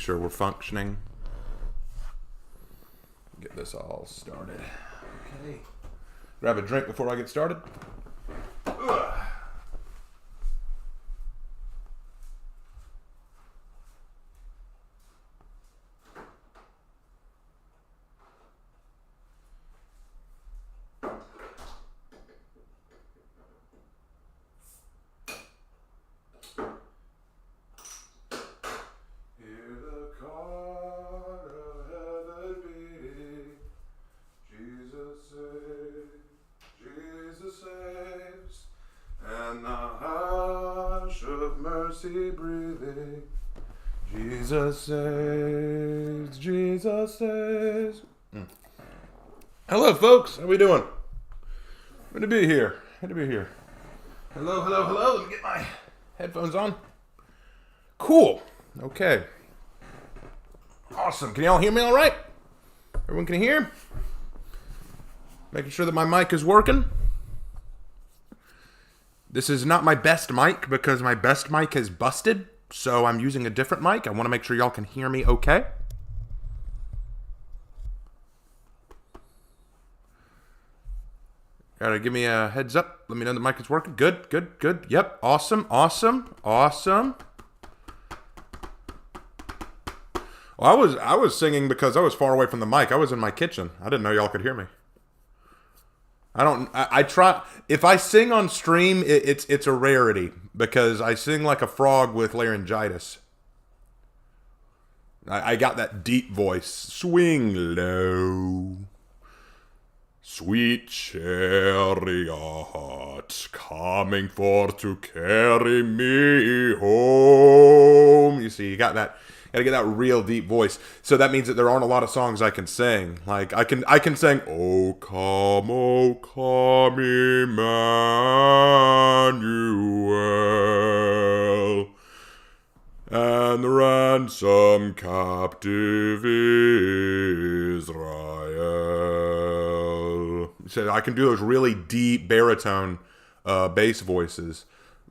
sure we're functioning. Get this all started. Okay. Grab a drink before I get started. Ugh. Breathing. Jesus saves, Jesus saves. Hello, folks. How we doing? Good to be here. Good to be here. Hello, hello, hello. Let me get my headphones on. Cool. Okay. Awesome. Can y'all hear me all right? Everyone can hear? Making sure that my mic is working. This is not my best mic because my best mic is busted, so I'm using a different mic. I want to make sure y'all can hear me okay. Gotta give me a heads up. Let me know the mic is working. Good, good, good. Yep, awesome, awesome, awesome. Well, I was singing because I was far away from the mic. I was in my kitchen. I didn't know y'all could hear me. I try, if I sing on stream, it's a rarity because I sing like a frog with laryngitis. I got that deep voice. Swing low. Sweet chariot coming forth to carry me home. You see, you got that. Gotta get that real deep voice. So that means that there aren't a lot of songs I can sing. Like I can sing "O come, Emmanuel, and the ransom captive Israel." So I can do those really deep baritone bass voices.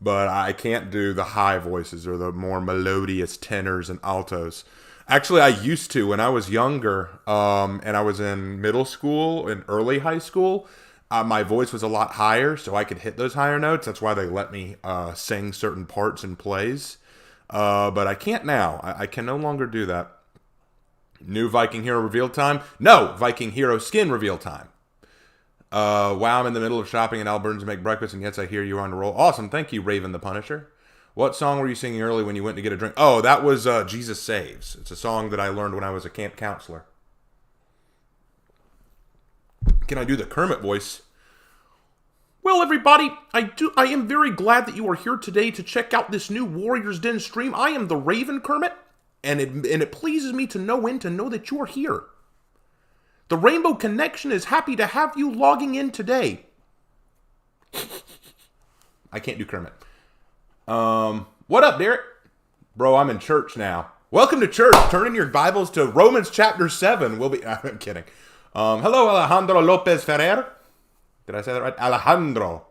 But I can't do the high voices or the more melodious tenors and altos. Actually, I used to when I was younger, and I was in middle school and early high school. My voice was a lot higher, so I could hit those higher notes. That's why they let me sing certain parts in plays. But I can't now. I can no longer do that. New Viking Hero reveal time? No, Viking Hero skin reveal time. Wow, I'm in the middle of shopping in Albertsons to make breakfast, and yes, I hear you on the roll. Awesome, thank you, Raven the Punisher. What song were you singing early when you went to get a drink? Oh, that was Jesus Saves. It's a song that I learned when I was a camp counselor. Can I do the Kermit voice? Well, everybody, I am very glad that you are here today to check out this new Warriors Den stream. I am the Raven Kermit, and it pleases me to know that you are here. The Rainbow Connection is happy to have you logging in today. I can't do Kermit. What up, Derek? Bro, I'm in church now. Welcome to church. Turn in your Bibles to Romans chapter 7. We'll be... I'm kidding. Hello, Alejandro Lopez Ferrer. Did I say that right? Alejandro.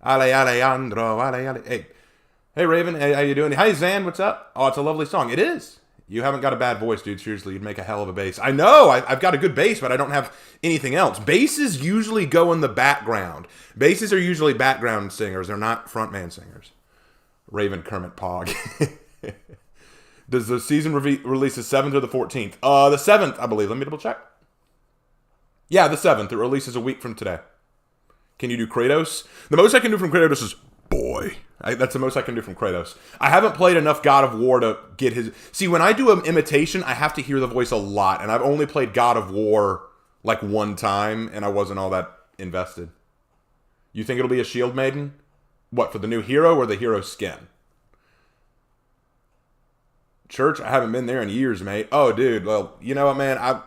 Alejandro. Hey, Raven. Hey, how you doing? Hi, Zan. What's up? Oh, it's a lovely song. It is. You haven't got a bad voice, dude. Seriously, you'd make a hell of a bass. I know. I've got a good bass, but I don't have anything else. Basses usually go in the background. Basses are usually background singers. They're not frontman singers. Raven Kermit Pog. Does the season release the 7th or the 14th? The 7th, I believe. Let me double check. Yeah, the 7th. It releases a week from today. Can you do Kratos? The most I can do from Kratos is boy. That's the most I can do from Kratos. I haven't played enough God of War to get his... See, when I do an imitation, I have to hear the voice a lot, and I've only played God of War like one time, and I wasn't all that invested. You think it'll be a Shield Maiden? What, for the new hero or the hero skin? Church? I haven't been there in years, mate. Oh, dude. Well, you know what, man?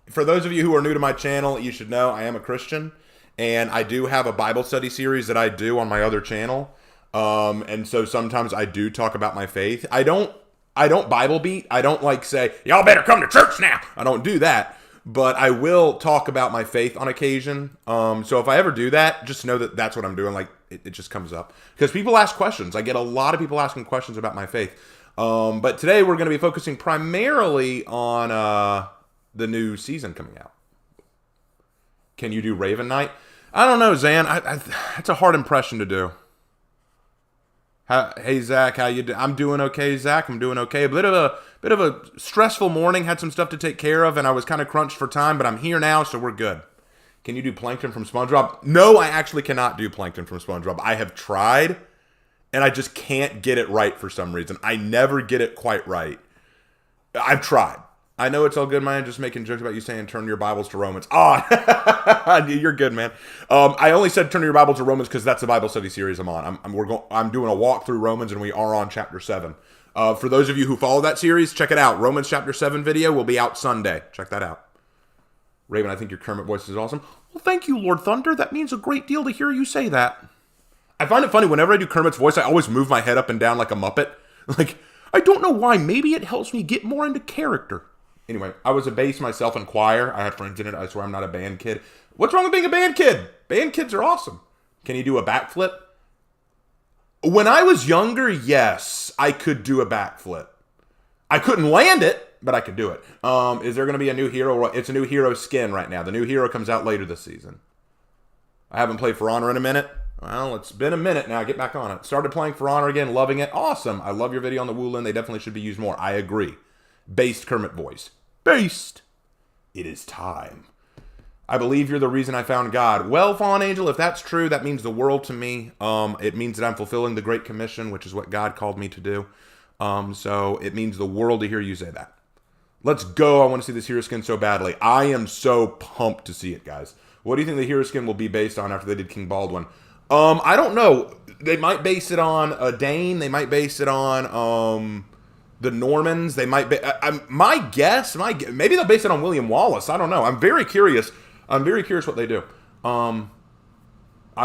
For those of you who are new to my channel, you should know I am a Christian, and I do have a Bible study series that I do on my other channel. And so sometimes I do talk about my faith. I don't Bible beat. I don't like say, y'all better come to church now. I don't do that, but I will talk about my faith on occasion. So if I ever do that, just know that that's what I'm doing. Like it just comes up because people ask questions. I get a lot of people asking questions about my faith. But today we're going to be focusing primarily on the new season coming out. Can you do Raven Knight? I don't know, Zan. It's a hard impression to do. Hey, Zach, how you doing? I'm doing okay, Zach. I'm doing okay. A bit of a stressful morning. Had some stuff to take care of, and I was kind of crunched for time, but I'm here now, so we're good. Can you do Plankton from SpongeBob? No, I actually cannot do Plankton from SpongeBob. I have tried, and I just can't get it right for some reason. I never get it quite right. I've tried. I know it's all good, man. Just making jokes about you saying turn your Bibles to Romans. Oh, you're good, man. I only said turn your Bibles to Romans because that's the Bible study series I'm on. I'm doing a walk through Romans, and we are on chapter 7. For those of you who follow that series, check it out. Romans chapter 7 video will be out Sunday. Check that out. Raven, I think your Kermit voice is awesome. Well, thank you, Lord Thunder. That means a great deal to hear you say that. I find it funny, whenever I do Kermit's voice, I always move my head up and down like a Muppet. Like, I don't know why. Maybe it helps me get more into character. Anyway, I was a bass myself in choir. I had friends in it. I swear I'm not a band kid. What's wrong with being a band kid? Band kids are awesome. Can you do a backflip? When I was younger, yes, I could do a backflip. I couldn't land it, but I could do it. Is there going to be a new hero? It's a new hero skin right now. The new hero comes out later this season. I haven't played For Honor in a minute. Well, it's been a minute now. Get back on it. Started playing For Honor again. Loving it. Awesome. I love your video on the Woolin. They definitely should be used more. I agree. Based Kermit voice. Based. It is time. I believe you're the reason I found God. Well, Fallen Angel, if that's true, that means the world to me. It means that I'm fulfilling the Great Commission, which is what God called me to do. So it means the world to hear you say that. Let's go. I want to see this hero skin so badly. I am so pumped to see it, guys. What do you think the hero skin will be based on after they did King Baldwin? I don't know. They might base it on a Dane. They might base it on the Normans. They might be. My guess. Maybe they'll base it on William Wallace. I don't know. I'm very curious. What they do. I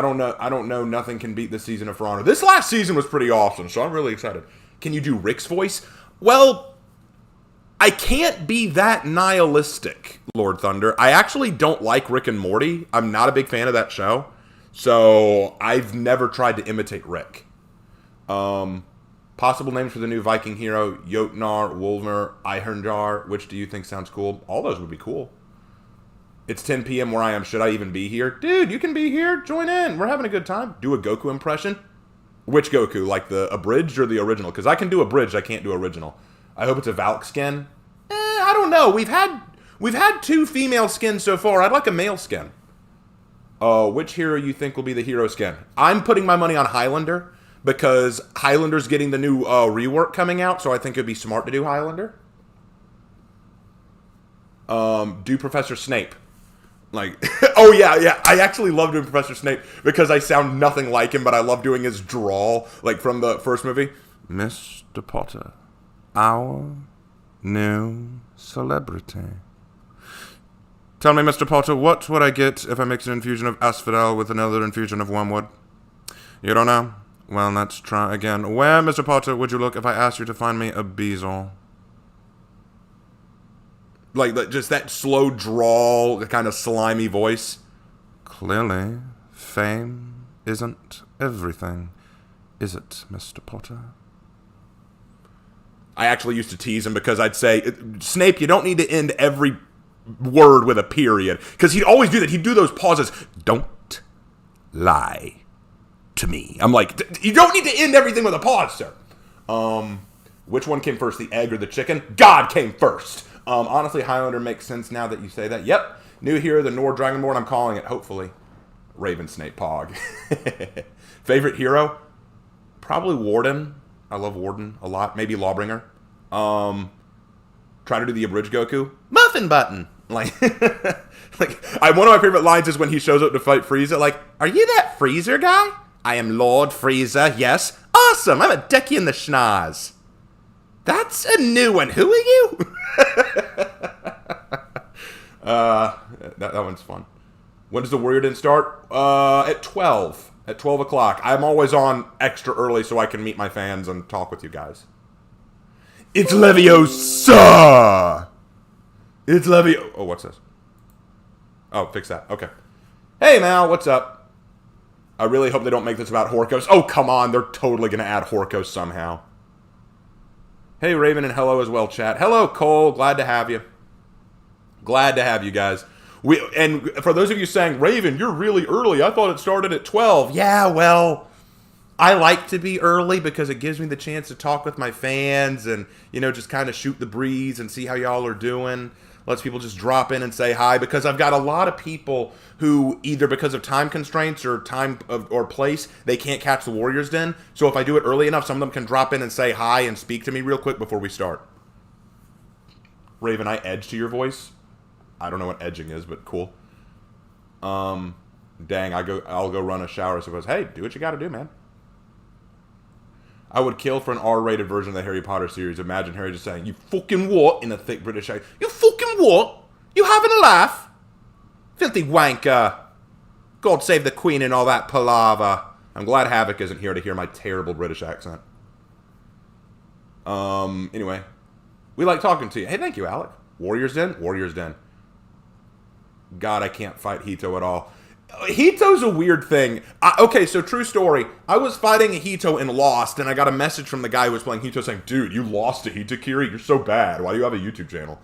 don't know. Nothing can beat this season of For Honor. This last season was pretty awesome, so I'm really excited. Can you do Rick's voice? Well, I can't be that nihilistic, Lord Thunder. I actually don't like Rick and Morty. I'm not a big fan of that show. So I've never tried to imitate Rick. Possible names for the new Viking hero: Jotnar, Wolfner, Eihernjar. Which do you think sounds cool? All those would be cool. It's 10 p.m. where I am. Should I even be here? Dude, you can be here. Join in. We're having a good time. Do a Goku impression. Which Goku? Like the abridged or the original? Because I can do abridged. I can't do original. I hope it's a Valk skin. I don't know. We've had 2 female skins so far. I'd like a male skin. Which hero you think will be the hero skin? I'm putting my money on Highlander because Highlander's getting the new rework coming out, so I think it'd be smart to do Highlander. Do Professor Snape. Like, oh yeah. I actually love doing Professor Snape because I sound nothing like him, but I love doing his drawl, like from the first movie. Mr. Potter, our new celebrity. Tell me, Mr. Potter, what would I get if I mix an infusion of asphodel with another infusion of wormwood? You don't know? Well, let's try again. Where, Mr. Potter, would you look if I asked you to find me a bezel? Like just that slow drawl, kind of slimy voice. Clearly, fame isn't everything, is it, Mr. Potter? I actually used to tease him because I'd say, Snape, you don't need to end every word with a period. Because he'd always do that. He'd do those pauses. Don't lie to me. I'm like, you don't need to end everything with a pause, sir. Which one came first, the egg or the chicken? God came first. Honestly, Highlander makes sense now that you say that. Yep. New hero, the Nord Dragonborn. I'm calling it, hopefully. Raven Snape Pog. Favorite hero? Probably Warden. I love Warden a lot. Maybe Lawbringer. Try to do the abridged Goku. Muffin Button. Like, one of my favorite lines is when he shows up to fight Frieza. Like, are you that Freezer guy? I am Lord Frieza, yes. Awesome, I'm a deck you in the schnoz. That's a new one. Who are you? That one's fun. When does the Warrior Den start? At 12. At 12 o'clock. I'm always on extra early so I can meet my fans and talk with you guys. It's Leviosa! It's Levio... Oh, what's this? Oh, fix that. Okay. Hey, Mal, what's up? I really hope they don't make this about Horkos. Oh, come on. They're totally going to add Horkos somehow. Hey, Raven, and hello as well, chat. Hello, Cole. Glad to have you. Glad to have you guys. And for those of you saying, Raven, you're really early. I thought it started at 12. Yeah, well, I like to be early because it gives me the chance to talk with my fans and, you know, just kind of shoot the breeze and see how y'all are doing. Lets people just drop in and say hi, because I've got a lot of people who either because of time constraints or or place, they can't catch the Warriors Den. So if I do it early enough, some of them can drop in and say hi and speak to me real quick before we start. Raven, I edge to your voice. I don't know what edging is, but cool. Dang, I'll go run a shower. So goes, hey, do what you got to do, man. I would kill for an R-rated version of the Harry Potter series. Imagine Harry just saying, you fucking what? In a thick British accent. You fucking what? You having a laugh? Filthy wanker. God save the Queen and all that palaver. I'm glad Havoc isn't here to hear my terrible British accent. Anyway. We like talking to you. Hey, thank you, Alec. Warriors Den? Warriors Den. God, I can't fight Hito at all. Hito's a weird thing. Okay, so true story. I was fighting a Hito and lost, and I got a message from the guy who was playing Hito saying, dude, you lost to Hitakiri? You're so bad. Why do you have a YouTube channel?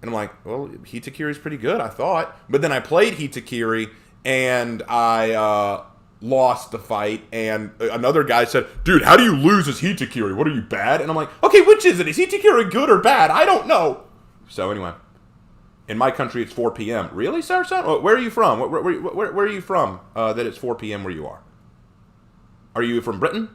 And I'm like, well, Hitakiri's pretty good, I thought. But then I played Hitakiri, and I lost the fight, and another guy said, dude, how do you lose as Hitakiri? What are you, bad? And I'm like, okay, which is it? Is Hitakiri good or bad? I don't know. So anyway. In my country, it's 4 p.m. Really, Sarson? Where are you from? Where are you from that it's 4 p.m. where you are? Are you from Britain?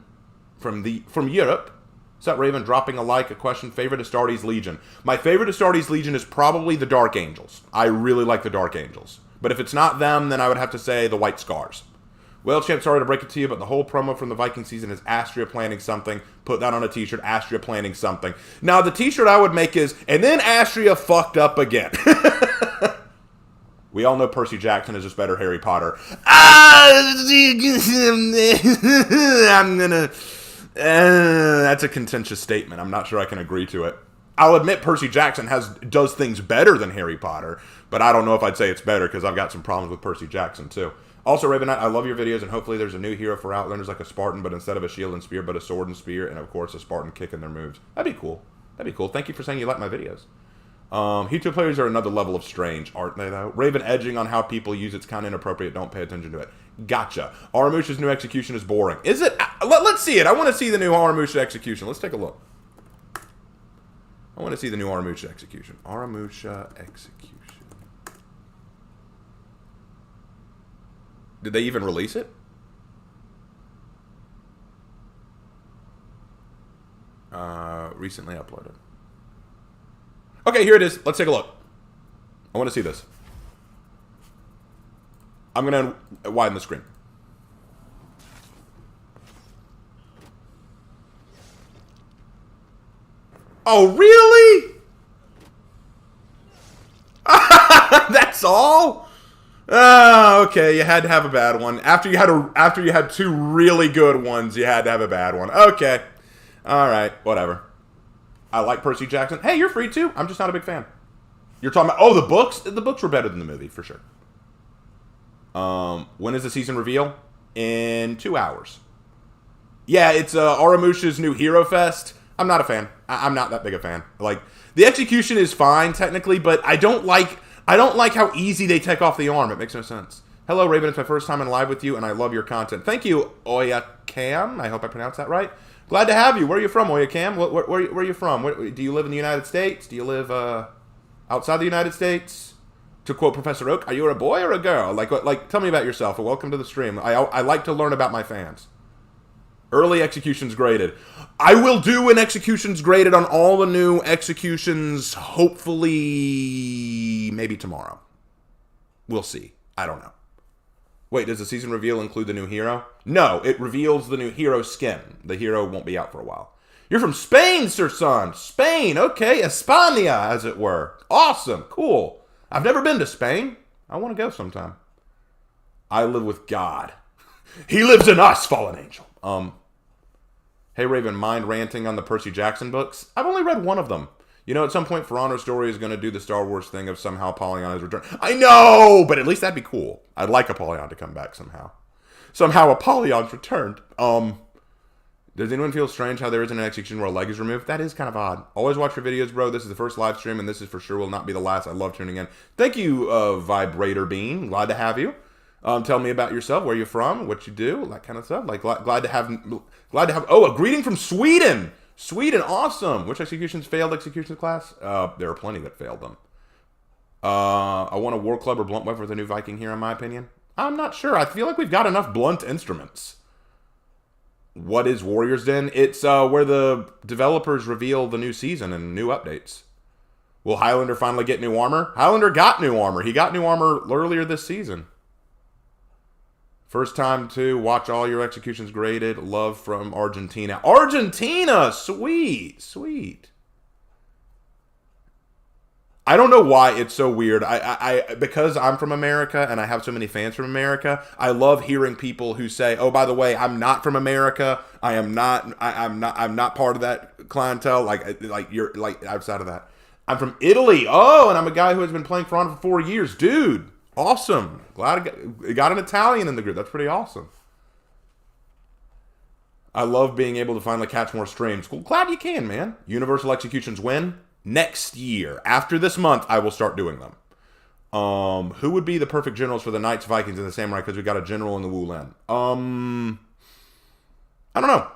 From Europe? Is that Raven dropping a like, a question? Favorite Astartes Legion? My favorite Astartes Legion is probably the Dark Angels. I really like the Dark Angels. But if it's not them, then I would have to say the White Scars. Well, champ, sorry to break it to you, but the whole promo from the Viking season is Astria planning something. Put that on a t-shirt, Astria planning something. Now, the t-shirt I would make is, and then Astria fucked up again. We all know Percy Jackson is just better Harry Potter. That's a contentious statement. I'm not sure I can agree to it. I'll admit Percy Jackson does things better than Harry Potter, but I don't know if I'd say it's better because I've got some problems with Percy Jackson, too. Also, Raven Knight, I love your videos, and hopefully there's a new hero for Outlanders like a Spartan, but instead of a shield and spear, but a sword and spear, and of course a Spartan kicking their moves. That'd be cool. That'd be cool. Thank you for saying you like my videos. Hito players are another level of strange, aren't they, though? Raven edging on how people use it's kind of inappropriate. Don't pay attention to it. Gotcha. Aramusha's new execution is boring. Is it? Let's see it. I want to see the new Aramusha execution. Let's take a look. I want to see the new Aramusha execution. Aramusha execution. Did they even release it? Recently uploaded. Okay, here it is. Let's take a look. I want to see this. I'm going to widen the screen. Oh, really? That's all? Okay, you had to have a bad one. After you had two really good ones, you had to have a bad one. Okay. All right, whatever. I like Percy Jackson. Hey, you're free too. I'm just not a big fan. You're talking about, oh, the books? The books were better than the movie, for sure. When is the season reveal? In 2 hours. Yeah, it's Aramusha's new Hero Fest. I'm not a fan. I'm not that big a fan. Like, the execution is fine, technically, but I don't like how easy they take off the arm. It makes no sense. Hello, Raven. It's my first time in live with you, and I love your content. Thank you, Oya Cam. I hope I pronounced that right. Glad to have you. Where are you from, Oya Cam? Where are you from? Do you live in the United States? Do you live outside the United States? To quote Professor Oak, are you a boy or a girl? Like, tell me about yourself. Welcome to the stream. I like to learn about my fans. Early executions graded. I will do an executions graded on all the new executions, hopefully, maybe tomorrow. We'll see. I don't know. Wait, does the season reveal include the new hero? No, it reveals the new hero skin. The hero won't be out for a while. You're from Spain, Sir Son. Spain, okay. España, as it were. Awesome, cool. I've never been to Spain. I want to go sometime. I live with God. He lives in us, fallen angel. Hey, Raven, mind ranting on the Percy Jackson books? I've only read one of them. You know, at some point, Ferrano's story is going to do the Star Wars thing of somehow Apollyon has returned. I know, but at least that'd be cool. I'd like Apollyon to come back somehow. Somehow Apollyon's returned. Does anyone feel strange how there isn't an execution where a leg is removed? That is kind of odd. Always watch your videos, bro. This is the first live stream, and this is for sure will not be the last. I love tuning in. Thank you, Vibrator Bean. Glad to have you. Tell me about yourself, where you're from, what you do, that kind of stuff. Like, glad to have. Oh, a greeting from Sweden. Sweden, awesome. Which executions failed executions class? There are plenty that failed them. I want a war club or blunt weapon for the new Viking here, in my opinion. I'm not sure. I feel like we've got enough blunt instruments. What is Warriors Den? It's where the developers reveal the new season and new updates. Will Highlander finally get new armor? Highlander got new armor. He got new armor earlier this season. First time to watch all your executions graded. Love from Argentina. Argentina! Sweet. Sweet. I don't know why it's so weird. Because I'm from America and I have so many fans from America, I love hearing people who say, "Oh, by the way, I'm not from America. I'm not part of that clientele." Like you're like outside of that. I'm from Italy. Oh, and I'm a guy who has been playing For Honor for 4 years, dude. Awesome. Glad I got an Italian in the group. That's pretty awesome. I love being able to finally catch more streams. Well, glad you can, man. Universal executions win. Next year, after this month, I will start doing them. Who would be the perfect generals for the Knights, Vikings, and the Samurai? Because we got a general in the Wulan. I don't know.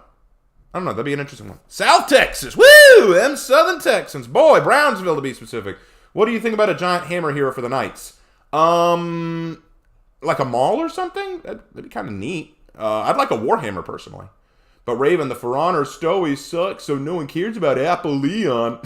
That'd be an interesting one. South Texas, woo! Them Southern Texans, boy, Brownsville to be specific. What do you think about a giant hammer hero for the Knights? Like a maul or something? That'd be kind of neat. I'd like a Warhammer personally. But Raven, the For Honor story sucks, so no one cares about Apollyon.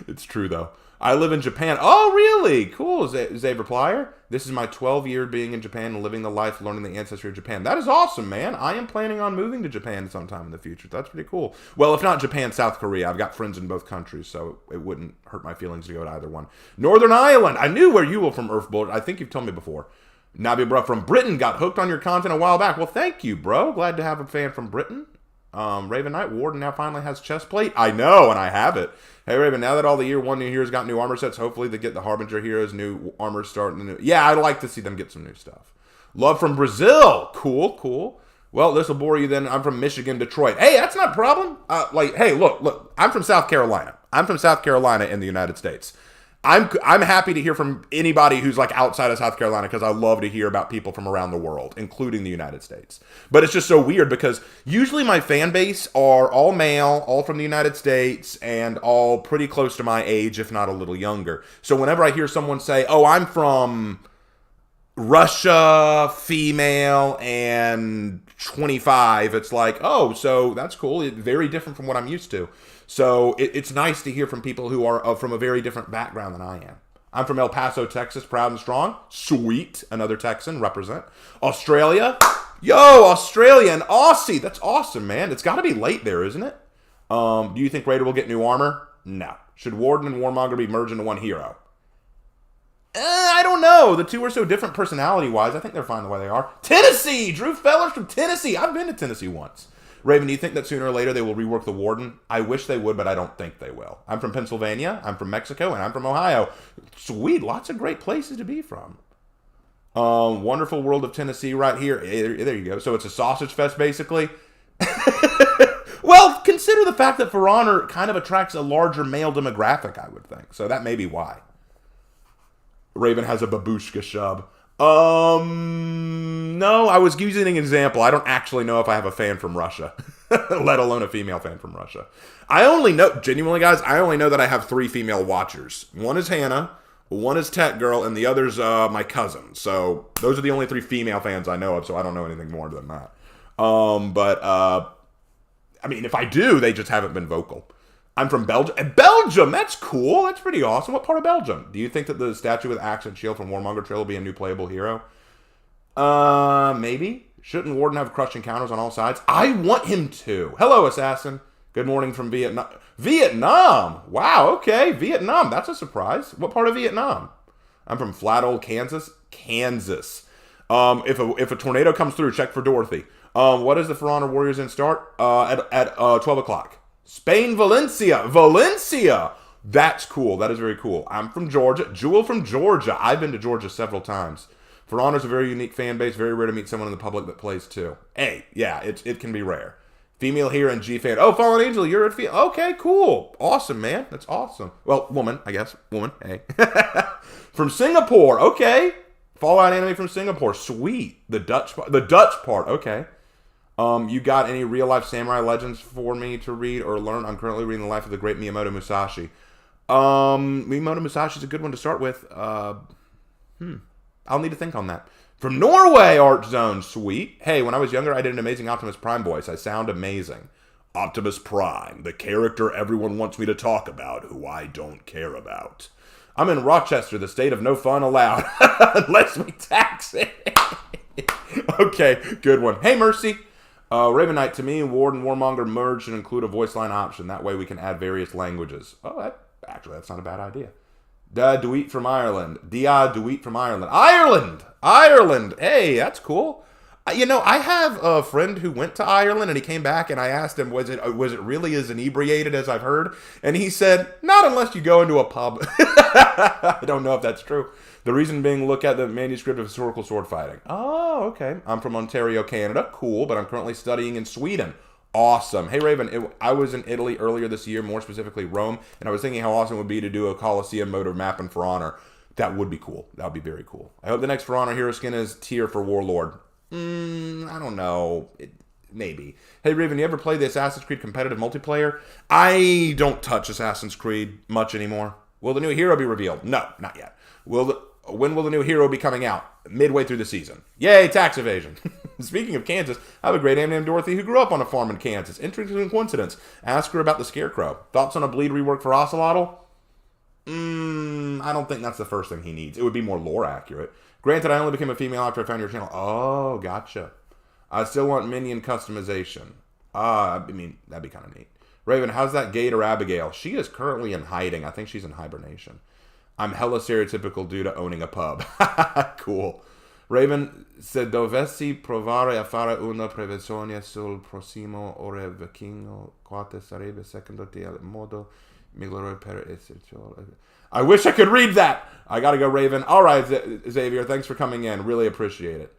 It's true, though. I live in Japan. Oh, really? Cool, Zave Replier. This is my 12th year being in Japan and living the life, learning the ancestry of Japan. That is awesome, man. I am planning on moving to Japan sometime in the future. That's pretty cool. Well, if not Japan, South Korea. I've got friends in both countries, so it wouldn't hurt my feelings to go to either one. Northern Ireland. I knew where you were from, Earthbolt. I think you've told me before. Nabi Bro from Britain got hooked on your content a while back. Well, thank you, bro. Glad to have a fan from Britain. Raven Knight Warden now finally has chest plate. I know, and I have it. Hey, Raven, now that all the year one new heroes got new armor sets, hopefully they get the Harbinger heroes new armor starting the new. Yeah, I'd like to see them get some new stuff. Love from Brazil. Cool, cool. Well, this will bore you then. I'm from Michigan, Detroit. Hey, that's not a problem. Hey, look. I'm from South Carolina. I'm from South Carolina in the United States. I'm happy to hear from anybody who's like outside of South Carolina because I love to hear about people from around the world, including the United States. But it's just so weird because usually my fan base are all male, all from the United States, and all pretty close to my age, if not a little younger. So whenever I hear someone say, "Oh, I'm from Russia, female, and 25," it's like, oh, so that's cool. It's very different from what I'm used to. So it's nice to hear from people who are from a very different background than I am. I'm from El Paso, Texas, proud and strong. Sweet. Another Texan, represent. Australia. Yo, Australia and Aussie. That's awesome, man. It's got to be late there, isn't it? Do you think Raider will get new armor? No. Should Warden and Warmonger be merged into one hero? I don't know. The two are so different personality-wise. I think they're fine the way they are. Tennessee! Drew Fellers from Tennessee. I've been to Tennessee once. Raven, do you think that sooner or later they will rework the Warden? I wish they would, but I don't think they will. I'm from Pennsylvania, I'm from Mexico, and I'm from Ohio. Sweet. Lots of great places to be from. Wonderful world of Tennessee right here. There you go. So it's a sausage fest, basically. Well, consider the fact that For Honor kind of attracts a larger male demographic, I would think. So that may be why. Raven has a babushka shub. No, I was using an example. I don't actually know if I have a fan from Russia, let alone a female fan from Russia. I only know, genuinely guys, I only know that I have 3 female watchers. One is Hannah, one is Tech Girl, and the other's my cousin. So those are the only 3 female fans I know of, so I don't know anything more than that. I mean, if I do, they just haven't been vocal. I'm from Belgium. Belgium! That's cool. That's pretty awesome. What part of Belgium? Do you think that the statue with axe and shield from Warmonger Trail will be a new playable hero? Maybe. Shouldn't Warden have crush encounters on all sides? I want him to. Hello, Assassin. Good morning from Vietnam. Vietnam! Wow, okay. Vietnam. That's a surprise. What part of Vietnam? I'm from flat old Kansas. Kansas. If a tornado comes through, check for Dorothy. What is the For Honor Warriors in start? At 12 o'clock. Spain, Valencia. Valencia! That's cool. That is very cool. I'm from Georgia. Jewel from Georgia. I've been to Georgia several times. For Honor's a very unique fan base. Very rare to meet someone in the public that plays too. Hey, yeah, it can be rare. Female hero and G fan. Oh, Fallen Angel, you're a female. Okay, cool. Awesome, man. That's awesome. Well, woman, I guess. Woman, hey. From Singapore. Okay. Fallout anime from Singapore. Sweet. The Dutch part. Okay. You got any real-life samurai legends for me to read or learn? I'm currently reading the life of the great Miyamoto Musashi. Miyamoto Musashi's a good one to start with. I'll need to think on that. From Norway, Art Zone. Sweet. Hey, when I was younger, I did an amazing Optimus Prime voice. I sound amazing. Optimus Prime, the character everyone wants me to talk about, who I don't care about. I'm in Rochester, the state of no fun allowed. Unless we tax it. Okay, good one. Hey, Mercy. Raven Knight, to me, Ward and Warmonger merge should include a voice line option. That way we can add various languages. Oh, that's not a bad idea. Da Dweet from Ireland. Dia Dweet from Ireland. Ireland! Hey, that's cool. You know, I have a friend who went to Ireland and he came back and I asked him, was it really as inebriated as I've heard? And he said, not unless you go into a pub. I don't know if that's true. The reason being, look at the manuscript of historical sword fighting. Oh, okay. I'm from Ontario, Canada. Cool, but I'm currently studying in Sweden. Awesome. Hey, Raven, I was in Italy earlier this year, more specifically Rome, and I was thinking how awesome it would be to do a Colosseum mode of mapping For Honor. That would be cool. That would be very cool. I hope the next For Honor hero skin is tier for Warlord. I don't know. Maybe. Hey, Raven, you ever play the Assassin's Creed competitive multiplayer? I don't touch Assassin's Creed much anymore. Will the new hero be revealed? No, not yet. When will the new hero be coming out? Midway through the season. Yay, tax evasion. Speaking of Kansas, I have a great aunt named Dorothy who grew up on a farm in Kansas. Interesting coincidence. Ask her about the Scarecrow. Thoughts on a bleed rework for Ocelotl? I don't think that's the first thing he needs. It would be more lore accurate. Granted, I only became a female after I found your channel. Oh, gotcha. I still want minion customization. I mean, that'd be kind of neat. Raven, how's that Gator Abigail? She is currently in hiding. I think she's in hibernation. I'm hella stereotypical due to owning a pub. Cool. Raven, se dovessi provare a fare una previsione sul prossimo ore vicino, quale sarebbe secondo te il modo migliore per esserci? I wish I could read that. I gotta go, Raven. All right, Xavier, thanks for coming in. Really appreciate it.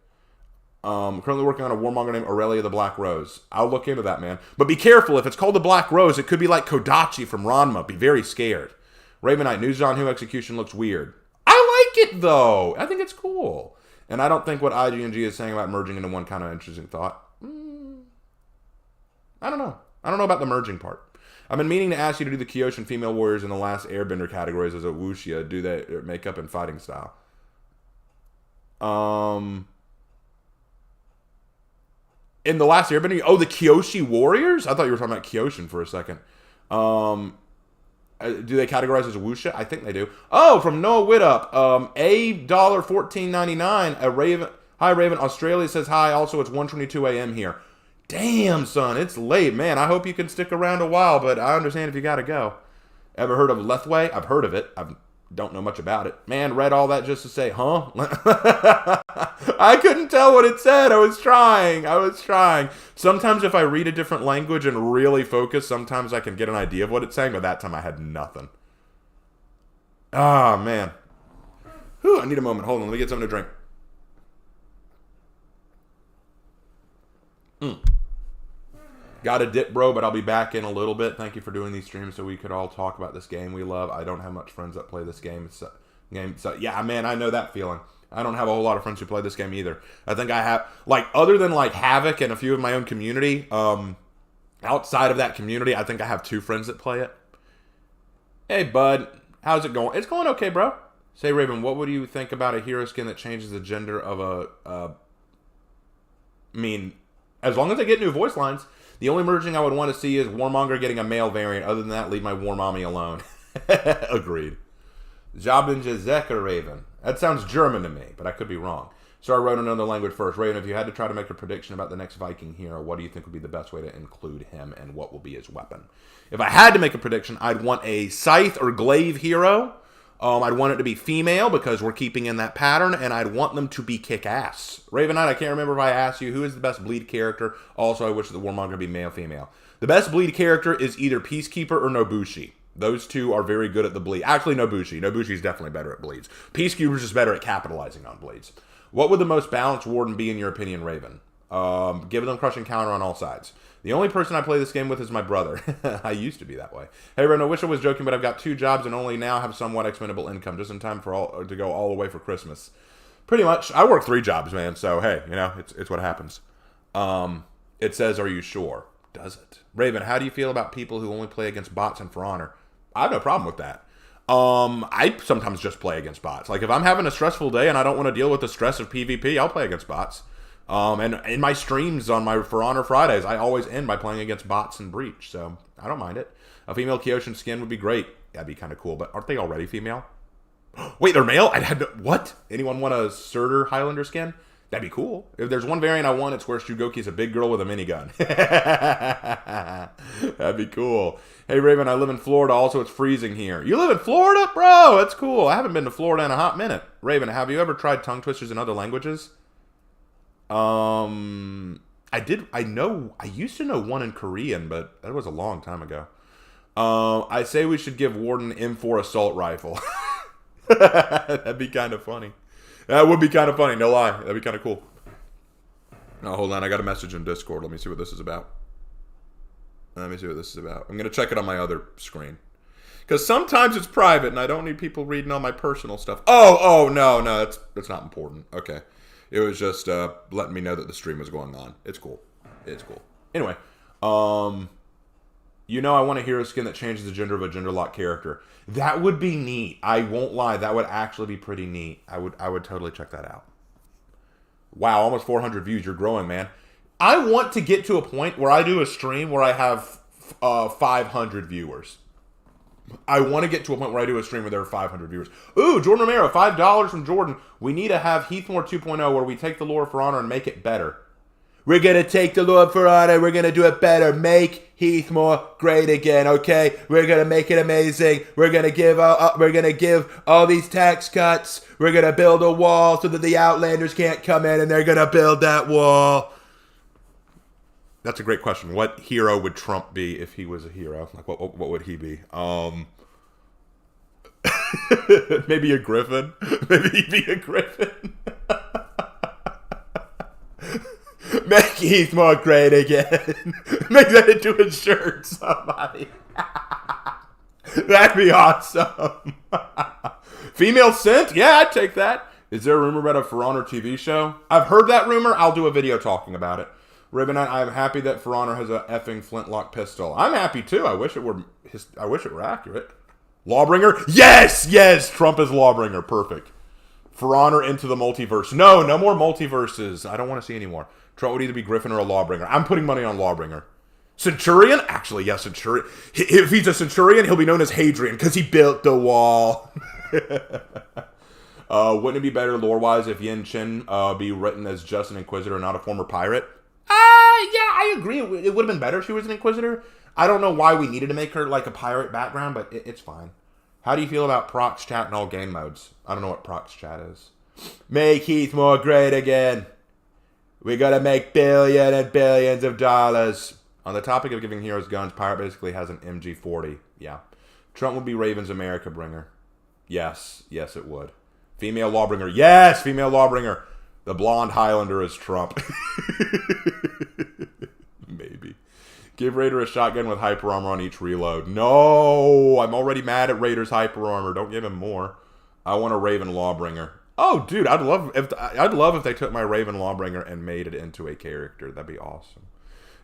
Currently working on a warmonger named Aurelia the Black Rose. I'll look into that, man. But be careful. If it's called the Black Rose, it could be like Kodachi from Ranma. Be very scared. Raven Knight, News John Who execution looks weird. I like it, though. I think it's cool. And I don't think what IGNG is saying about merging into one kind of interesting thought. I don't know. I don't know about the merging part. I've been meaning to ask you to do the Kyoshin female warriors in the last Airbender categories as a wuxia. Do their makeup and fighting style. In the last Airbender? Oh, the Kyoshi warriors? I thought you were talking about Kyoshin for a second. Do they categorize as a wuxia? I think they do. Oh, from Noah Widup. $14.99. A Raven. Hi, Raven. Australia says hi. Also, it's 1:22 a.m. here. Damn, son. It's late. Man, I hope you can stick around a while, but I understand if you gotta go. Ever heard of Lethway? I've heard of it. I don't know much about it. Man, read all that just to say, huh? I couldn't tell what it said. I was trying. Sometimes if I read a different language and really focus, sometimes I can get an idea of what it's saying, but that time I had nothing. Ah, man. Whew, I need a moment. Hold on. Let me get something to drink. Got a dip, bro, but I'll be back in a little bit. Thank you for doing these streams so we could all talk about this game we love. I don't have much friends that play this game. So yeah, man, I know that feeling. I don't have a whole lot of friends who play this game either. I think I have, like, other than, like, Havoc and a few of my own community, outside of that community, I think I have 2 friends that play it. Hey, bud. How's it going? It's going okay, bro. Say, Raven, what would you think about a hero skin that changes the gender of I mean, as long as I get new voice lines. The only merging I would want to see is Warmonger getting a male variant. Other than that, leave my War Mommy alone. Agreed. Jabinja Zeker Raven. That sounds German to me, but I could be wrong. So I wrote another language first. Raven, if you had to try to make a prediction about the next Viking hero, what do you think would be the best way to include him, and what will be his weapon? If I had to make a prediction, I'd want a Scythe or Glaive hero. I'd want it to be female because we're keeping in that pattern, and I'd want them to be kick-ass. Raven Knight, I can't remember if I asked you, who is the best bleed character? Also, I wish the Warmonger be male-female. The best bleed character is either Peacekeeper or Nobushi. Those two are very good at the bleed. Actually, Nobushi. Nobushi's definitely better at bleeds. Peacekeeper's just better at capitalizing on bleeds. What would the most balanced warden be in your opinion, Raven? Give them crushing counter on all sides. The only person I play this game with is my brother. I used to be that way. Hey, Raven, I wish I was joking, but I've got 2 jobs and only now have somewhat expendable income, just in time to go all the way for Christmas. Pretty much. I work 3 jobs, man, so hey, you know, it's what happens. It says, are you sure? Does it? Raven, how do you feel about people who only play against bots and For Honor? I have no problem with that. I sometimes just play against bots. Like, if I'm having a stressful day and I don't want to deal with the stress of PvP, I'll play against bots. And in my streams on my For Honor Fridays, I always end by playing against bots and Breach, so I don't mind it. A female Kyoshin skin would be great. That'd be kind of cool, but aren't they already female? Wait, they're male? I had no, what? Anyone want a Surtur Highlander skin? That'd be cool. If there's one variant I want, it's where Shugoki's a big girl with a minigun. That'd be cool. Hey, Raven, I live in Florida. Also, it's freezing here. You live in Florida? Bro, that's cool. I haven't been to Florida in a hot minute. Raven, have you ever tried tongue twisters in other languages? I used to know one in Korean, but that was a long time ago. I say we should give Warden M4 assault rifle. That'd be kind of funny. That would be kind of funny, no lie. That'd be kind of cool. Oh, hold on. I got a message in Discord. Let me see what this is about. I'm going to check it on my other screen. Because sometimes it's private, and I don't need people reading all my personal stuff. Oh, no, that's not important. Okay. It was just letting me know that the stream was going on. It's cool. Anyway, you know I want a hero skin that changes the gender of a gender-locked character. That would be neat. I won't lie. That would actually be pretty neat. I would totally check that out. Wow, almost 400 views. You're growing, man. I want to get to a point where I do a stream where I have 500 viewers. I want to get to a point where I do a stream where there are 500 viewers. Ooh, Jordan Romero, $5 from Jordan. We need to have Heathmore 2.0 where we take the lore for honor and make it better. We're going to take the Lord for honor. We're going to do it better. Make Heathmore great again, okay? We're going to make it amazing. We're going to give all these tax cuts. We're going to build a wall so that the Outlanders can't come in, and they're going to build that wall. That's a great question. What hero would Trump be if he was a hero? Like, what would he be? Maybe a griffin? Maybe he'd be a griffin. Make Heathmore great again. Make that into a shirt, somebody. That'd be awesome. Female scent? Yeah, I'd take that. Is there a rumor about a For Honor TV show? I've heard that rumor. I'll do a video talking about it. Ribbonite, I'm happy that For Honor has a effing flintlock pistol. I'm happy too. I wish it were accurate. Lawbringer? Yes! Trump is Lawbringer. Perfect. For Honor into the multiverse. No more multiverses. I don't want to see any more. Trump would either be Griffin or a Lawbringer. I'm putting money on Lawbringer. Centurion? Actually, yes, Centurion. If he's a Centurion, he'll be known as Hadrian because he built the wall. Wouldn't it be better lore-wise if Yin Chin be written as just an Inquisitor, not a former pirate? Yeah, I agree. It would have been better if she was an Inquisitor. I don't know why we needed to make her like a pirate background, but it's fine. How do you feel about Prox Chat in all game modes? I don't know what Prox Chat is. Make Heathmore great again. We gotta make billions and billions of dollars. On the topic of giving heroes guns, Pirate basically has an MG40. Yeah. Trump would be Raven's America bringer. Yes, it would. Female Lawbringer. Yes, female Lawbringer. The blonde Highlander is Trump. Maybe. Give Raider a shotgun with hyper armor on each reload. No, I'm already mad at Raider's hyper armor. Don't give him more. I want a Raven Lawbringer. Oh, dude, I'd love if they took my Raven Lawbringer and made it into a character. That'd be awesome.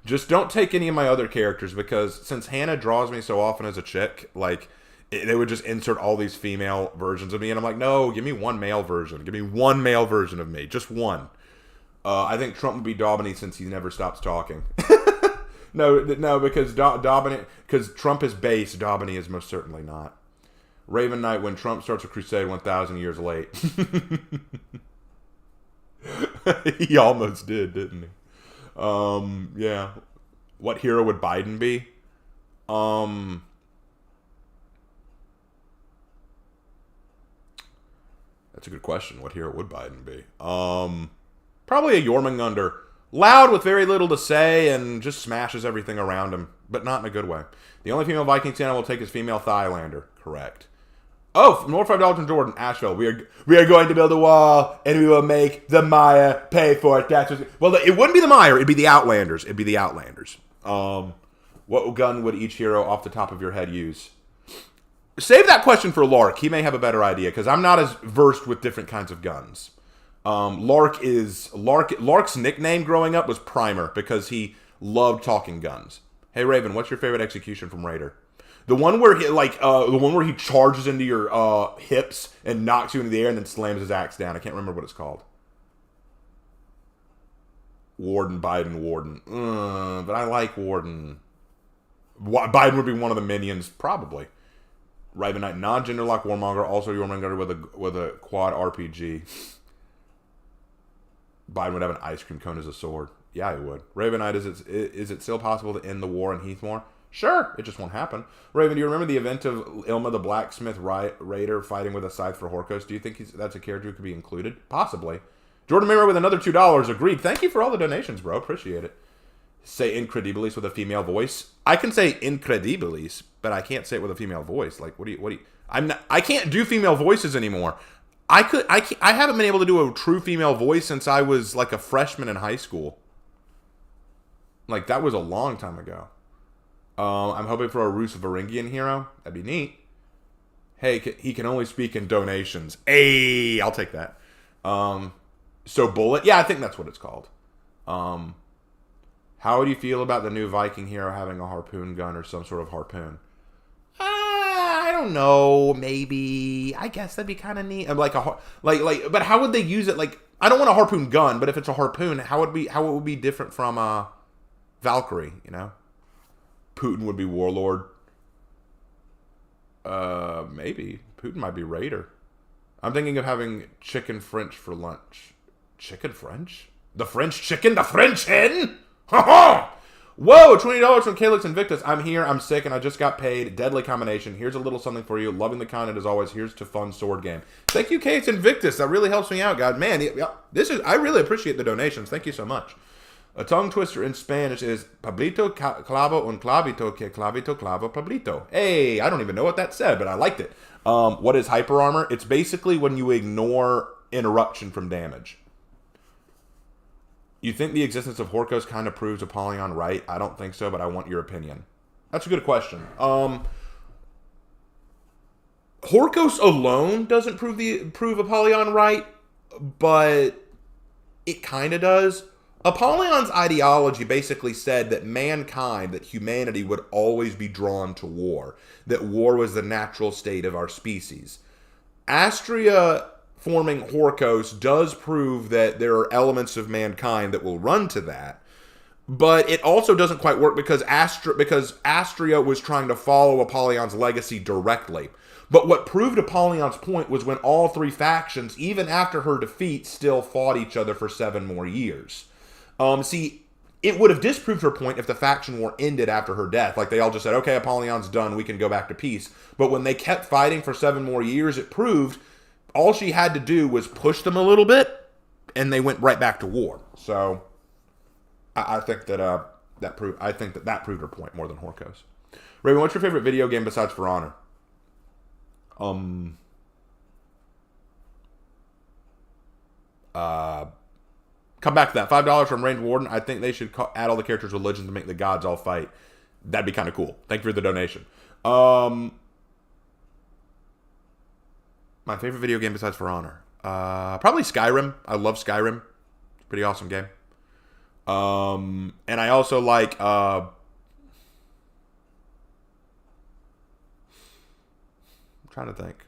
Just don't take any of my other characters because since Hannah draws me so often as a chick, like they would just insert all these female versions of me, and I'm like, no, give me one male version. Give me one male version of me, just one. I think Trump would be Daubeny since he never stops talking. No, because because Trump is base, Daubeny is most certainly not. Raven Knight, when Trump starts a crusade 1,000 years late. He almost did, didn't he? Yeah. What hero would Biden be? That's a good question. What hero would Biden be? Probably a Jormungandr. Loud with very little to say and just smashes everything around him, but not in a good way. The only female Viking skin I will take is female Highlander. Correct. Oh, more $5 from Jordan. Asheville. We are going to build a wall, and we will make the Maya pay for it. Well, it wouldn't be the Maya. It'd be the Outlanders. What gun would each hero off the top of your head use? Save that question for Lark. He may have a better idea, because I'm not as versed with different kinds of guns. Lark's nickname growing up was Primer, because he loved talking guns. Hey, Raven, what's your favorite execution from Raider? The one where he charges into your hips and knocks you into the air and then slams his axe down. I can't remember what it's called. Warden. But I like Warden. Biden would be one of the minions, probably. Raven Knight, non-gender lock warmonger, also warmonger with a quad RPG. Biden would have an ice cream cone as a sword. Yeah, he would. Raven Knight, is it still possible to end the war in Heathmore? Sure, it just won't happen. Raven, do you remember the event of Ilma the Blacksmith Raider fighting with a scythe for Horkos? Do you think that's a character who could be included? Possibly. Jordan Mira with another $2. Agreed. Thank you for all the donations, bro. Appreciate it. Say Incredibilis with a female voice. I can say Incredibilis, but I can't say it with a female voice. Like, what do you? I can't do female voices anymore. I haven't been able to do a true female voice since I was like a freshman in high school. Like, that was a long time ago. I'm hoping for a Rus Varangian hero. That'd be neat. Hey, he can only speak in donations. Hey, I'll take that. So Bullet. Yeah, I think that's what it's called. How do you feel about the new Viking hero having a harpoon gun or some sort of harpoon? I don't know. Maybe. I guess that'd be kind of neat. But how would they use it? Like, I don't want a harpoon gun, but if it's a harpoon, how it would be different from a Valkyrie? You know, Putin would be warlord. Maybe Putin might be raider. I'm thinking of having chicken French for lunch. Chicken French? The French chicken? The French hen? Ha ha! Whoa, $20 from Calix Invictus. I'm here, I'm sick, and I just got paid. Deadly combination. Here's a little something for you. Loving the content as always. Here's to fun sword game. Thank you, Calix Invictus. That really helps me out, guys. Man, I really appreciate the donations. Thank you so much. A tongue twister in Spanish is Pablito clavo un clavito que clavito clavo Pablito. Hey, I don't even know what that said, but I liked it. What is hyper armor? It's basically when you ignore interruption from damage. You think the existence of Horkos kind of proves Apollyon right? I don't think so, but I want your opinion. That's a good question. Horkos alone doesn't prove Apollyon right, but it kind of does. Apollyon's ideology basically said that that humanity would always be drawn to war, that war was the natural state of our species. Astria forming Horkos does prove that there are elements of mankind that will run to that, but it also doesn't quite work because Astria was trying to follow Apollyon's legacy directly. But what proved Apollyon's point was when all three factions, even after her defeat, still fought each other for 7 more years. See, it would have disproved her point if the faction war ended after her death. Like, they all just said, okay, Apollyon's done, we can go back to peace. But when they kept fighting for 7 more years, it proved all she had to do was push them a little bit, and they went right back to war. So, I think that that proved her point more than Horkos. Raven, what's your favorite video game besides For Honor? Come back to that. $5 from Range Warden. I think they should add all the characters' religions to make the gods all fight. That'd be kind of cool. Thank you for the donation. My favorite video game besides For Honor. Probably Skyrim. I love Skyrim. It's a pretty awesome game. And I also like... I'm trying to think.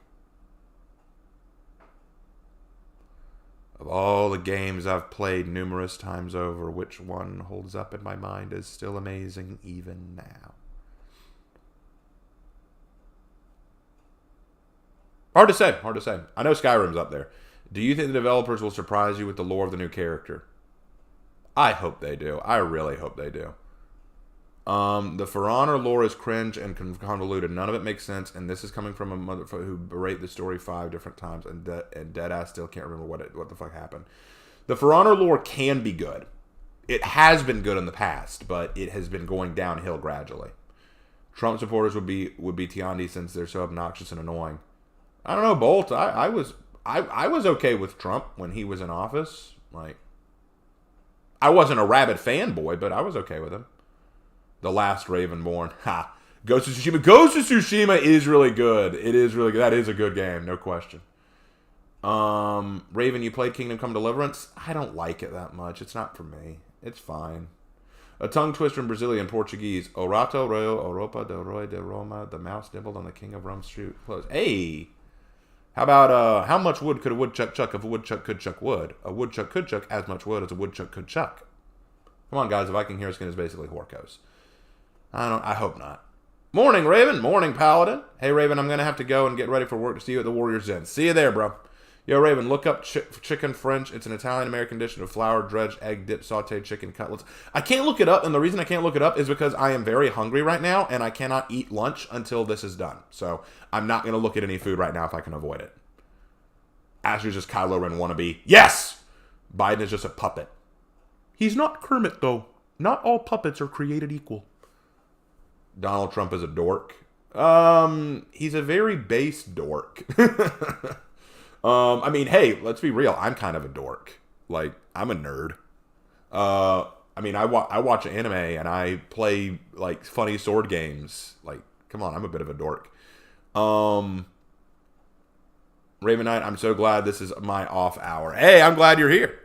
Of all the games I've played numerous times over, which one holds up in my mind is still amazing even now? Hard to say. I know Skyrim's up there. Do you think the developers will surprise you with the lore of the new character? I hope they do. I really hope they do. The For Honor lore is cringe and convoluted. None of it makes sense, and this is coming from a motherfucker who berate the story 5 different times, and deadass still can't remember what the fuck happened. The For Honor lore can be good. It has been good in the past, but it has been going downhill gradually. Trump supporters would be Tiandi since they're so obnoxious and annoying. I don't know, Bolt. I was okay with Trump when he was in office. Like, I wasn't a rabid fanboy, but I was okay with him. The Last Ravenborn. Ha. Ghost of Tsushima. Ghost of Tsushima is really good. It is really good. That is a good game, no question. Raven, you played Kingdom Come Deliverance? I don't like it that much. It's not for me. It's fine. A tongue twister in Brazilian Portuguese. O rato roeu Europa del Roi de Roma. The mouse nibbled on the king of Rome's shoot. Close. Hey! How about, how much wood could a woodchuck chuck if a woodchuck could chuck wood? A woodchuck could chuck as much wood as a woodchuck could chuck. Come on, guys. The Viking hero skin is basically Horko's. I hope not. Morning, Raven. Morning, Paladin. Hey, Raven, I'm going to have to go and get ready for work to see you at the Warrior's Den. See you there, bro. Yo, Raven, look up chicken French. It's an Italian-American dish of flour, dredged, egg dip, sauteed chicken cutlets. I can't look it up, and the reason I can't look it up is because I am very hungry right now, and I cannot eat lunch until this is done. So I'm not going to look at any food right now if I can avoid it. Asher's just Kylo Ren wannabe. Yes! Biden is just a puppet. He's not Kermit, though. Not all puppets are created equal. Donald Trump is a dork. He's a very base dork. I mean, hey, let's be real. I'm kind of a dork. Like, I'm a nerd. I mean, I watch anime and I play, like, funny sword games. Like, come on, I'm a bit of a dork. Raven Knight, I'm so glad this is my off hour. Hey, I'm glad you're here.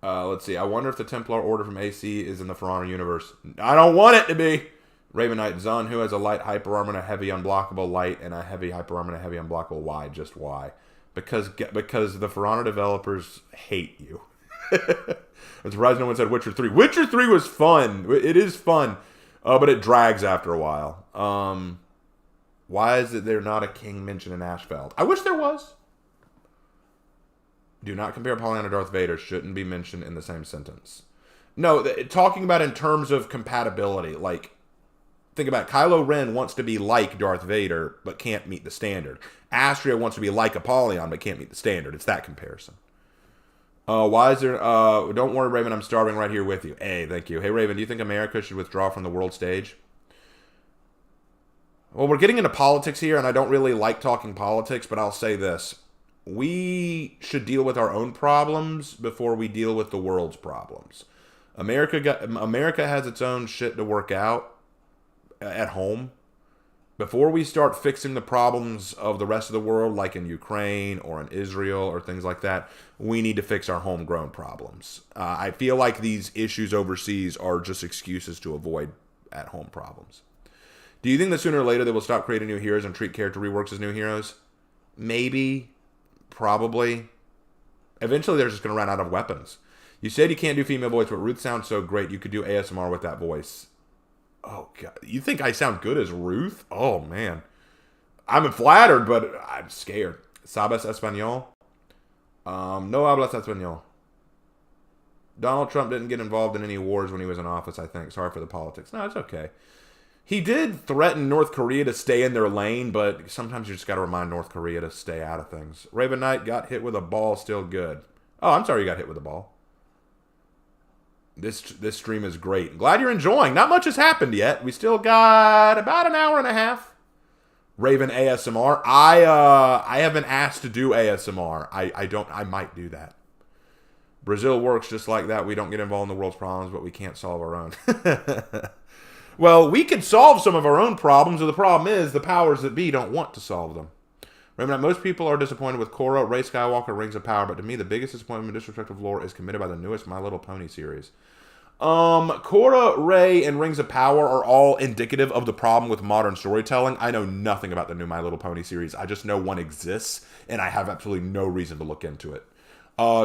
Let's see. I wonder if the Templar Order from AC is in the For Honor universe. I don't want it to be. Raven Knight, Zun, who has a light hyper armor and a heavy unblockable light and a heavy hyper armor and a heavy unblockable. Why? Just why? Because the For Honor developers hate you. I'm surprised no one said Witcher 3. Witcher 3 was fun. It is fun, but it drags after a while. Why is it there not a king mentioned in Ashfeld? I wish there was. Do not compare Pollyanna to Darth Vader. Shouldn't be mentioned in the same sentence. No, talking about in terms of compatibility. Like, think about it. Kylo Ren wants to be like Darth Vader, but can't meet the standard. Astria wants to be like Apollyon, but can't meet the standard. It's that comparison. Why is there... don't worry, Raven. I'm starving right here with you. Hey, thank you. Hey, Raven, do you think America should withdraw from the world stage? Well, we're getting into politics here, and I don't really like talking politics, but I'll say this. We should deal with our own problems before we deal with the world's problems. America has its own shit to work out at home. Before we start fixing the problems of the rest of the world, like in Ukraine or in Israel or things like that, we need to fix our homegrown problems. I feel like these issues overseas are just excuses to avoid at-home problems. Do you think that sooner or later they will stop creating new heroes and treat character reworks as new heroes? Maybe. Probably. Eventually they're just going to run out of weapons. You said you can't do female voice, but Ruth sounds so great. You could do ASMR with that voice. Oh, God. You think I sound good as Ruth? Oh, man. I'm flattered, but I'm scared. ¿Sabes español? No hablas español. Donald Trump didn't get involved in any wars when he was in office, I think. Sorry for the politics. No, it's okay. He did threaten North Korea to stay in their lane, but sometimes you just got to remind North Korea to stay out of things. Raven Knight got hit with a ball, still good. Oh, I'm sorry you got hit with a ball. This stream is great. Glad you're enjoying. Not much has happened yet. We still got about an hour and a half. Raven ASMR. I have been asked to do ASMR. I might do that. Brazil works just like that. We don't get involved in the world's problems, but we can't solve our own. Well, we can solve some of our own problems, and the problem is the powers that be don't want to solve them. Remember, most people are disappointed with Korra, Rey Skywalker, Rings of Power, but to me, the biggest disappointment in disrespect of lore is committed by the newest My Little Pony series. Korra, Rey, and Rings of Power are all indicative of the problem with modern storytelling. I know nothing about the new My Little Pony series. I just know one exists, and I have absolutely no reason to look into it.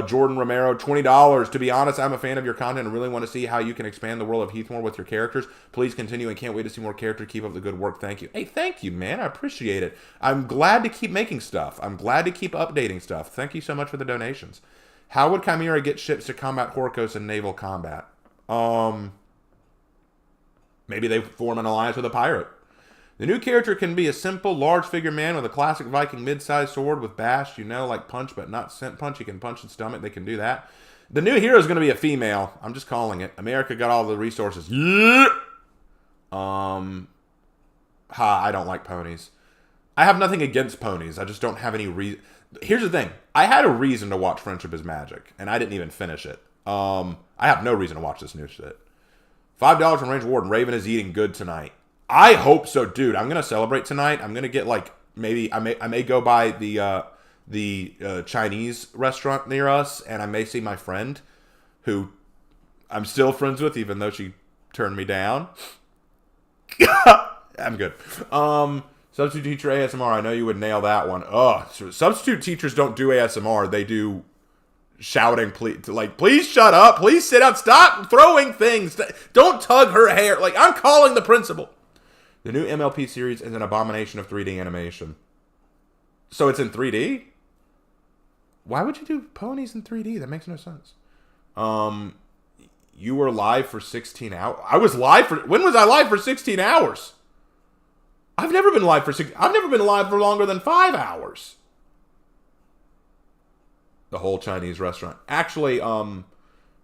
Jordan Romero, $20. To be honest, I'm a fan of your content and really want to see how you can expand the world of Heathmore with your characters. Please continue and can't wait to see more characters. Keep up the good work. Thank you. Hey, thank you, man. I appreciate it. I'm glad to keep making stuff. I'm glad to keep updating stuff. Thank you so much for the donations. How would Chimera get ships to combat Horkos in naval combat? Maybe they form an alliance with a pirate. The new character can be a simple, large figure man with a classic Viking mid-sized sword with bash, like punch, but not scent punch. He can punch in stomach. They can do that. The new hero is going to be a female. I'm just calling it. America got all the resources. Yeah! I don't like ponies. I have nothing against ponies. I just don't have any reason. Here's the thing. I had a reason to watch Friendship is Magic, and I didn't even finish it. I have no reason to watch this new shit. $5 from Ranger Warden. Raven is eating good tonight. I hope so, dude. I'm gonna celebrate tonight. I'm gonna get like maybe I may go by the Chinese restaurant near us, and I may see my friend, who I'm still friends with, even though she turned me down. I'm good. Substitute teacher ASMR. I know you would nail that one. Ugh. Substitute teachers don't do ASMR. They do shouting, please shut up. Please sit down. Stop throwing things. Don't tug her hair. Like, I'm calling the principal. The new MLP series is an abomination of 3D animation. So it's in 3D? Why would you do ponies in 3D? That makes no sense. You were live for 16 hours. I was live for... When was I live for 16 hours? I've never been live for longer than 5 hours. The whole Chinese restaurant. Actually,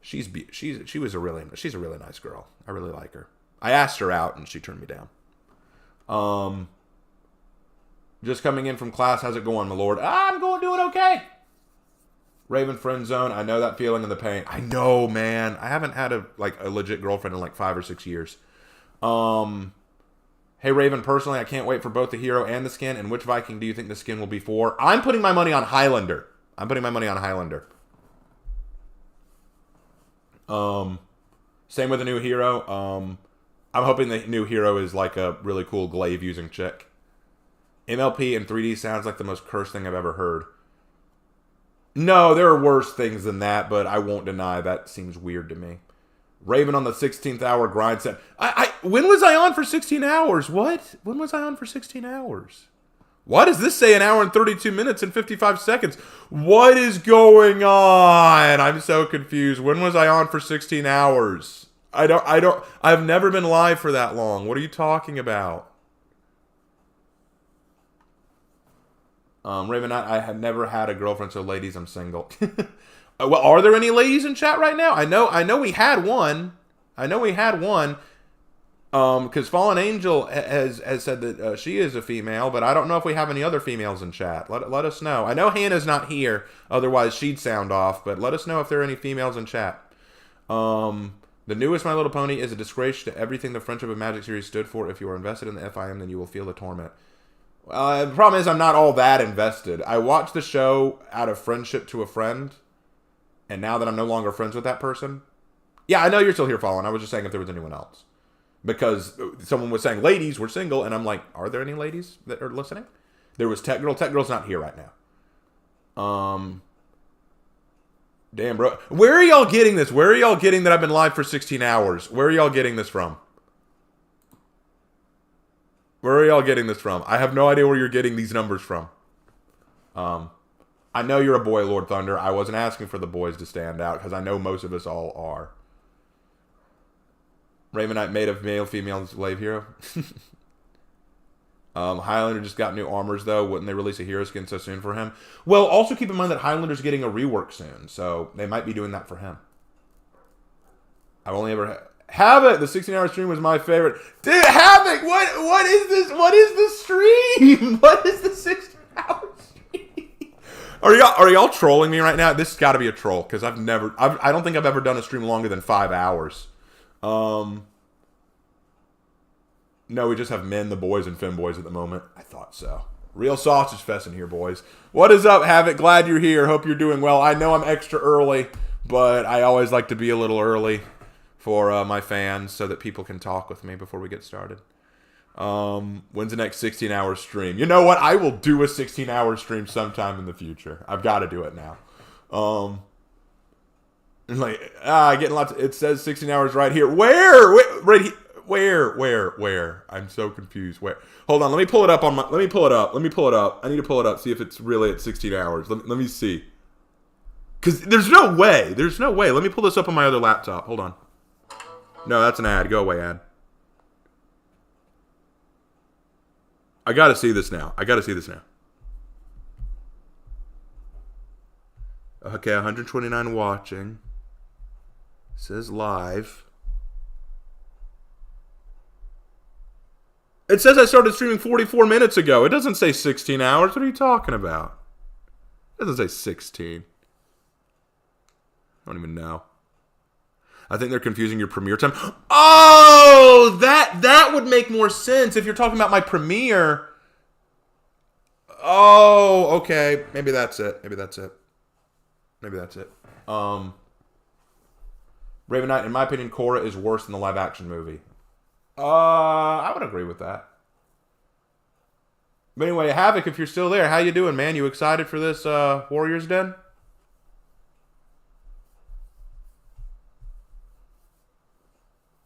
she's a really nice girl. I really like her. I asked her out and she turned me down. Just coming in from class. How's it going, my lord? I'm doing okay. Raven friend zone. I know that feeling and the pain. I know, man. I haven't had a legit girlfriend in like 5 or 6 years. Hey, Raven, personally, I can't wait for both the hero and the skin. And which Viking do you think the skin will be for? I'm putting my money on Highlander. Same with the new hero. I'm hoping the new hero is like a really cool glaive using chick. MLP in 3D sounds like the most cursed thing I've ever heard. No, there are worse things than that, but I won't deny that seems weird to me. Raven on the 16th hour grind set. When was I on for 16 hours? What? When was I on for 16 hours? Why does this say 1 hour and 32 minutes and 55 seconds? What is going on? I'm so confused. When was I on for 16 hours? I've never been live for that long. What are you talking about? Raven, I have never had a girlfriend, so ladies, I'm single. Well, are there any ladies in chat right now? I know we had one. Because Fallen Angel has said that she is a female, but I don't know if we have any other females in chat. Let us know. I know Hannah's not here, otherwise she'd sound off, but let us know if there are any females in chat. The newest My Little Pony is a disgrace to everything the Friendship of Magic series stood for. If you are invested in the FIM, then you will feel the torment. The problem is I'm not all that invested. I watched the show out of friendship to a friend, and now that I'm no longer friends with that person... Yeah, I know you're still here, Fallen. I was just saying if there was anyone else. Because someone was saying, ladies, we're single. And I'm like, are there any ladies that are listening? There was Tech Girl. Tech Girl's not here right now. Damn, bro. Where are y'all getting this? Where are y'all getting that I've been live for 16 hours? Where are y'all getting this from? I have no idea where you're getting these numbers from. I know you're a boy, Lord Thunder. I wasn't asking for the boys to stand out, because I know most of us all are. Raven Knight made of male, female, slave hero. Highlander just got new armors, though. Wouldn't they release a hero skin so soon for him? Well, also keep in mind that Highlander's getting a rework soon, so they might be doing that for him. I've only ever... Havoc! The 16-hour stream was my favorite. Dude, Havoc! What is this? What is the stream? What is the 16-hour stream? Are y'all trolling me right now? This has got to be a troll, because I don't think I've ever done a stream longer than 5 hours. No, we just have men, the boys, and femboys at the moment. I thought so. Real sausage fest in here, boys. What is up, Havoc? Glad you're here. Hope you're doing well. I know I'm extra early, but I always like to be a little early for my fans so that people can talk with me before we get started. When's the next 16-hour stream? You know what? I will do a 16-hour stream sometime in the future. I've got to do it now. Getting lots. It says 16 hours right here. Where? Right here. Where? I'm so confused. Where? Hold on. Let me pull it up on my. Let me pull it up. I need to pull it up. See if it's really at 16 hours. Let me see. Because there's no way. Let me pull this up on my other laptop. Hold on. No, that's an ad. Go away, ad. I gotta see this now. Okay, 129 watching. It says live. It says I started streaming 44 minutes ago. It doesn't say 16 hours. What are you talking about? It doesn't say 16. I don't even know. I think they're confusing your premiere time. Oh, that would make more sense if you're talking about my premiere. Oh, okay. Maybe that's it. Raven Knight, in my opinion, Korra is worse than the live action movie. I would agree with that. But anyway, Havoc, if you're still there, how you doing, man? You excited for this Warriors Den?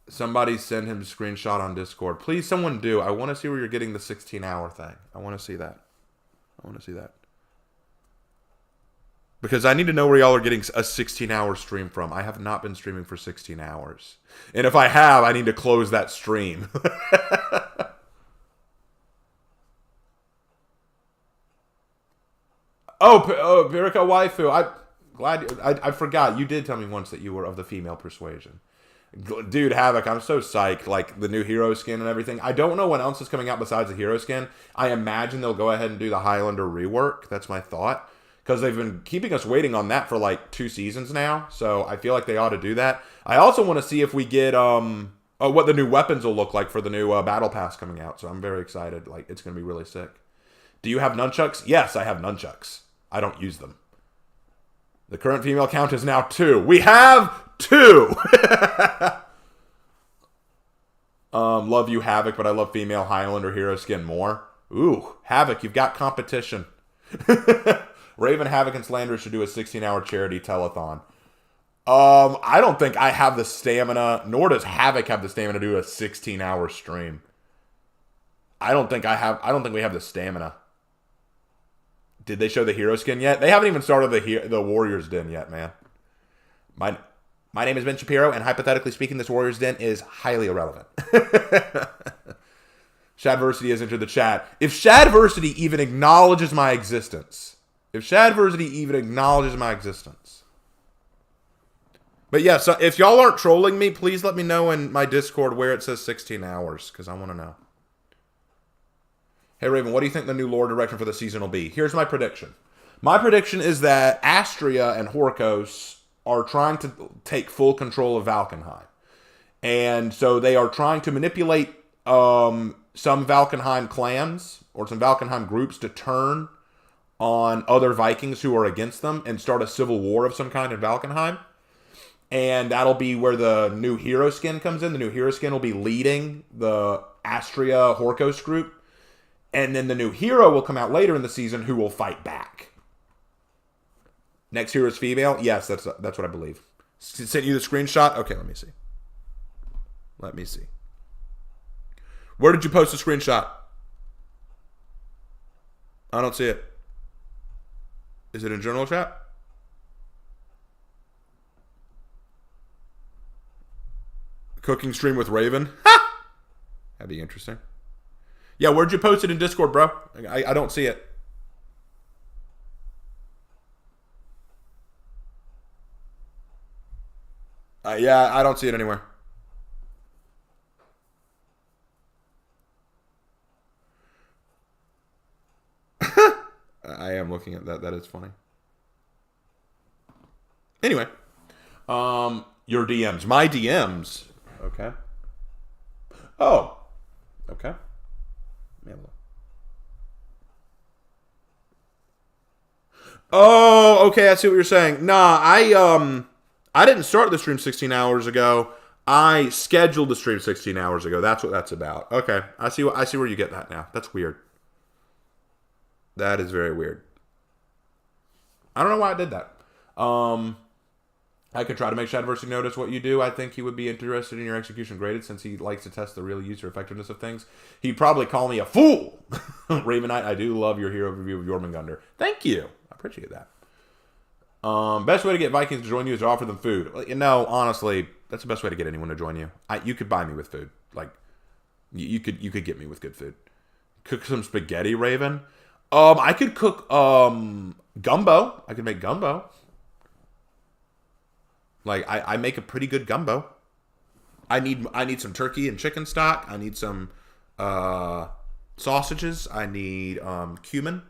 Somebody send him a screenshot on Discord. Please, someone do. I want to see where you're getting the 16-hour thing. I want to see that. Because I need to know where y'all are getting a 16-hour stream from. I have not been streaming for 16 hours. And if I have, I need to close that stream. Pirika Waifu. I forgot. You did tell me once that you were of the female persuasion. Dude, Havoc, I'm so psyched. Like, the new hero skin and everything. I don't know what else is coming out besides the hero skin. I imagine they'll go ahead and do the Highlander rework. That's my thought. Because they've been keeping us waiting on that for like 2 seasons now. So I feel like they ought to do that. I also want to see if we get what the new weapons will look like for the new Battle Pass coming out. So I'm very excited. Like, it's going to be really sick. Do you have nunchucks? Yes, I have nunchucks. I don't use them. The current female count is now 2. We have 2! Love you, Havoc, but I love female Highlander hero skin more. Ooh, Havoc, you've got competition. Raven, Havoc, and Slander should do a 16-hour charity telethon. I don't think I have the stamina, nor does Havoc have the stamina to do a 16-hour stream. I don't think we have the stamina. Did they show the hero skin yet? They haven't even started the Warriors Den yet, man. My name is Ben Shapiro, and hypothetically speaking, this Warriors Den is highly irrelevant. Shadversity has entered the chat. If Shadversity even acknowledges my existence. But yeah, so if y'all aren't trolling me, please let me know in my Discord where it says 16 hours, because I want to know. Hey, Raven, what do you think the new lore direction for the season will be? Here's my prediction. My prediction is that Astria and Horkos are trying to take full control of Valkenheim. And so they are trying to manipulate some Valkenheim clans or some Valkenheim groups to turn on other Vikings who are against them and start a civil war of some kind in Valkenheim. And that'll be where the new hero skin comes in. The new hero skin will be leading the Astria Horkos group. And then the new hero will come out later in the season who will fight back. Next hero is female? Yes, that's what I believe. Sent you the screenshot? Okay, let me see. Where did you post the screenshot? I don't see it. Is it in general chat? Cooking stream with Raven? Ha! That'd be interesting. Yeah, where'd you post it in Discord, bro? I don't see it. Yeah, I don't see it anywhere. I am looking at that. That is funny. Anyway. Your DMs. My DMs. Okay. Oh. Okay. Oh, okay, I see what you're saying. Nah, I didn't start the stream 16 hours ago. I scheduled the stream 16 hours ago. That's what that's about. Okay, I see where you get that now. That's weird. That is very weird. I don't know why I did that. I could try to make Shadversity notice what you do. I think he would be interested in your execution graded since he likes to test the real user effectiveness of things. He'd probably call me a fool. Raven Knight, I do love your hero review of Jormungandr. Thank you. I appreciate that. Best way to get Vikings to join you is to offer them food. You know, honestly, that's the best way to get anyone to join you. You could buy me with food. Like, you could get me with good food. Cook some spaghetti, Raven. I could cook gumbo. I could make gumbo. Like, I make a pretty good gumbo. I need some turkey and chicken stock. I need some Sausages. I need cumin.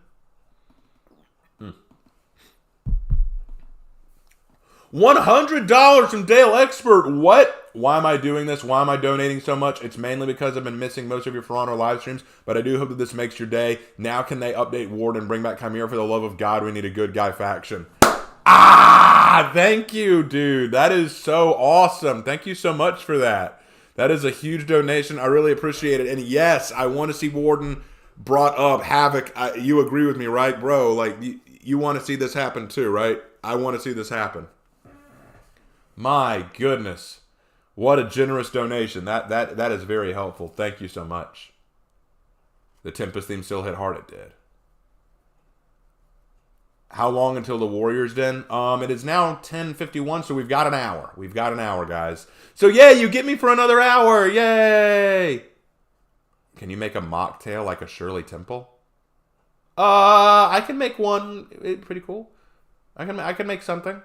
$100 from Dale Expert. What? Why am I doing this? Why am I donating so much? It's mainly because I've been missing most of your For Honor live streams, but I do hope that this makes your day. Now can they update Ward and bring back Chimera? For the love of God, we need a good guy faction. Ah, thank you, dude. That is so awesome. Thank you so much for that. That is a huge donation. I really appreciate it. And yes, I want to see Warden brought up. Havoc, you agree with me, right, bro? Like, you want to see this happen too, right? I want to see this happen. My goodness. What a generous donation. That is very helpful. Thank you so much. The Tempest theme still hit hard. It did. How long until the Warriors Den? It is now 10:51, so we've got an hour. We've got an hour, guys. So yeah, you get me for another hour. Yay! Can you make a mocktail like a Shirley Temple? I can make one. Pretty cool. I can make something.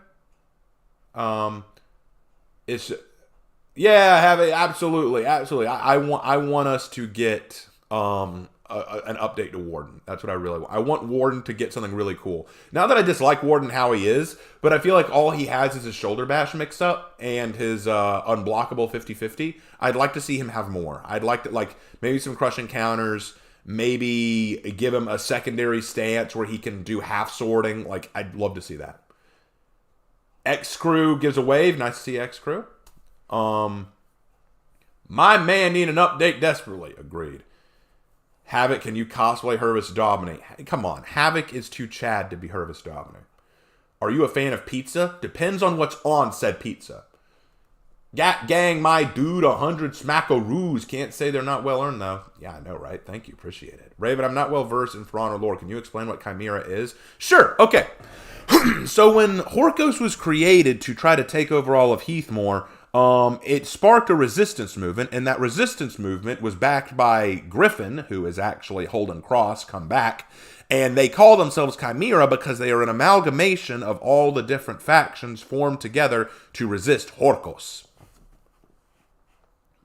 It's yeah, have it absolutely. I want us to get an update to Warden. That's what I really want. I want Warden to get something really cool. Not that I dislike Warden how he is, but I feel like all he has is his shoulder bash mix up and his unblockable 50/50. I'd like to see him have more. I'd like to maybe some crushing counters. Maybe give him a secondary stance where he can do half sorting. Like, I'd love to see that. X-Crew gives a wave. Nice to see X-Crew. My man need an update desperately. Agreed. Havoc, can you cosplay Hervis Dominic? Come on. Havoc is too Chad to be Hervis Dominic. Are you a fan of pizza? Depends on what's on said pizza. Gat gang, my dude, 100 smackaroos. Can't say they're not well earned, though. Yeah, I know, right? Thank you. Appreciate it. Raven, I'm not well versed in For Honor lore. Can you explain what Chimera is? Sure. Okay. So when Horkos was created to try to take over all of Heathmore, it sparked a resistance movement, and that resistance movement was backed by Griffin, who is actually Holden Cross, come back, and they call themselves Chimera because they are an amalgamation of all the different factions formed together to resist Horkos.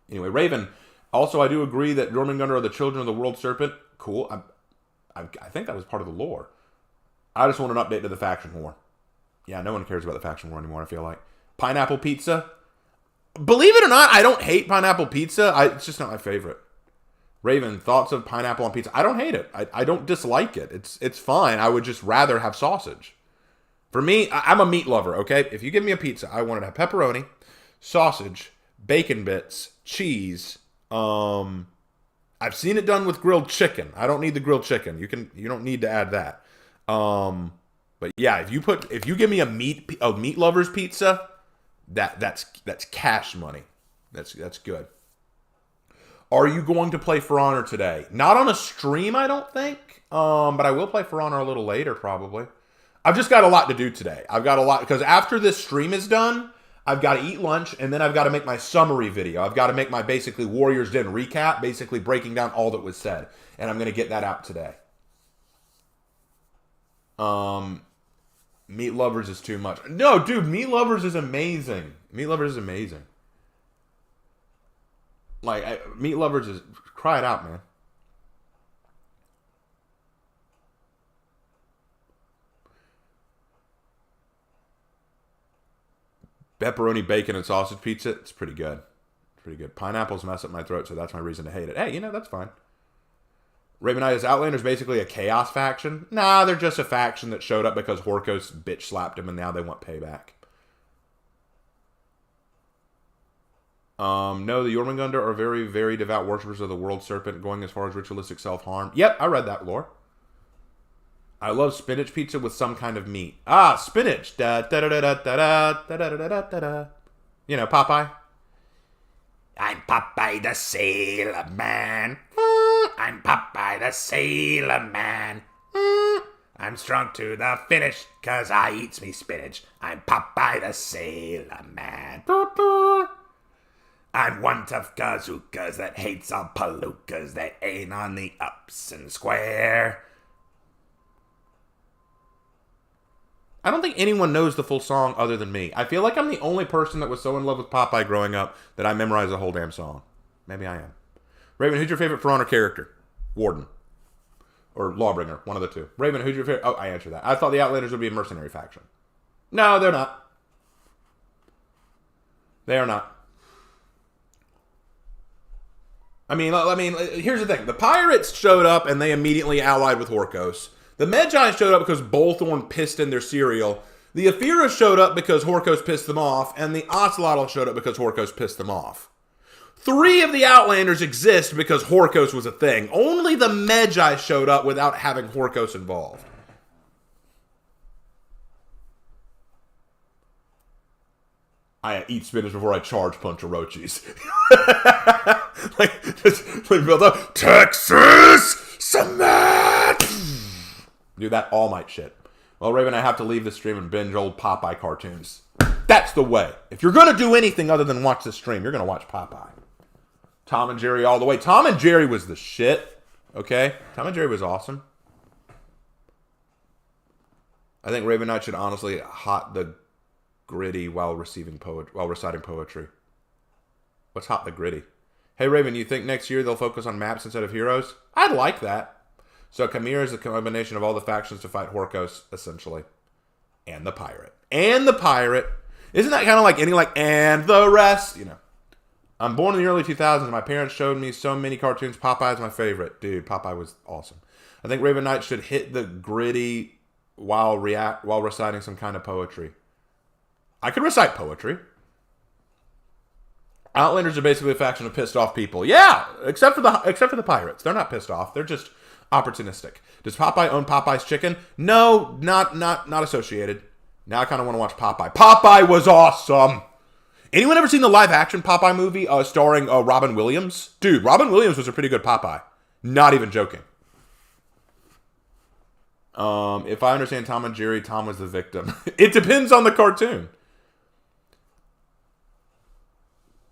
Anyway, Raven, also I do agree that Jormungandr are the children of the World Serpent. Cool. I think that was part of the lore. I just want an update to the faction war. Yeah, no one cares about the faction war anymore, I feel like. Pineapple pizza. Believe it or not, I don't hate pineapple pizza. It's just not my favorite. Raven, thoughts of pineapple on pizza? I don't hate it. I don't dislike it. It's fine. I would just rather have sausage. For me, I'm a meat lover, okay? If you give me a pizza, I want it to have pepperoni, sausage, bacon bits, cheese. I've seen it done with grilled chicken. I don't need the grilled chicken. You don't need to add that. But yeah, if you give me a meat lover's pizza, that's cash money. That's good. Are you going to play For Honor today? Not on a stream, I don't think. But I will play For Honor a little later, probably. I've just got a lot to do today. I've got a lot because after this stream is done, I've got to eat lunch and then I've got to make my summary video. I've got to make my basically Warriors Den recap, basically breaking down all that was said, and I'm going to get that out today. Meat Lovers is too much. No, dude, Meat Lovers is amazing. Meat Lovers is amazing. Like, Meat Lovers is... Cry it out, man. Pepperoni, bacon, and sausage pizza. It's pretty good. Pretty good. Pineapples mess up my throat, so that's my reason to hate it. Hey, that's fine. Ravenitis Outlander's basically a chaos faction. Nah, they're just a faction that showed up because Horkos bitch slapped him and now they want payback. No, the Jormungandr are very, very devout worshippers of the World Serpent, going as far as ritualistic self-harm. Yep, I read that lore. I love spinach pizza with some kind of meat. Ah, spinach. Da da da da da da da da da da da. Popeye. I'm Popeye the Sailor Man. I'm Popeye the Sailor Man. I'm strong to the finish, 'cause I eats me spinach. I'm Popeye the Sailor Man. I'm one tough kazookas that hates all palookas that ain't on the ups and square. I don't think anyone knows the full song other than me. I feel like I'm the only person that was so in love with Popeye growing up that I memorized the whole damn song. Maybe I am. Raven, who's your favorite For Honor character? Warden. Or Lawbringer, one of the two. Raven, who's your favorite? Oh, I answered that. I thought the Outlanders would be a mercenary faction. No, they're not. They are not. I mean, here's the thing. The Pirates showed up and they immediately allied with Horkos. The Medjay showed up because Bullthorn pissed in their cereal. The Aethira showed up because Horkos pissed them off. And the Ocelotl showed up because Horkos pissed them off. 3 of the Outlanders exist because Horkos was a thing. Only the Medjay showed up without having Horkos involved. I eat spinach before I charge punch Orochis. just build up. Texas! Cement! Do that All Might shit. Well, Raven, I have to leave the stream and binge old Popeye cartoons. That's the way. If you're going to do anything other than watch the stream, you're going to watch Popeye. Tom and Jerry all the way. Tom and Jerry was the shit. Okay? Tom and Jerry was awesome. I think Raven Knight should honestly hot the gritty while reciting poetry. What's hot the gritty? Hey Raven, you think next year they'll focus on maps instead of heroes? I'd like that. So Chimera is a combination of all the factions to fight Horkos, essentially. And the pirate. And the pirate. Isn't that kind of like any and the rest? You know. I'm born in the early 2000s. My parents showed me so many cartoons. Popeye's my favorite. Dude, Popeye was awesome. I think Raven Knight should hit the gritty while reciting some kind of poetry. I could recite poetry. Outlanders are basically a faction of pissed off people. Yeah, except for the pirates. They're not pissed off. They're just opportunistic. Does Popeye own Popeye's chicken? No, not associated. Now I kind of want to watch Popeye. Popeye was awesome. Anyone ever seen the live action Popeye movie starring Robin Williams? Dude, Robin Williams was a pretty good Popeye. Not even joking. If I understand Tom and Jerry, Tom was the victim. It depends on the cartoon.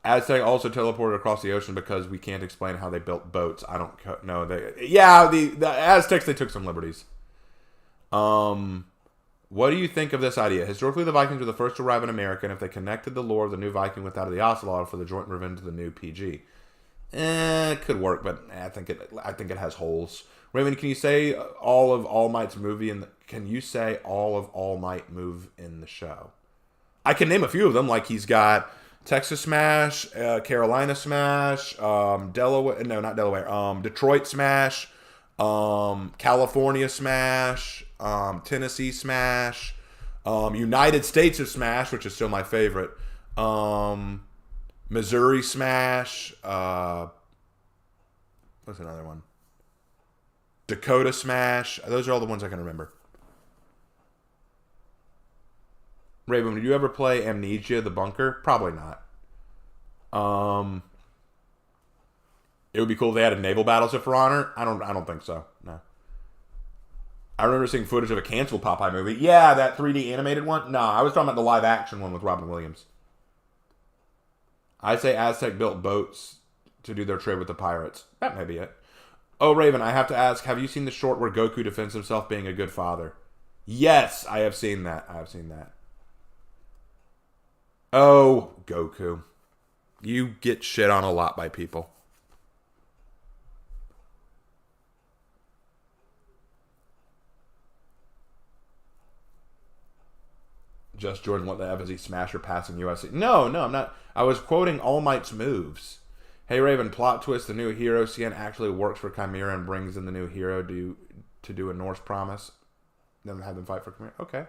Aztec also teleported across the ocean because we can't explain how they built boats. I don't know. The Aztecs, they took some liberties. What do you think of this idea? Historically, the Vikings were the first to arrive in America, and if they connected the lore of the new Viking with that of the Ocelot for the joint revenge of the new PG. It could work, but I think it has holes. Raymond, can you say all of All Might's movie can you say all of All Might move in the show? I can name a few of them, like he's got Texas Smash, Carolina Smash, Detroit Smash, California Smash, Tennessee Smash, United States of Smash, which is still my favorite, Missouri Smash, what's another one? Dakota Smash. Those are all the ones I can remember. Raven, did you ever play Amnesia: The Bunker? Probably not. It would be cool if they had a naval battles of For Honor. I don't think so. No. I remember seeing footage of a canceled Popeye movie. Yeah, that 3D animated one. No, I was talking about the live action one with Robin Williams. I say Aztec built boats to do their trade with the pirates. That may be it. Oh, Raven, I have to ask, have you seen the short where Goku defends himself being a good father? Yes, I have seen that. Oh, Goku. You get shit on a lot by people. Just Jordan, what the F is he smasher passing USC? No, I'm not. I was quoting All Might's moves. Hey Raven, plot twist, the new hero CN actually works for Chimera and brings in the new hero to do a Norse promise. Then have them fight for Chimera. Okay.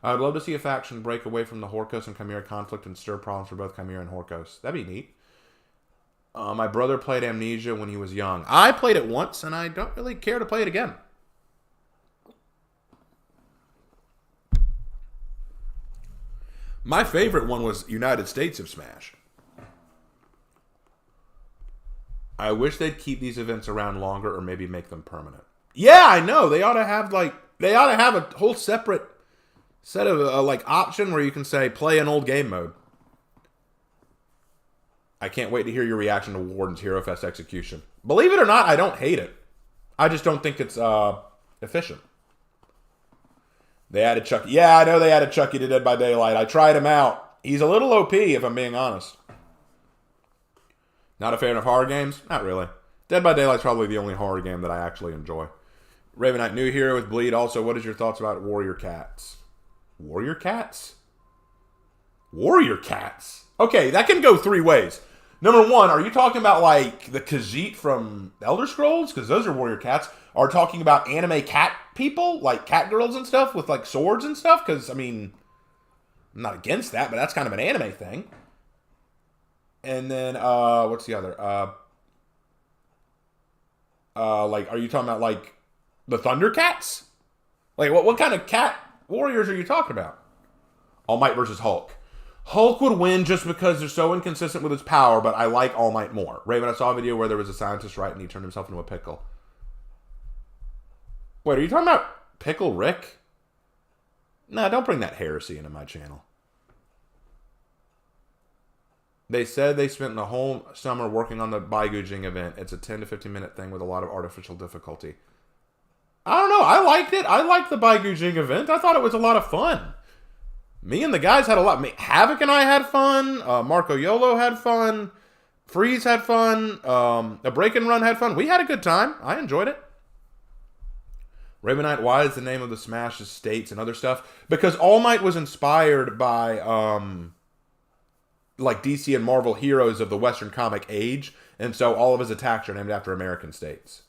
I'd love to see a faction break away from the Horkos and Chimera conflict and stir problems for both Chimera and Horkos. That'd be neat. My brother played Amnesia when he was young. I played it once, and I don't really care to play it again. My favorite one was United States of Smash. I wish they'd keep these events around longer or maybe make them permanent. Yeah, I know. They ought to have a whole separate set of option where you can say play an old game mode. I can't wait to hear your reaction to Warden's Hero Fest execution. Believe it or not, I don't hate it. I just don't think it's efficient. They added Chucky. Yeah, I know they added Chucky to Dead by Daylight. I tried him out. He's a little OP, if I'm being honest. Not a fan of horror games? Not really. Dead by Daylight's probably the only horror game that I actually enjoy. Raven Knight, new hero with Bleed. Also, what is your thoughts about Warrior Cats? Warrior Cats? Warrior Cats? Okay, that can go 3 ways. Number 1, are you talking about like the Khajiit from Elder Scrolls? Because those are Warrior Cats. Are talking about anime cat people? Like cat girls and stuff with like swords and stuff? Because, I mean, I'm not against that, but that's kind of an anime thing. And then, what's the other? Like, are you talking about like the Thundercats? Like, what kind of cat warriors are you talking about? All Might versus Hulk. Hulk would win just because they're so inconsistent with his power, but I like All Might more. Raven, I saw a video where there was a scientist, right, and he turned himself into a pickle. Wait, are you talking about Pickle Rick? Nah, don't bring that heresy into my channel. They said they spent the whole summer working on the Baigujing event. It's a 10 to 15 minute thing with a lot of artificial difficulty. I don't know. I liked it. I liked the Baigujing event. I thought it was a lot of fun. Me and the guys had a lot. Havoc and I had fun. Marco Yolo had fun. Freeze had fun. A Break and Run had fun. We had a good time. I enjoyed it. Raven Knight, why is the name of the Smash Estates and other stuff? Because All Might was inspired by like DC and Marvel heroes of the Western comic age, and so all of his attacks are named after American states.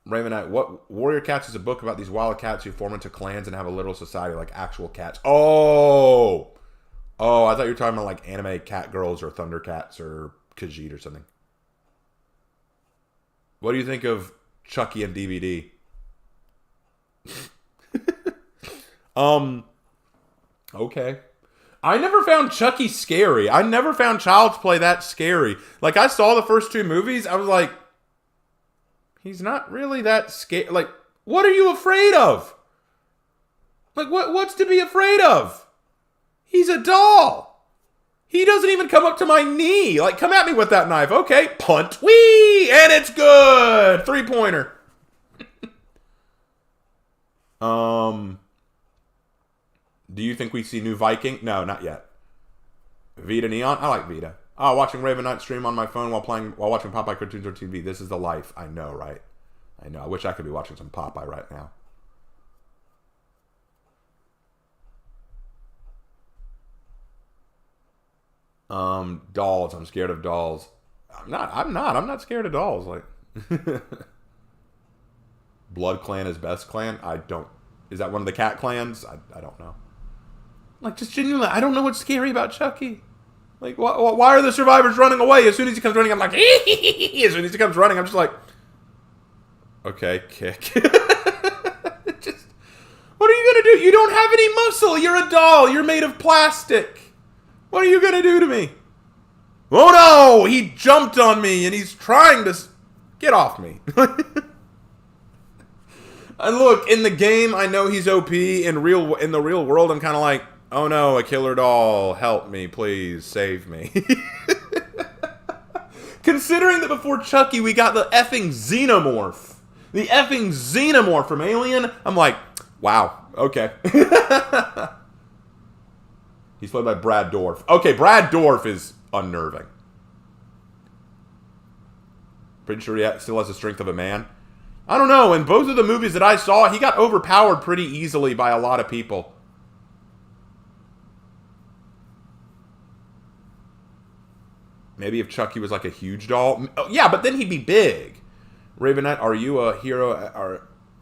Raven Knight, what Warrior Cats is a book about these wild cats who form into clans and have a little society like actual cats. Oh, I thought you were talking about like anime cat girls or Thundercats or Khajiit or something. What do you think of Chucky and DVD? Okay. I never found Chucky scary. I never found Child's Play that scary. Like, I saw the first 2 movies, I was like, he's not really that scary. Like, what are you afraid of? Like, what's to be afraid of? He's a doll. He doesn't even come up to my knee. Like, come at me with that knife. Okay, punt. Whee! And it's good! 3-pointer. Do you think we see new Viking? No, not yet. Vita Neon? I like Vita. Oh, watching Raven Knight stream on my phone while watching Popeye cartoons or TV. This is the life. I know, right? I know. I wish I could be watching some Popeye right now. Dolls. I'm scared of dolls. I'm not scared of dolls. Like, Blood Clan is best clan? I don't. Is that one of the cat clans? I don't know. Like, just genuinely, I don't know what's scary about Chucky. Like, why are the survivors running away? As soon as he comes running, I'm like, as soon as he comes running, I'm just like, okay, kick. Just, what are you going to do? You don't have any muscle. You're a doll. You're made of plastic. What are you going to do to me? Oh, no! He jumped on me, and he's trying to get off me. And look, in the game, I know he's OP. In the real world, I'm kind of like, oh no, a killer doll. Help me, please. Save me. Considering that before Chucky, we got the effing Xenomorph. The effing Xenomorph from Alien. I'm like, wow, okay. He's played by Brad Dourif. Okay, Brad Dourif is unnerving. Pretty sure he still has the strength of a man. I don't know. In both of the movies that I saw, he got overpowered pretty easily by a lot of people. Maybe if Chucky was like a huge doll. Oh, yeah, but then he'd be big. Raven Knight, are you a hero?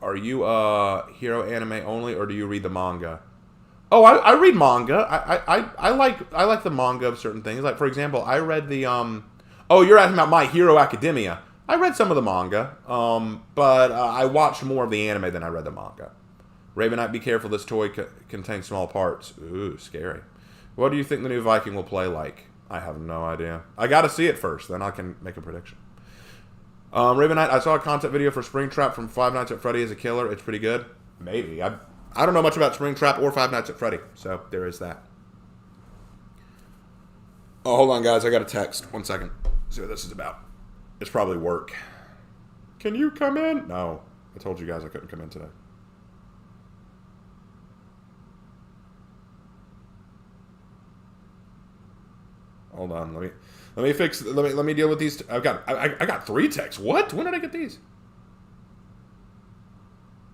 Are you a hero anime only, or do you read the manga? Oh, I read manga. I like the manga of certain things. Like, for example, I read the Oh, you're asking about My Hero Academia. I read some of the manga, but I watched more of the anime than I read the manga. Raven Knight, be careful. This toy contains small parts. Ooh, scary. What do you think the new Viking will play like? I have no idea. I got to see it first, then I can make a prediction. Raven Knight, I saw a concept video for Springtrap from Five Nights at Freddy as a killer. It's pretty good. Maybe. I don't know much about Springtrap or Five Nights at Freddy, so there is that. Oh, hold on, guys. I got a text. 1 second. See what this is about. It's probably work. Can you come in? No. I told you guys I couldn't come in today. Hold on. Let me fix. Let me deal with these. I got 3 texts. What? When did I get these?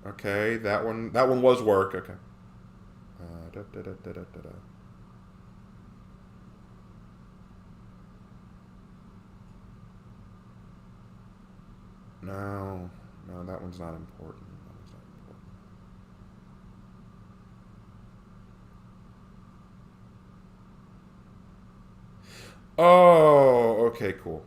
Okay, that one was work. Okay. No, that one's not important. Oh, okay, cool.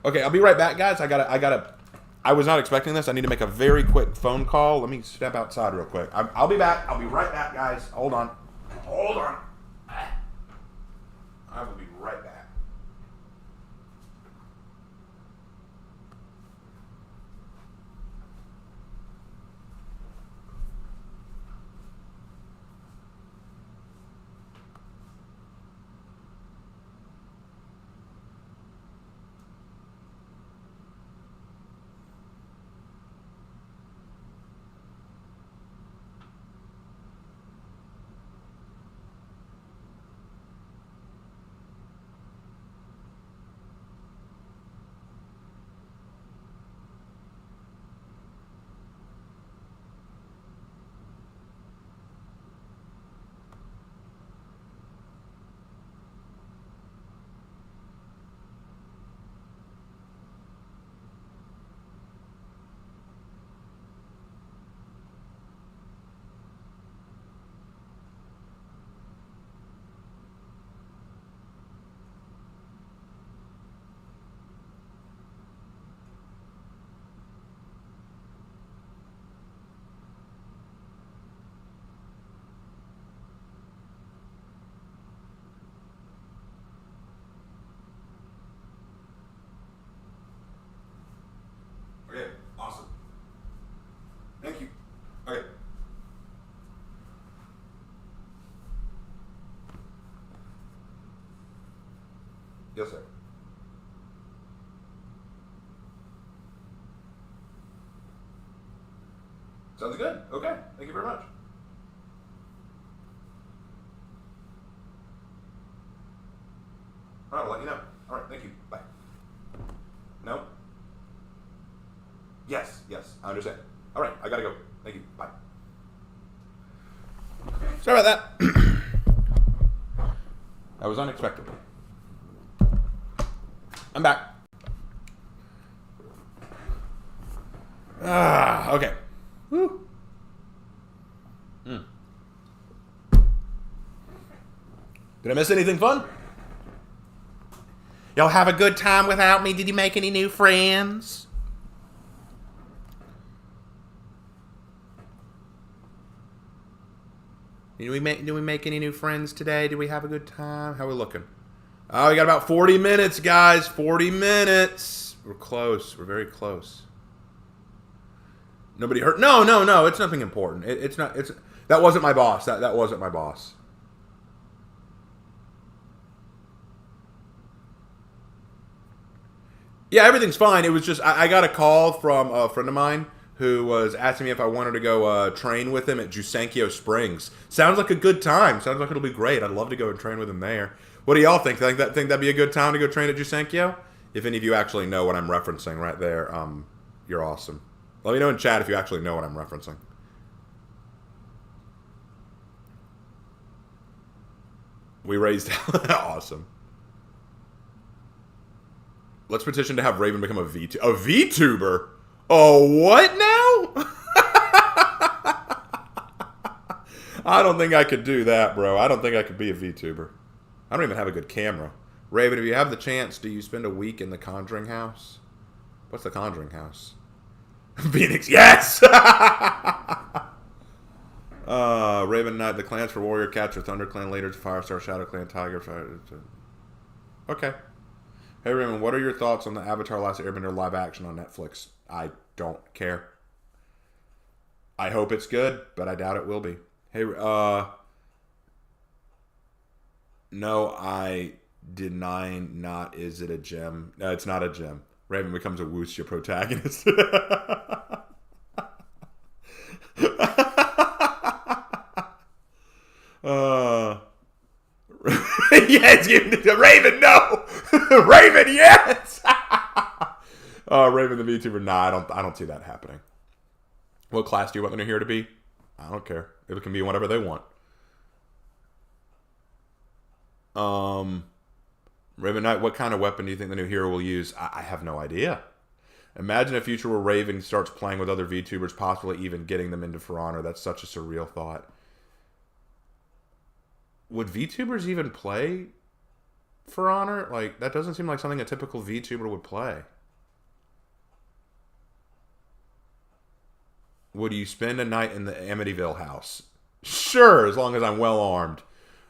Okay, I'll be right back, guys. I was not expecting this. I need to make a very quick phone call. Let me step outside real quick. I'll be back. I'll be right back, guys. Hold on. I will be right back. Okay, awesome. Thank you. Okay. Yes, sir. Sounds good. Okay. Thank you very much. All right, I'll let you know. All right, thank you. Bye. No? Yes, I understand. All right, I gotta go. Thank you. Bye. Sorry about that. That was unexpected. I'm back. Okay. Woo. Did I miss anything fun? Y'all have a good time without me? Did you make any new friends? Did we make any new friends today? Did we have a good time? How are we looking? Oh, we got about 40 minutes, guys. 40 minutes. We're close. We're very close. Nobody hurt? No. It's nothing important. It's not. That wasn't my boss. That wasn't my boss. Yeah, everything's fine. It was just I got a call from a friend of mine who was asking me if I wanted to go train with him at Jusenkyo Springs. Sounds like a good time. Sounds like it'll be great. I'd love to go and train with him there. What do y'all think? Think that'd be a good time to go train at Jusenkyo? If any of you actually know what I'm referencing right there, you're awesome. Let me know in chat if you actually know what I'm referencing. We raised awesome. Let's petition to have Raven become a VTuber. Oh, what now? I don't think I could do that, bro. I don't think I could be a VTuber. I don't even have a good camera. Raven, if you have the chance, do you spend a week in the Conjuring House? What's the Conjuring House? Phoenix, yes! Raven Knight, the clans for Warrior Cats are Thunder Clan leaders, Firestar, Shadow Clan, Tiger. Okay. Hey, Raven, what are your thoughts on the Avatar Last Airbender live action on Netflix? I don't care. I hope it's good, but I doubt it will be. Hey, no, I deny not. Is it a gem? No, it's not a gem. Raven becomes a Wuxia protagonist. Yeah, it's giving it to Raven. No, Raven. Yes. Raven the VTuber. Nah, I don't see that happening. What class do you want the new hero to be? I don't care. It can be whatever they want. Raven Knight, what kind of weapon do you think the new hero will use? I have no idea. Imagine a future where Raven starts playing with other VTubers, possibly even getting them into For Honor. That's such a surreal thought. Would VTubers even play For Honor? Like, that doesn't seem like something a typical VTuber would play. Would you spend a night in the Amityville house? Sure, as long as I'm well armed.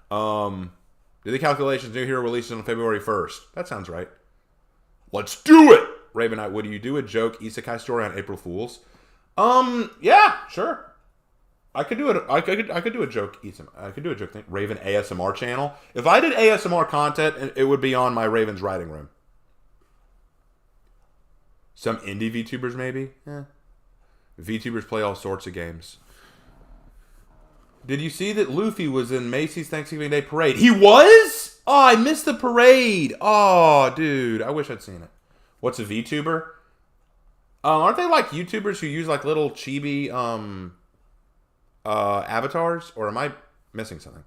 Do the calculations new hero releases on February 1st? That sounds right. Let's do it! Raven Knight, would you do a joke isekai story on April Fools? Yeah, sure. I could do it. I could do a joke. I could do a joke thing. Raven ASMR channel. If I did ASMR content, it would be on my Raven's writing room. Some indie VTubers, maybe. Yeah. VTubers play all sorts of games. Did you see that Luffy was in Macy's Thanksgiving Day Parade? He was? Oh, I missed the parade. Oh, dude. I wish I'd seen it. What's a VTuber? Aren't they like YouTubers who use like little chibi avatars? Or am I missing something?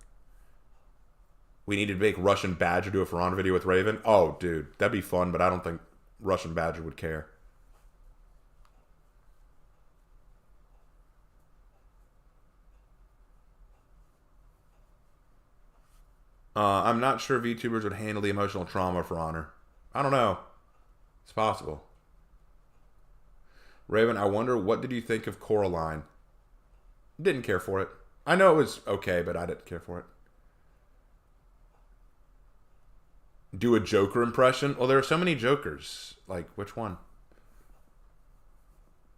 We need to make Russian Badger do a For Honor video with Raven? Oh, dude. That'd be fun, but I don't think Russian Badger would care. I'm not sure VTubers would handle the emotional trauma For Honor. I don't know. It's possible. Raven, I wonder, what did you think of Coraline? Didn't care for it. I know it was okay, but I didn't care for it. Do a Joker impression? Well, there are so many Jokers. Like, which one?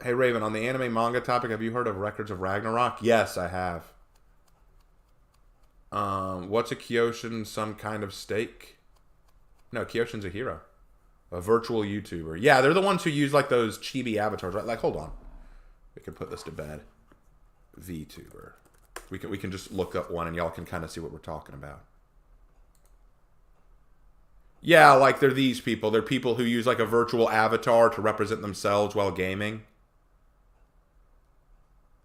Hey, Raven, on the anime manga topic, have you heard of Records of Ragnarok? Yes, I have. What's a Kyoshin? Some kind of steak? No, Kyoshin's a hero. A virtual YouTuber. Yeah, they're the ones who use like those chibi avatars, right? Like, hold on. We can put this to bed. VTuber. We can just look up one and y'all can kind of see what we're talking about. Yeah, like they're these people. They're people who use like a virtual avatar to represent themselves while gaming.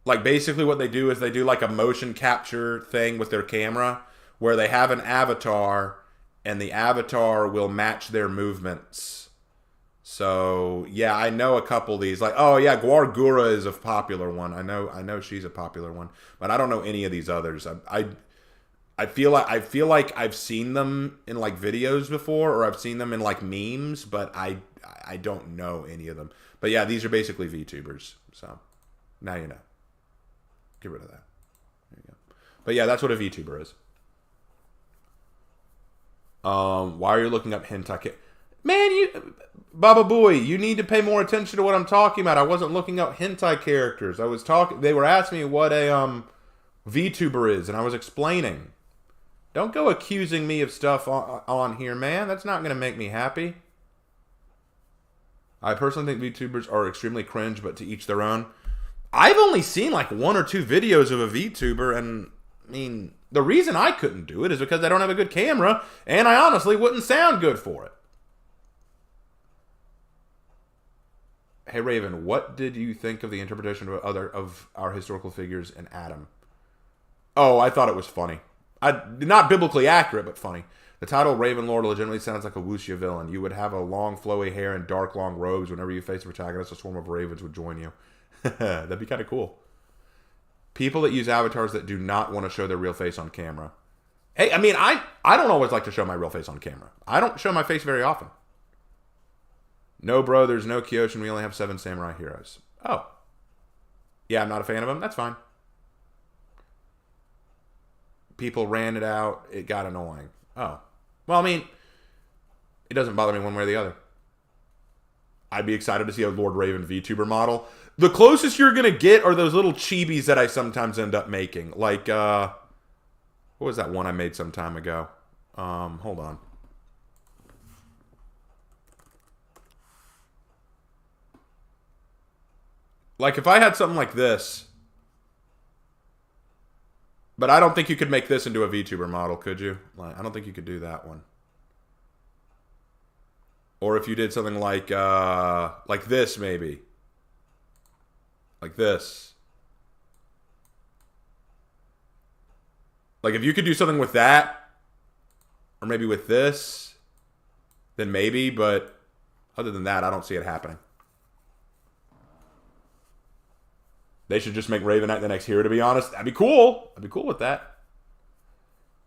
Like basically what they do is they do like a motion capture thing with their camera where they have an avatar and the avatar will match their movements. So, yeah, I know a couple of these. Like, oh yeah, Guargura is a popular one. I know she's a popular one, but I don't know any of these others. I feel like I've seen them in like videos before, or I've seen them in like memes, but I don't know any of them. But yeah, these are basically VTubers. So, now you know. Get rid of that. There you go. But yeah, that's what a VTuber is. Why are you looking up hentai? Man, Baba Booey, you need to pay more attention to what I'm talking about. I wasn't looking up hentai characters. I was talking. They were asking me what a VTuber is, and I was explaining. Don't go accusing me of stuff on here, man. That's not going to make me happy. I personally think VTubers are extremely cringe, but to each their own. I've only seen like 1 or 2 videos of a VTuber, and I mean, the reason I couldn't do it is because I don't have a good camera, and I honestly wouldn't sound good for it. Hey Raven, what did you think of the interpretation of our historical figures in Adam? Oh, I thought it was funny. Not biblically accurate, but funny. The title Raven Lord legitimately sounds like a wuxia villain. You would have a long flowy hair and dark long robes. Whenever you face a protagonist, a swarm of ravens would join you. That'd be kind of cool. People that use avatars that do not want to show their real face on camera. Hey, I mean, I don't always like to show my real face on camera. I don't show my face very often. No, bro, there's no Kyoshin. We only have 7 samurai heroes. Oh. Yeah, I'm not a fan of them. That's fine. People ran it out. It got annoying. Oh. Well, I mean, it doesn't bother me one way or the other. I'd be excited to see a Lord Raven VTuber model. The closest you're going to get are those little chibis that I sometimes end up making. Like, what was that one I made some time ago? Hold on. Like, if I had something like this, But I don't think you could make this into a VTuber model, could you? Like, I don't think you could do that one. Or if you did something like this, maybe. Like this. Like, if you could do something with that, or maybe with this, then maybe, but other than that, I don't see it happening. They should just make Raven Knight the next hero, to be honest. That'd be cool. I'd be cool with that.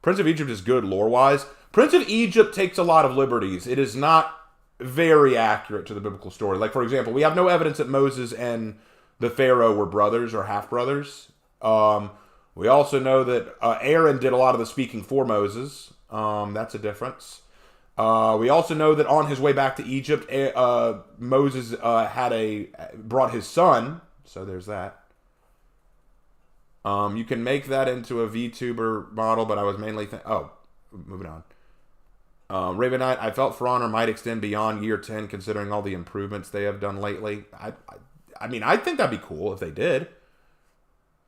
Prince of Egypt is good lore-wise. Prince of Egypt takes a lot of liberties. It is not very accurate to the biblical story. Like, for example, we have no evidence that Moses and the Pharaoh were brothers or half-brothers. We also know that Aaron did a lot of the speaking for Moses. That's a difference. We also know that on his way back to Egypt, Moses brought his son. So there's that. You can make that into a VTuber model, but I was mainly moving on. Raven Knight, I felt For Honor might extend beyond year 10, considering all the improvements they have done lately. I mean, I think that'd be cool if they did.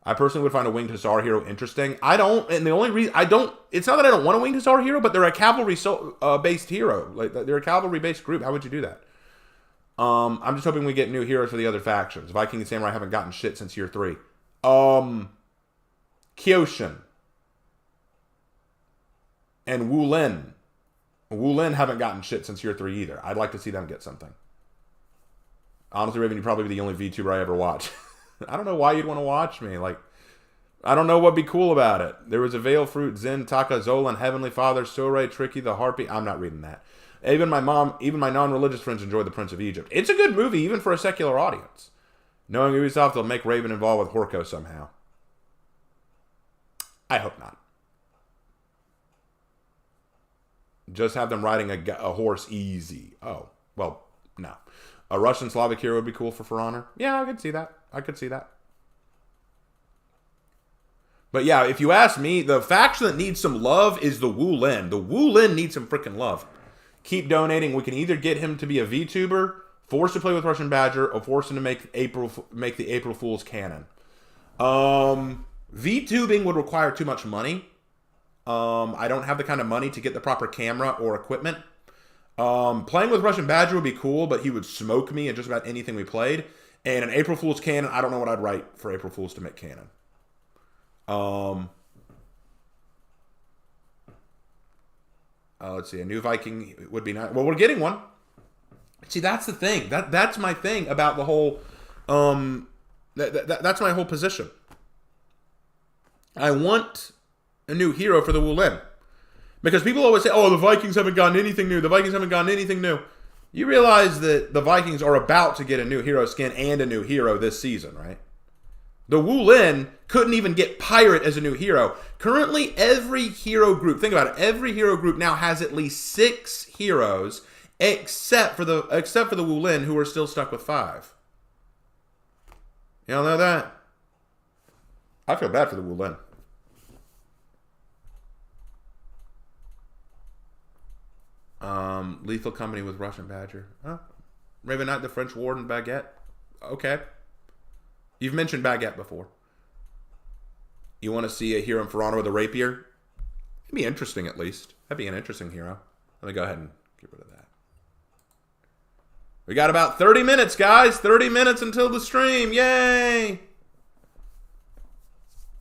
I personally would find a Winged Hussar hero interesting. I don't, and the only reason it's not that I don't want a Winged Hussar hero, but they're a cavalry based hero. Like, they're a cavalry based group. How would you do that? I'm just hoping we get new heroes for the other factions. Viking and Samurai haven't gotten shit since year 3. Kyoshin and Wulin. Wulin haven't gotten shit since year 3 either. I'd like to see them get something. Honestly, Raven, you'd probably be the only VTuber I ever watch. I don't know why you'd want to watch me. Like, I don't know what'd be cool about it. There was a Veil Fruit, Zen, Taka, Zolan, Heavenly Father, Sore, Tricky, the Harpy. I'm not reading that. Even my non-religious friends enjoy The Prince of Egypt. It's a good movie, even for a secular audience. Knowing Ubisoft, they'll make Raven involved with Horko somehow. I hope not. Just have them riding a horse easy. Oh, well, no. A Russian Slavic hero would be cool for Honor. Yeah, I could see that. But yeah, if you ask me, the faction that needs some love is the Wulin. The Wulin needs some freaking love. Keep donating. We can either get him to be a VTuber, forced to play with Russian Badger, or force him to make the April Fool's canon. VTubing would require too much money. I don't have the kind of money to get the proper camera or equipment. Playing with Russian Badger would be cool, but he would smoke me in just about anything we played. And an April Fool's canon, I don't know what I'd write for April Fools to make canon. Let's see. A new Viking would be nice. Well, we're getting one. See, that's the thing. That's my thing about the whole. That's my whole position. I want a new hero for the Wulin. Because people always say, oh, the Vikings haven't gotten anything new. You realize that the Vikings are about to get a new hero skin and a new hero this season, right? The Wulin couldn't even get Pirate as a new hero. Currently, every hero group, think about it, every hero group now has at least 6 heroes, except for the Wulin, who are still stuck with 5. Y'all know that? I feel bad for the Wulin. Lethal Company with Russian Badger. Huh? Raven Knight, the French Warden, Baguette. Okay. You've mentioned Baguette before. You want to see a hero in For Honor with a rapier? It'd be interesting, at least. That'd be an interesting hero. Let me go ahead and get rid of that. We got about 30 minutes, guys. 30 minutes until the stream. Yay!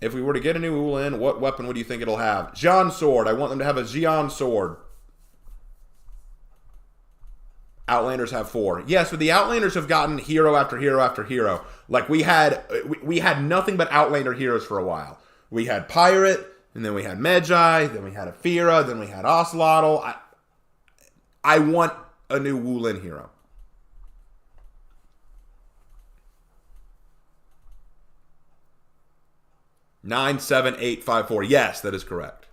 If we were to get a new Wulin, what weapon would you think it'll have? Jean Sword. I want them to have a Jean Sword. Outlanders have 4. Yes, but the Outlanders have gotten hero after hero after hero. Like, we had nothing but Outlander heroes for a while. We had Pirate, and then we had Medjay, then we had Aphira, then we had Ocelotl. I want a new Wulin hero. Nine, 7, 8, 5, 4. Yes, that is correct.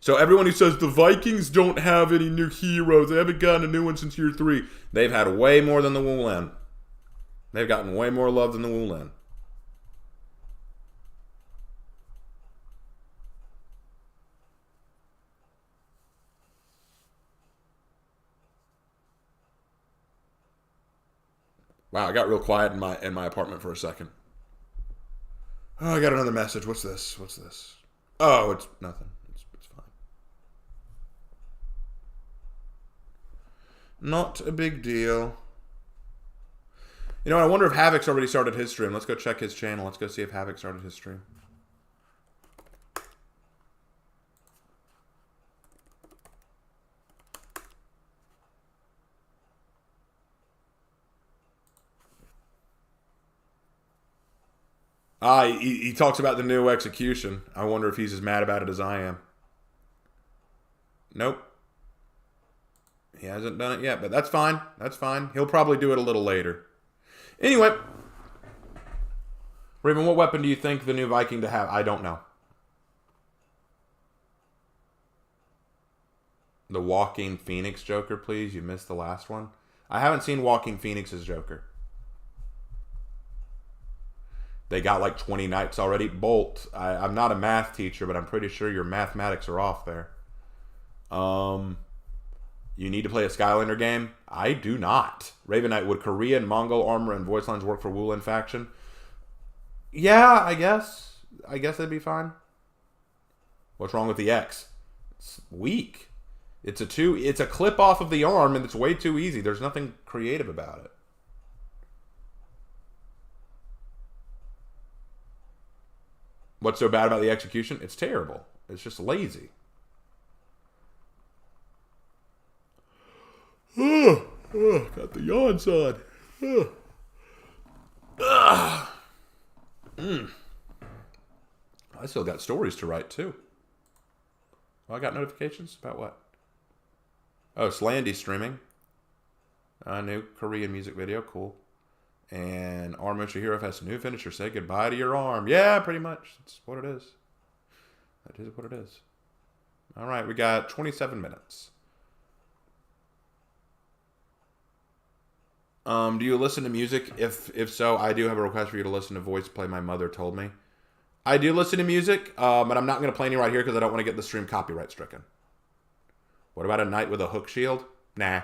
So everyone who says the Vikings don't have any new heroes, they haven't gotten a new one since year 3, they've had way more than the Wulin. They've gotten way more love than the Wulin. Wow, I got real quiet in my apartment for a second. Oh, I got another message. What's this? What's this? Oh, it's nothing. It's fine. Not a big deal. You know, I wonder if Havoc's already started his stream. Let's go check his channel. Let's go see if Havoc started his stream. He talks about the new execution. I wonder if he's as mad about it as I am. Nope. He hasn't done it yet, but that's fine. That's fine. He'll probably do it a little later. Anyway. Raven, what weapon do you think the new Viking to have? I don't know. The Walking Phoenix Joker, please. You missed the last one. I haven't seen Walking Phoenix's Joker. They got like 20 knights already. Bolt. I'm not a math teacher, but I'm pretty sure your mathematics are off there. You need to play a Skylander game? I do not. Raven Knight, would Korean, Mongol armor, and voice lines work for Woolen faction? Yeah, I guess. I guess that'd be fine. What's wrong with the X? It's weak. It's a clip off of the arm, and it's way too easy. There's nothing creative about it. What's so bad about the execution? It's terrible. It's just lazy. Got the yawns on. I still got stories to write, too. Oh, I got notifications? About what? Oh, Slandy's streaming. A new Korean music video. Cool. And Arm Hero has a new finisher. Say goodbye to your arm. Yeah, pretty much. That's what it is. That is what it is. All right, we got 27 minutes. Do you listen to music? If so, I do have a request for you to listen to Voice Play My Mother Told Me. I do listen to music, but I'm not going to play any right here because I don't want to get the stream copyright stricken. What about a knight with a hook shield? Nah.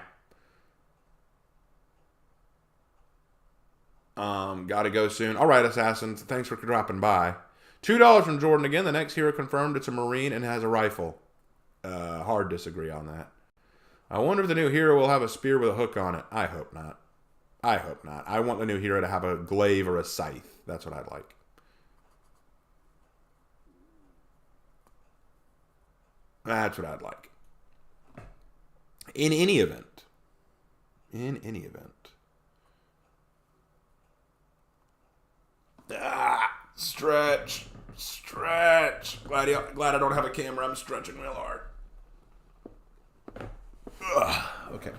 Gotta go soon. All right, Assassins. Thanks for dropping by. $2 from Jordan again. The next hero confirmed it's a Marine and has a rifle. Hard disagree on that. I wonder if the new hero will have a spear with a hook on it. I hope not. I hope not. I want the new hero to have a glaive or a scythe. That's what I'd like. That's what I'd like. In any event. In any event. Stretch. Stretch. Glad I don't have a camera. I'm stretching real hard. Okay.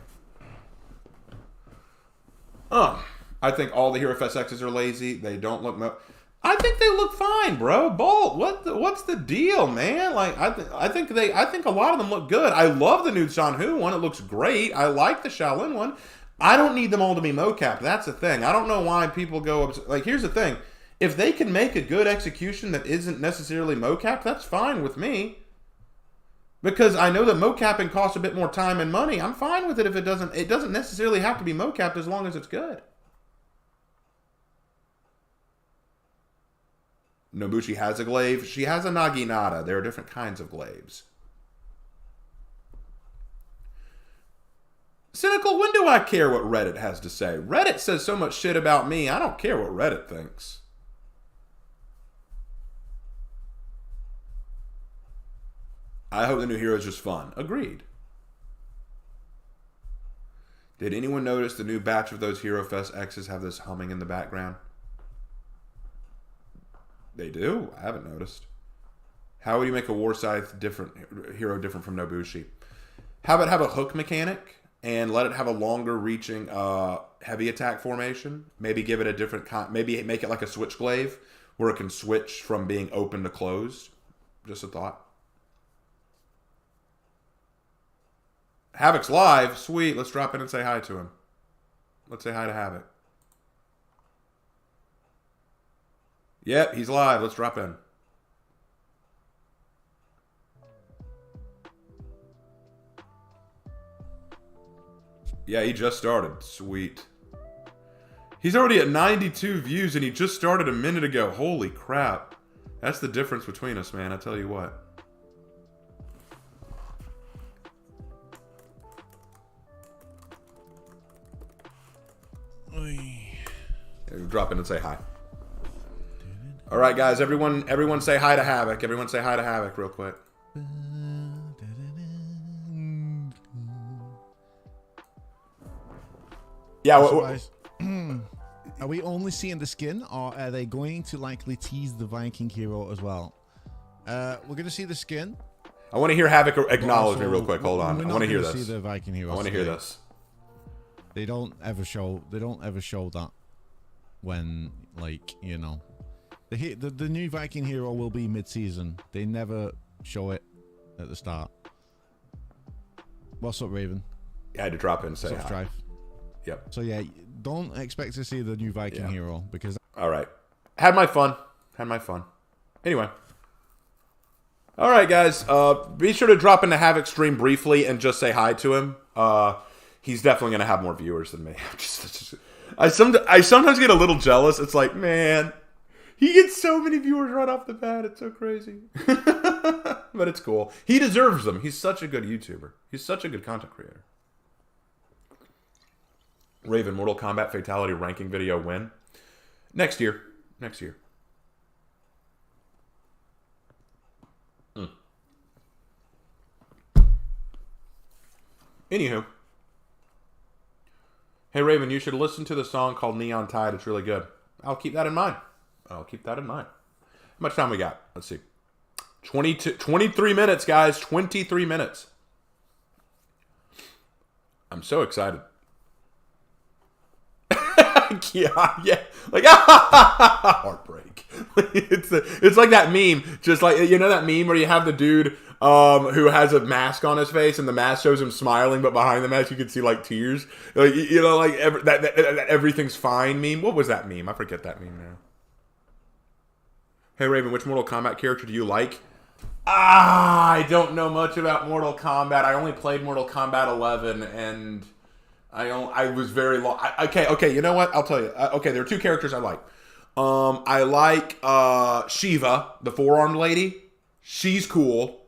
I think all the Hero Fest X's are lazy. They don't look... I think they look fine, bro. Bolt, what's the deal, man? Like, I think a lot of them look good. I love the new Sanhu one. It looks great. I like the Shaolin one. I don't need them all to be mocap. That's the thing. I don't know why people go... Like, here's the thing. If they can make a good execution that isn't necessarily mocap, that's fine with me. Because I know that mocapping costs a bit more time and money. I'm fine with it if it doesn't necessarily have to be mocapped as long as it's good. Nobushi has a glaive. She has a naginata. There are different kinds of glaives. Cynical, when do I care what Reddit has to say? Reddit says so much shit about me. I don't care what Reddit thinks. I hope the new hero is just fun. Agreed. Did anyone notice the new batch of those Hero Fest X's have this humming in the background? They do? I haven't noticed. How would you make a War Scythe hero different from Nobushi? Have it have a hook mechanic and let it have a longer reaching heavy attack formation. Maybe give it a different maybe make it like a switch glaive where it can switch from being open to closed. Just a thought. Havoc's live. Sweet. Let's drop in and say hi to him. Let's say hi to Havoc. Yep, he's live. Let's drop in. Yeah, he just started. Sweet. He's already at 92 views and he just started a minute ago. Holy crap. That's the difference between us, man. I tell you what. Drop in and say hi. All right, guys. Everyone say hi to Havoc. Everyone say hi to Havoc real quick. Yeah. Are we only seeing the skin, or are they going to likely tease the Viking hero as well? We're going to see the skin. I want to hear Havoc acknowledge me real quick. Hold on. I want to hear this. See the Viking hero. I want to hear this. They don't ever show that when, like, you know, the new Viking hero will be mid-season. They never show it at the start. What's up, Raven? I had to drop in and say hi. Drive. Yep. So yeah, don't expect to see the new Viking hero because. All right. Had my fun. Anyway. All right, guys. Be sure to drop into Havoc stream briefly and just say hi to him. He's definitely going to have more viewers than me. I sometimes get a little jealous. It's like, man, he gets so many viewers right off the bat. It's so crazy. But it's cool. He deserves them. He's such a good YouTuber. He's such a good content creator. Raven, Mortal Kombat Fatality ranking video win? Next year. Anywho. Hey, Raven, you should listen to the song called Neon Tide. It's really good. I'll keep that in mind. How much time we got? Let's see. 23 minutes, guys. 23 minutes. I'm so excited. yeah. Like, heartbreak. It's like that meme. Just like, you know that meme where you have the dude who has a mask on his face and the mask shows him smiling, but behind the mask you can see like tears. Like, you know, like that everything's fine meme. What was that meme? I forget that meme now. Hey, Raven, which Mortal Kombat character do you like? I don't know much about Mortal Kombat. I only played Mortal Kombat 11 and I was very long. Okay. You know what? I'll tell you. Okay, there are two characters I like. I like Shiva, the four-armed lady. She's cool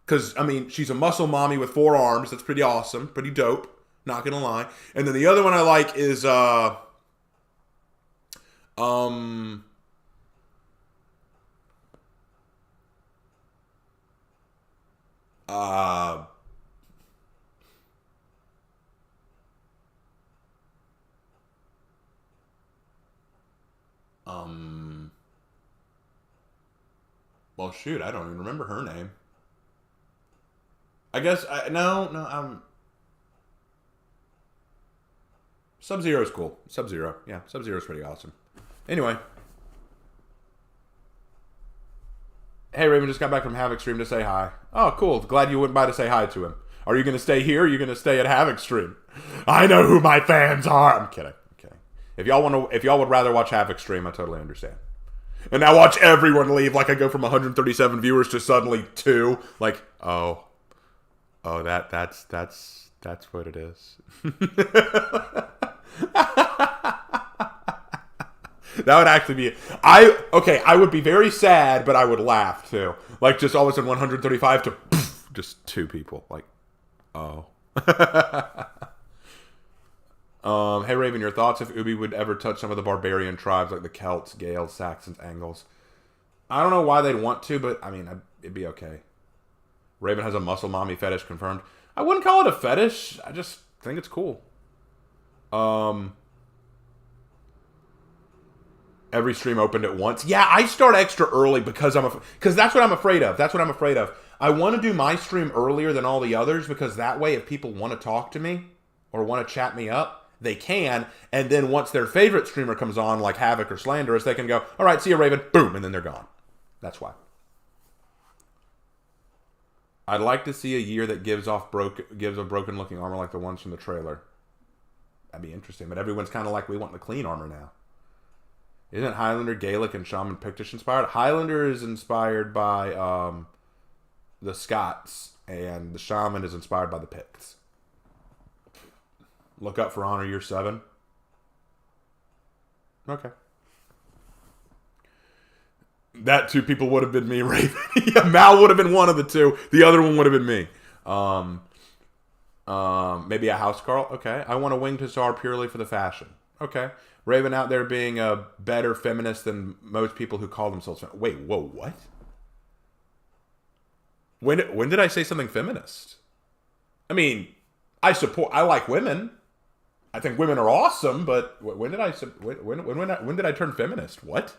because I mean she's a muscle mommy with 4 arms. That's pretty awesome, pretty dope. Not gonna lie. And then the other one I like is well, shoot, I don't even remember her name. I guess no. Sub-Zero's cool. Sub-Zero, yeah, Sub-Zero's pretty awesome. Anyway, hey, Raven just got back from Havoc stream to say hi. Oh, cool. Glad you went by to say hi to him. Are you going to stay here? Or are you going to stay at Havoc stream? I know who my fans are. I'm kidding. If y'all would rather watch Havoc stream, I totally understand. And now watch everyone leave. Like I go from 137 viewers to suddenly 2. Like, oh, that's what it is. That would actually be I would be very sad, but I would laugh too. Like just all of a sudden 135 to poof, just 2 people. Like, oh. Hey Raven, your thoughts if Ubi would ever touch some of the barbarian tribes like the Celts, Gales, Saxons, Angles? I don't know why they'd want to, but I mean, it'd be okay. Raven has a muscle mommy fetish confirmed. I wouldn't call it a fetish. I just think it's cool. Every stream opened at once. Yeah, I start extra early because that's what I'm afraid of. I want to do my stream earlier than all the others because that way if people want to talk to me or want to chat me up, they can, and then once their favorite streamer comes on, like Havoc or Slanderous, they can go, all right, see you, Raven, boom, and then they're gone. That's why. I'd like to see a year that gives a broken-looking armor like the ones from the trailer. That'd be interesting, but everyone's kind of like, we want the clean armor now. Isn't Highlander, Gaelic, and Shaman Pictish inspired? Highlander is inspired by the Scots, and the Shaman is inspired by the Picts. Look up For Honor Year 7. Okay. That two people would have been me, Raven. Yeah, Mal would have been one of the two. The other one would have been me. Maybe a house Carl. Okay. I want a winged hussar purely for the fashion. Okay. Raven out there being a better feminist than most people who call themselves. Wait, whoa, what? When did I say something feminist? I mean, I like women. I think women are awesome, but when did I turn feminist? What?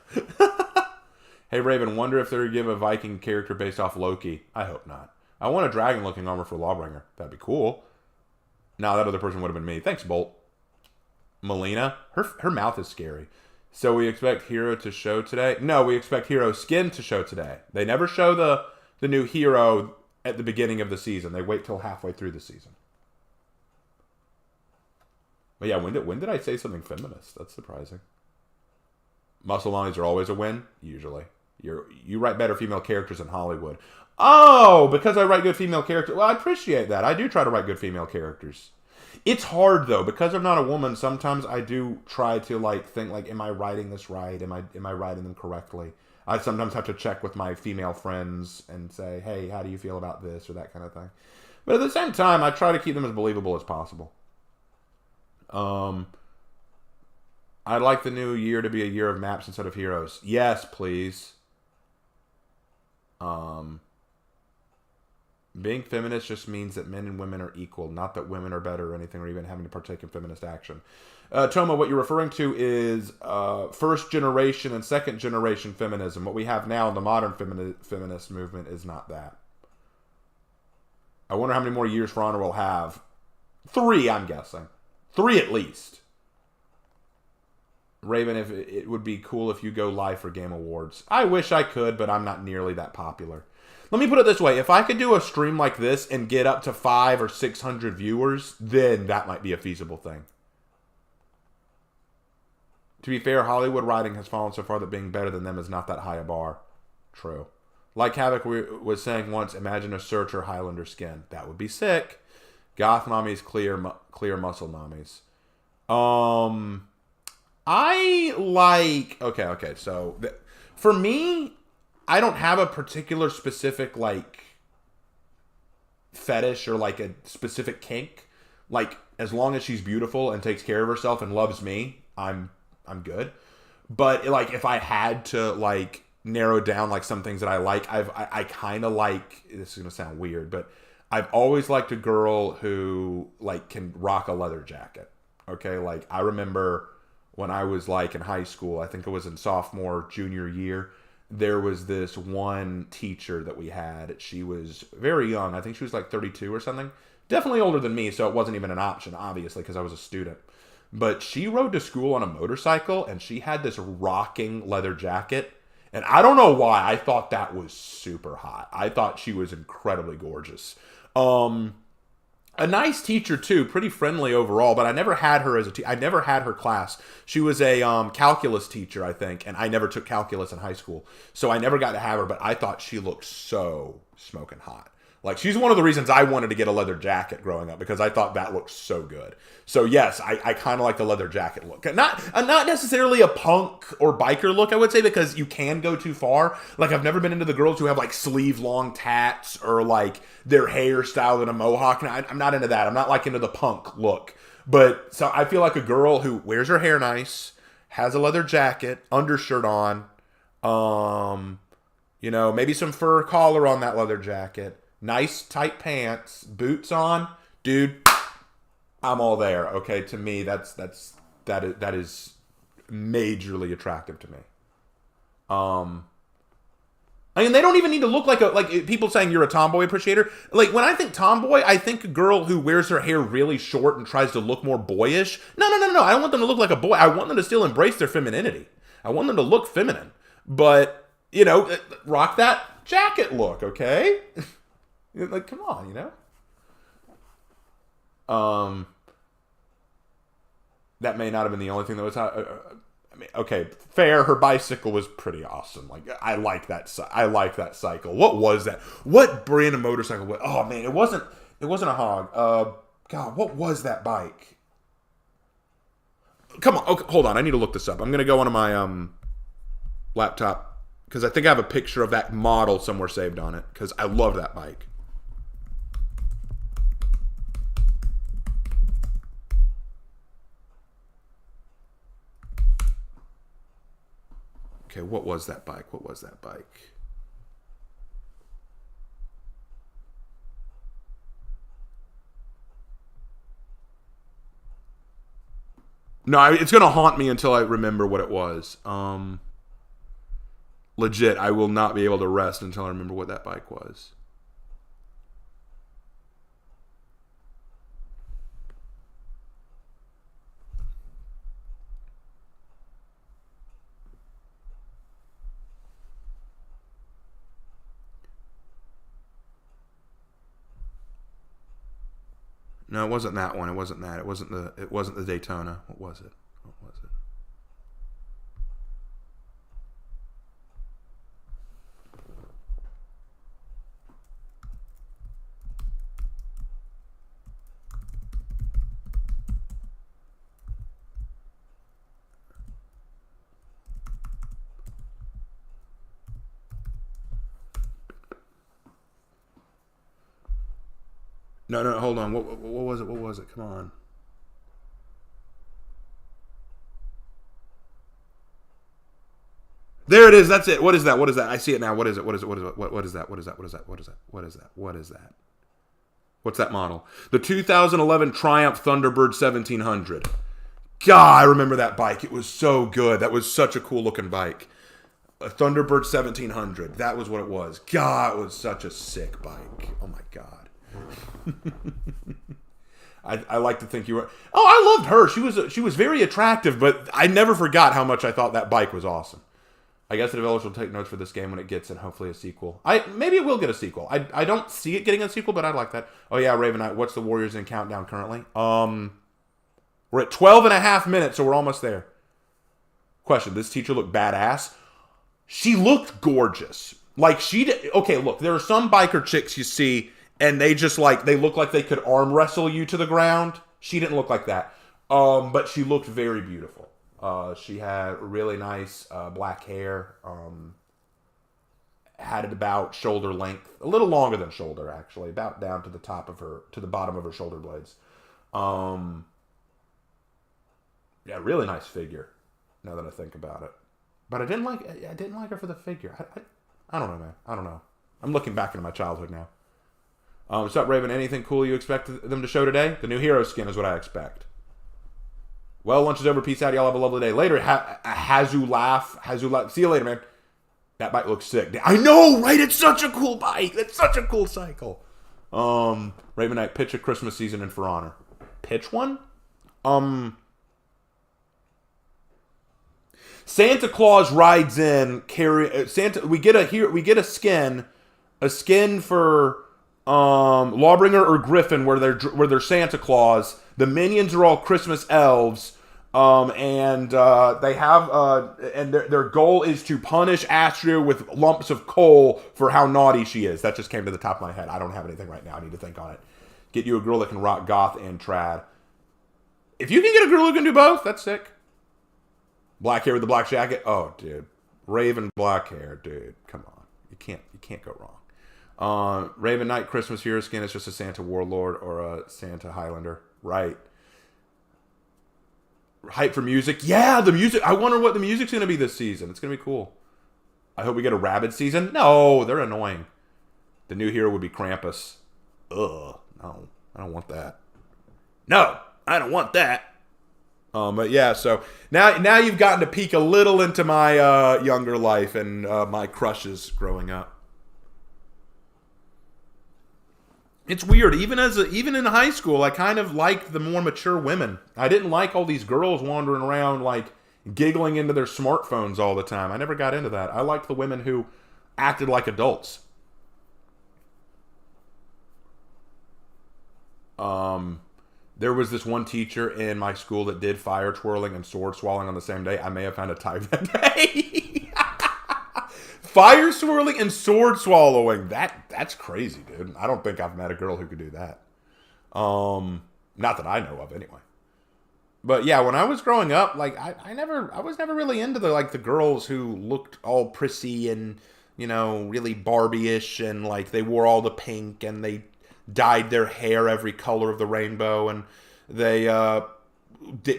Hey Raven, wonder if they're gonna give a Viking character based off Loki. I hope not. I want a dragon looking armor for Lawbringer. That'd be cool. No, that other person would have been me. Thanks, Bolt. Melina, her mouth is scary. So we expect Hero to show today? No, we expect Hero skin to show today. They never show the new Hero at the beginning of the season. They wait till halfway through the season. But yeah, when did I say something feminist? That's surprising. Muscle mommies are always a win, usually. You write better female characters in Hollywood. Oh, because I write good female characters. Well, I appreciate that. I do try to write good female characters. It's hard though, because I'm not a woman. Sometimes I do try to think am I writing this right? Am I writing them correctly? I sometimes have to check with my female friends and say, hey, how do you feel about this or that kind of thing. But at the same time, I try to keep them as believable as possible. I'd like the new year to be a year of maps instead of heroes. Yes, please. Being feminist just means that men and women are equal, not that women are better or anything, or even having to partake in feminist action. Toma, what you're referring to is first generation and second generation feminism. What we have now in the modern feminist movement is not that. I wonder how many more years For Honor will have. 3, I'm guessing. 3 at least. Raven, if it would be cool if you go live for Game Awards. I wish I could, but I'm not nearly that popular. Let me put it this way. If I could do a stream like this and get up to 500 or 600 viewers, then that might be a feasible thing. To be fair, Hollywood writing has fallen so far that being better than them is not that high a bar. True. Like Havoc was saying once, imagine a Searcher Highlander skin. That would be sick. Goth mommies, clear muscle mommies. I like... Okay. So, for me, I don't have a particular specific, fetish or, a specific kink. As long as she's beautiful and takes care of herself and loves me, I'm good. But, if I had to, narrow down, some things that I like, I kind of like... This is going to sound weird, but I've always liked a girl who, can rock a leather jacket. Okay? I remember... when I was in high school, I think it was in sophomore, junior year, there was this one teacher that we had. She was very young. I think she was 32 or something. Definitely older than me, so it wasn't even an option, obviously, because I was a student. But she rode to school on a motorcycle, and she had this rocking leather jacket. And I don't know why, I thought that was super hot. I thought she was incredibly gorgeous. A nice teacher too, pretty friendly overall, but I never had her as a teacher. I never had her class. She was a calculus teacher, I think, and I never took calculus in high school, so I never got to have her, but I thought she looked so smoking hot. She's one of the reasons I wanted to get a leather jacket growing up, because I thought that looked so good. So yes, I kind of like the leather jacket look. Not necessarily a punk or biker look, I would say, because you can go too far. I've never been into the girls who have sleeve-long tats or their hairstyle in a mohawk. I'm not into that. I'm not into the punk look. But so I feel like a girl who wears her hair nice, has a leather jacket, undershirt on, maybe some fur collar on that leather jacket. Nice tight pants, boots on, dude. I'm all there. Okay, to me, that is majorly attractive to me. I mean, they don't even need to look like people saying you're a tomboy appreciator. When I think tomboy, I think a girl who wears her hair really short and tries to look more boyish. No. I don't want them to look like a boy. I want them to still embrace their femininity. I want them to look feminine, but rock that jacket look, okay? Come on, that may not have been the only thing that was okay, fair. Her bicycle was pretty awesome. I like that. I like that cycle. What was that? What brand of motorcycle was? Oh man, it wasn't a hog. God, what was that bike? Come on. Okay, hold on. I need to look this up. I'm gonna go onto my laptop because I think I have a picture of that model somewhere saved on it because I love that bike. Okay, what was that bike? What was that bike? No, it's going to haunt me until I remember what it was. Legit, I will not be able to rest until I remember what that bike was. No, it wasn't that one. It wasn't that. It wasn't the Daytona. What was it? What was it? No, hold on. What was it? What was it? Come on. There it is. That's it. What is that? What is that? I see it now. What is it? What is it? What is it? What is that? What is that? What is that? What is that? What is that? What is that? What's that model? The 2011 Triumph Thunderbird 1700. God, I remember that bike. It was so good. That was such a cool looking bike. A Thunderbird 1700. That was what it was. God, it was such a sick bike. Oh my God. I like to think you were. Oh, I loved her. She was very attractive, but I never forgot how much I thought that bike was awesome. I guess the developers will take notes for this game when it gets and hopefully a sequel. Maybe it will get a sequel. I don't see it getting a sequel, but I'd like that. Oh yeah, Raven Knight. What's the Warriors in countdown currently? We're at 12 and a half minutes, so we're almost there. Question: this teacher looked badass. She looked gorgeous. Like she did. Okay, look, there are some biker chicks you see. And they just they look like they could arm wrestle you to the ground. She didn't look like that. But she looked very beautiful. She had really nice black hair. Had it about shoulder length. A little longer than shoulder, actually. About down to the bottom of her shoulder blades. Yeah, really nice figure. Now that I think about it. But I didn't like her for the figure. I don't know, man. I don't know. I'm looking back into my childhood now. What's up, Raven? Anything cool you expect them to show today? The new hero skin is what I expect. Well, lunch is over. Peace out. Y'all have a lovely day. Later, Hazu laugh. See you later, man. That bike looks sick. I know, right? It's such a cool bike. It's such a cool cycle. Raven Knight, pitch a Christmas season in For Honor. Pitch one? Santa Claus rides in. We get a skin for Lawbringer or Griffin, where they're Santa Claus. The minions are all Christmas elves, and they have and their goal is to punish Astria with lumps of coal for how naughty she is. That just came to the top of my head. I don't have anything right now. I need to think on it. Get you a girl that can rock goth and trad. If you can get a girl who can do both, that's sick. Black hair with the black jacket. Oh, dude, Raven black hair, dude. Come on, you can't go wrong. Raven Knight Christmas hero skin is just a Santa Warlord or a Santa Highlander. Right. Hype for music. Yeah, the music. I wonder what the music's going to be this season. It's going to be cool. I hope we get a Rabid season. No, they're annoying. The new hero would be Krampus. Ugh. No, I don't want that. No, I don't want that. But yeah, so now you've gotten to peek a little into my younger life and my crushes growing up. It's weird. Even in high school, I kind of liked the more mature women. I didn't like all these girls wandering around giggling into their smartphones all the time. I never got into that. I liked the women who acted like adults. There was this one teacher in my school that did fire twirling and sword swallowing on the same day. I may have found a type that day. Fire swirling and sword swallowing. That's crazy, dude. I don't think I've met a girl who could do that. Not that I know of, anyway. But yeah, when I was growing up, like I was never really into the girls who looked all prissy and really Barbie-ish, and like they wore all the pink and they dyed their hair every color of the rainbow, and they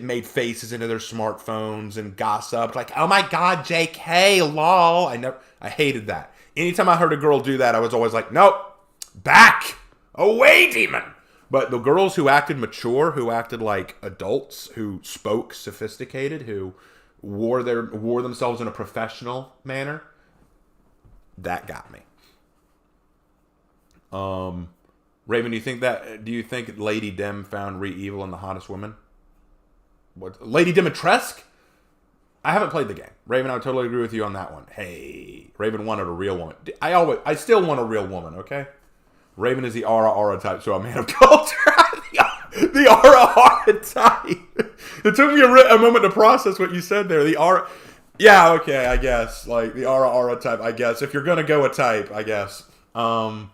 made faces into their smartphones and gossiped like, "Oh my God, JK, lol." I hated that. Anytime I heard a girl do that, I was always like, "Nope, back away, demon." But the girls who acted mature, who acted like adults, who spoke sophisticated, who wore themselves in a professional manner, that got me. Raven, do you think Lady Dim found Re-Evil in the hottest woman? What, Lady Dimitrescu? I haven't played the game. Raven, I would totally agree with you on that one. Hey, Raven wanted a real woman. I still want a real woman, okay? Raven is the aura type, so a man of culture. the aura type. It took me a moment to process what you said there. The aura. Yeah, okay, I guess. Like, the aura type, I guess. If you're going to go a type, I guess. The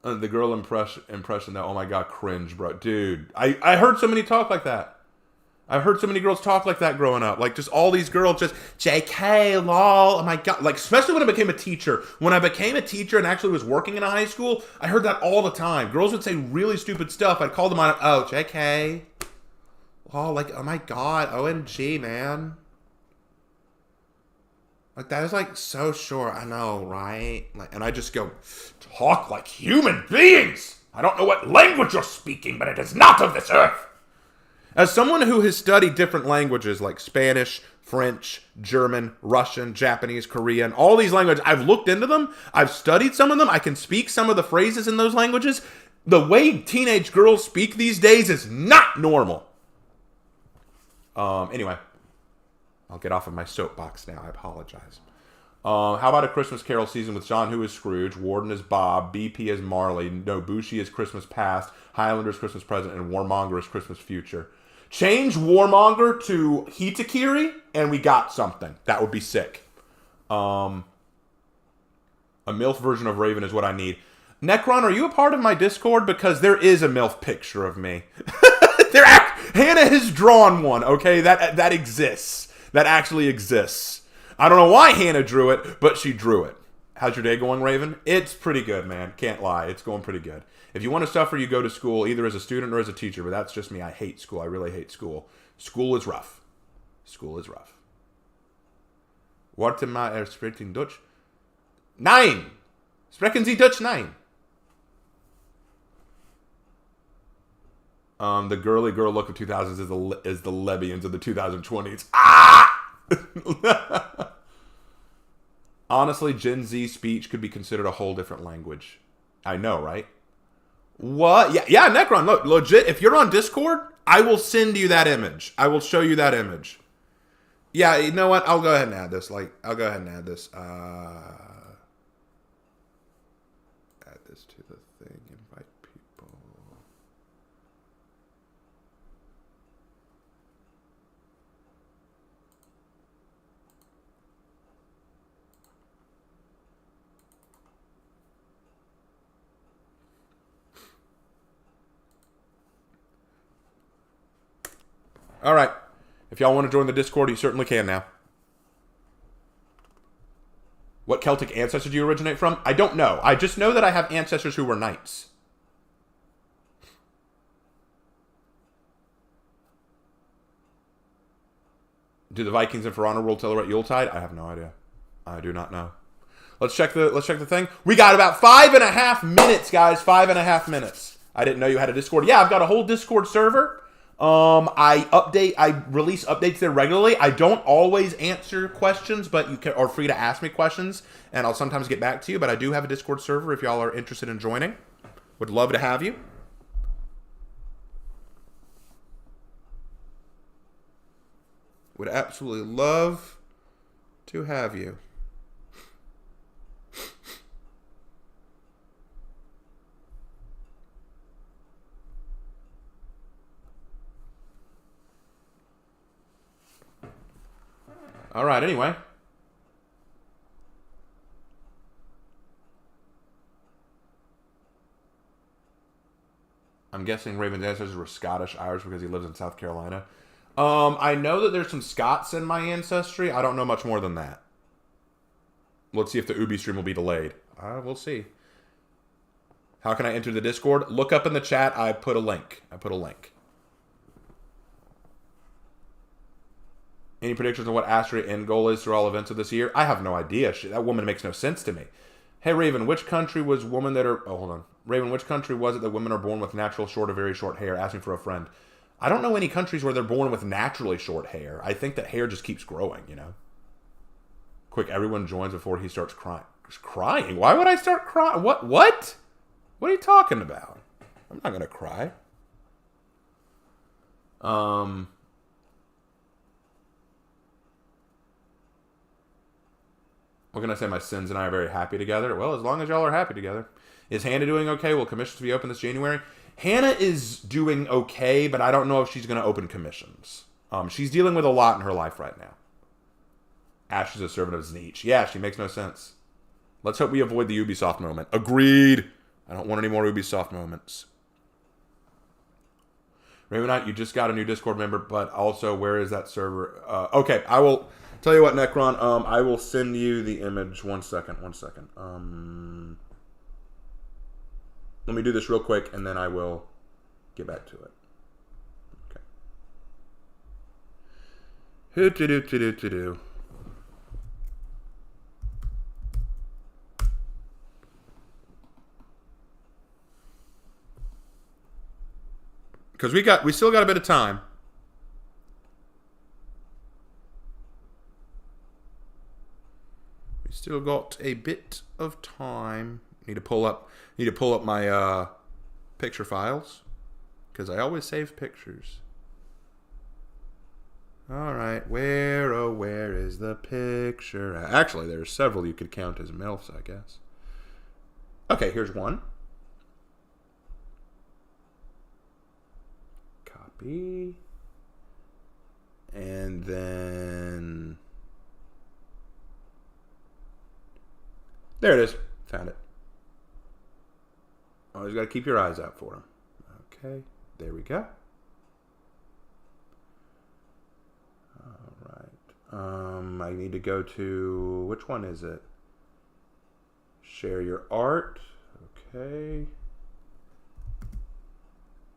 girl impression that, oh my God, cringe, bro. Dude, I heard so many talk like that. I've heard so many girls talk like that growing up. Like, just all these girls just, JK, lol, oh my God. Like, especially when I became a teacher. When I became a teacher and actually was working in a high school, I heard that all the time. Girls would say really stupid stuff. I'd call them on, oh, JK. Lol, like, oh my God, OMG, man. Like, that is, like, so short. I know, right? Like, and I just go, talk like human beings. I don't know what language you're speaking, but it is not of this earth. As someone who has studied different languages like Spanish, French, German, Russian, Japanese, Korean, all these languages, I've looked into them. I've studied some of them. I can speak some of the phrases in those languages. The way teenage girls speak these days is not normal. Anyway, I'll get off of my soapbox now. I apologize. How about A Christmas Carol season with John, who is Scrooge, Warden as Bob, BP as Marley, Nobushi as Christmas Past, Highlander as Christmas Present, and Warmonger as Christmas Future. Change Warmonger to Hitakiri, and we got something. That would be sick. A MILF version of Raven is what I need. Necron, are you a part of my Discord? Because there is a MILF picture of me. Hannah has drawn one, okay? That exists. That actually exists. I don't know why Hannah drew it, but she drew it. How's your day going, Raven? It's pretty good, man. Can't lie. It's going pretty good. If you want to suffer, you go to school, either as a student or as a teacher, but that's just me. I hate school. I really hate school. School is rough. School is rough. Warte mal, spricht in Deutsch? Nein! Sprechen Sie Deutsch? Nein! The girly girl look of 2000s is the Lebians of the 2020s. Ah! Honestly, Gen Z speech could be considered a whole different language. I know, right? What? Yeah, Necron, look, legit, if you're on Discord, I will send you that image. I will show you that image. Yeah, you know what? I'll go ahead and add this. I'll go ahead and add this. Add this to the thing. Invite people. All right. If y'all want to join the Discord, you certainly can now. What Celtic ancestor do you originate from? I don't know. I just know that I have ancestors who were knights. Do the Vikings and For Honor rule celebrate Yuletide? I have no idea. I do not know. Let's check the thing. We got about 5.5 minutes, guys. 5.5 minutes. I didn't know you had a Discord. Yeah, I've got a whole Discord server. I release updates there regularly. I don't always answer questions, but you are free to ask me questions, and I'll sometimes get back to you. But I do have a Discord server if y'all are interested in joining. Would love to have you. Would absolutely love to have you. All right, anyway. I'm I'm guessing Raven's ancestors were Scottish Irish because he lives in South Carolina. I know that there's some Scots in my ancestry. I don't know much more than that. Let's see if the Ubi stream will be delayed. We'll see. How can I enter the Discord? Look up in the chat. I put a link. Any predictions on what Astria end goal is through all events of this year? I have no idea. That woman makes no sense to me. Hey, Raven, which country was women that are... Oh, hold on. Raven, which country was it that women are born with natural short or very short hair? Asking for a friend. I don't know any countries where they're born with naturally short hair. I think that hair just keeps growing, you know? Quick, everyone joins before he starts crying. Crying? Why would I start crying? What? What are you talking about? I'm not going to cry. What can I say? My sins and I are very happy together. Well, as long as y'all are happy together. Is Hannah doing okay? Will commissions be open this January? Hannah is doing okay, but I don't know if she's going to open commissions. She's dealing with a lot in her life right now. Ash is a servant of Zneach. Yeah, she makes no sense. Let's hope we avoid the Ubisoft moment. Agreed. I don't want any more Ubisoft moments. Raven Knight, you just got a new Discord member, but also, where is that server? Okay, I will tell you what, Necron. I will send you the image. One second. Let me do this real quick, and then I will get back to it. Okay. Because we still got a bit of time. We still got a bit of time. Need to pull up my picture files, because I always save pictures. All right, where is the picture? Actually, there's several you could count as MILFs, I guess. Okay, here's one. Copy. And then... there it is. Found it. Always got to keep your eyes out for them. Okay, there we go. All right. I need to go to... which one is it? Share your art. Okay.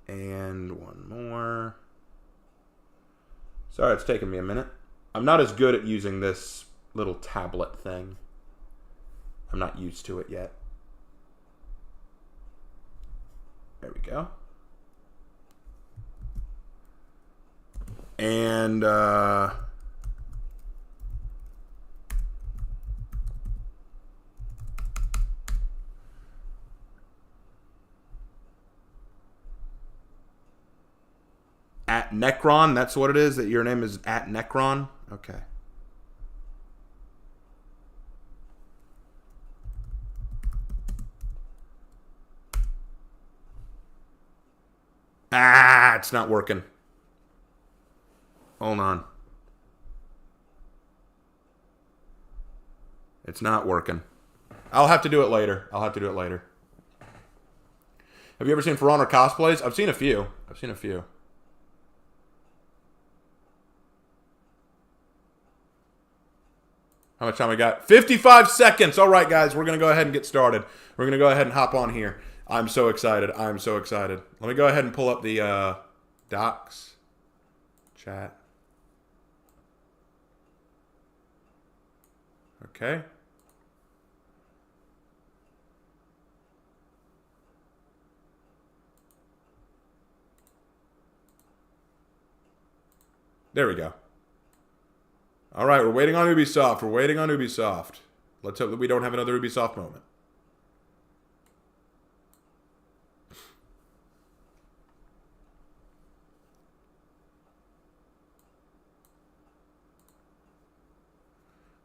And one more. Sorry, it's taking me a minute. I'm not as good at using this little tablet thing. I'm not used to it yet. There we go. And at Necron, that's what it is? That your name is at Necron? Okay. It's not working. Hold on. It's not working. I'll have to do it later. Have you ever seen For Honor cosplays? I've seen a few. How much time we got? 55 seconds. All right, guys. We're going to go ahead and get started. We're going to go ahead and hop on here. I'm so excited. Let me go ahead and pull up the docs. Chat. Okay. There we go. All right, we're waiting on Ubisoft. Let's hope that we don't have another Ubisoft moment.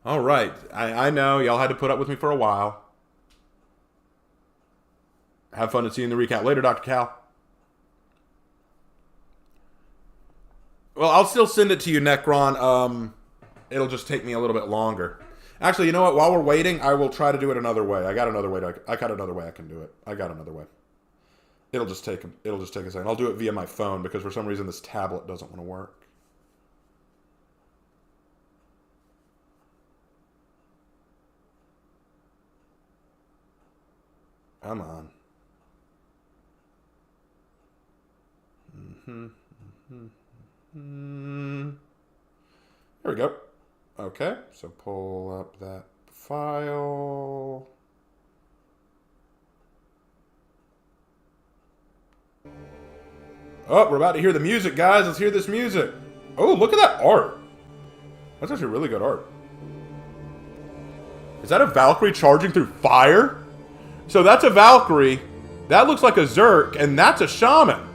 All right. I know. Y'all had to put up with me for a while. Have fun and see you in the recap. Later, Dr. Cal. Well, I'll still send it to you, Necron. It'll just take me a little bit longer. Actually, you know what? While we're waiting, I will try to do it another way. I got another way I can do it. It'll just take a second. I'll do it via my phone because for some reason this tablet doesn't want to work. Come on. There we go. Okay, so pull up that file. Oh, we're about to hear the music, guys. Let's hear this music. Oh, look at that art. That's actually really good art. Is that a Valkyrie charging through fire? So that's a Valkyrie. That looks like a Zerk, and that's a Shaman.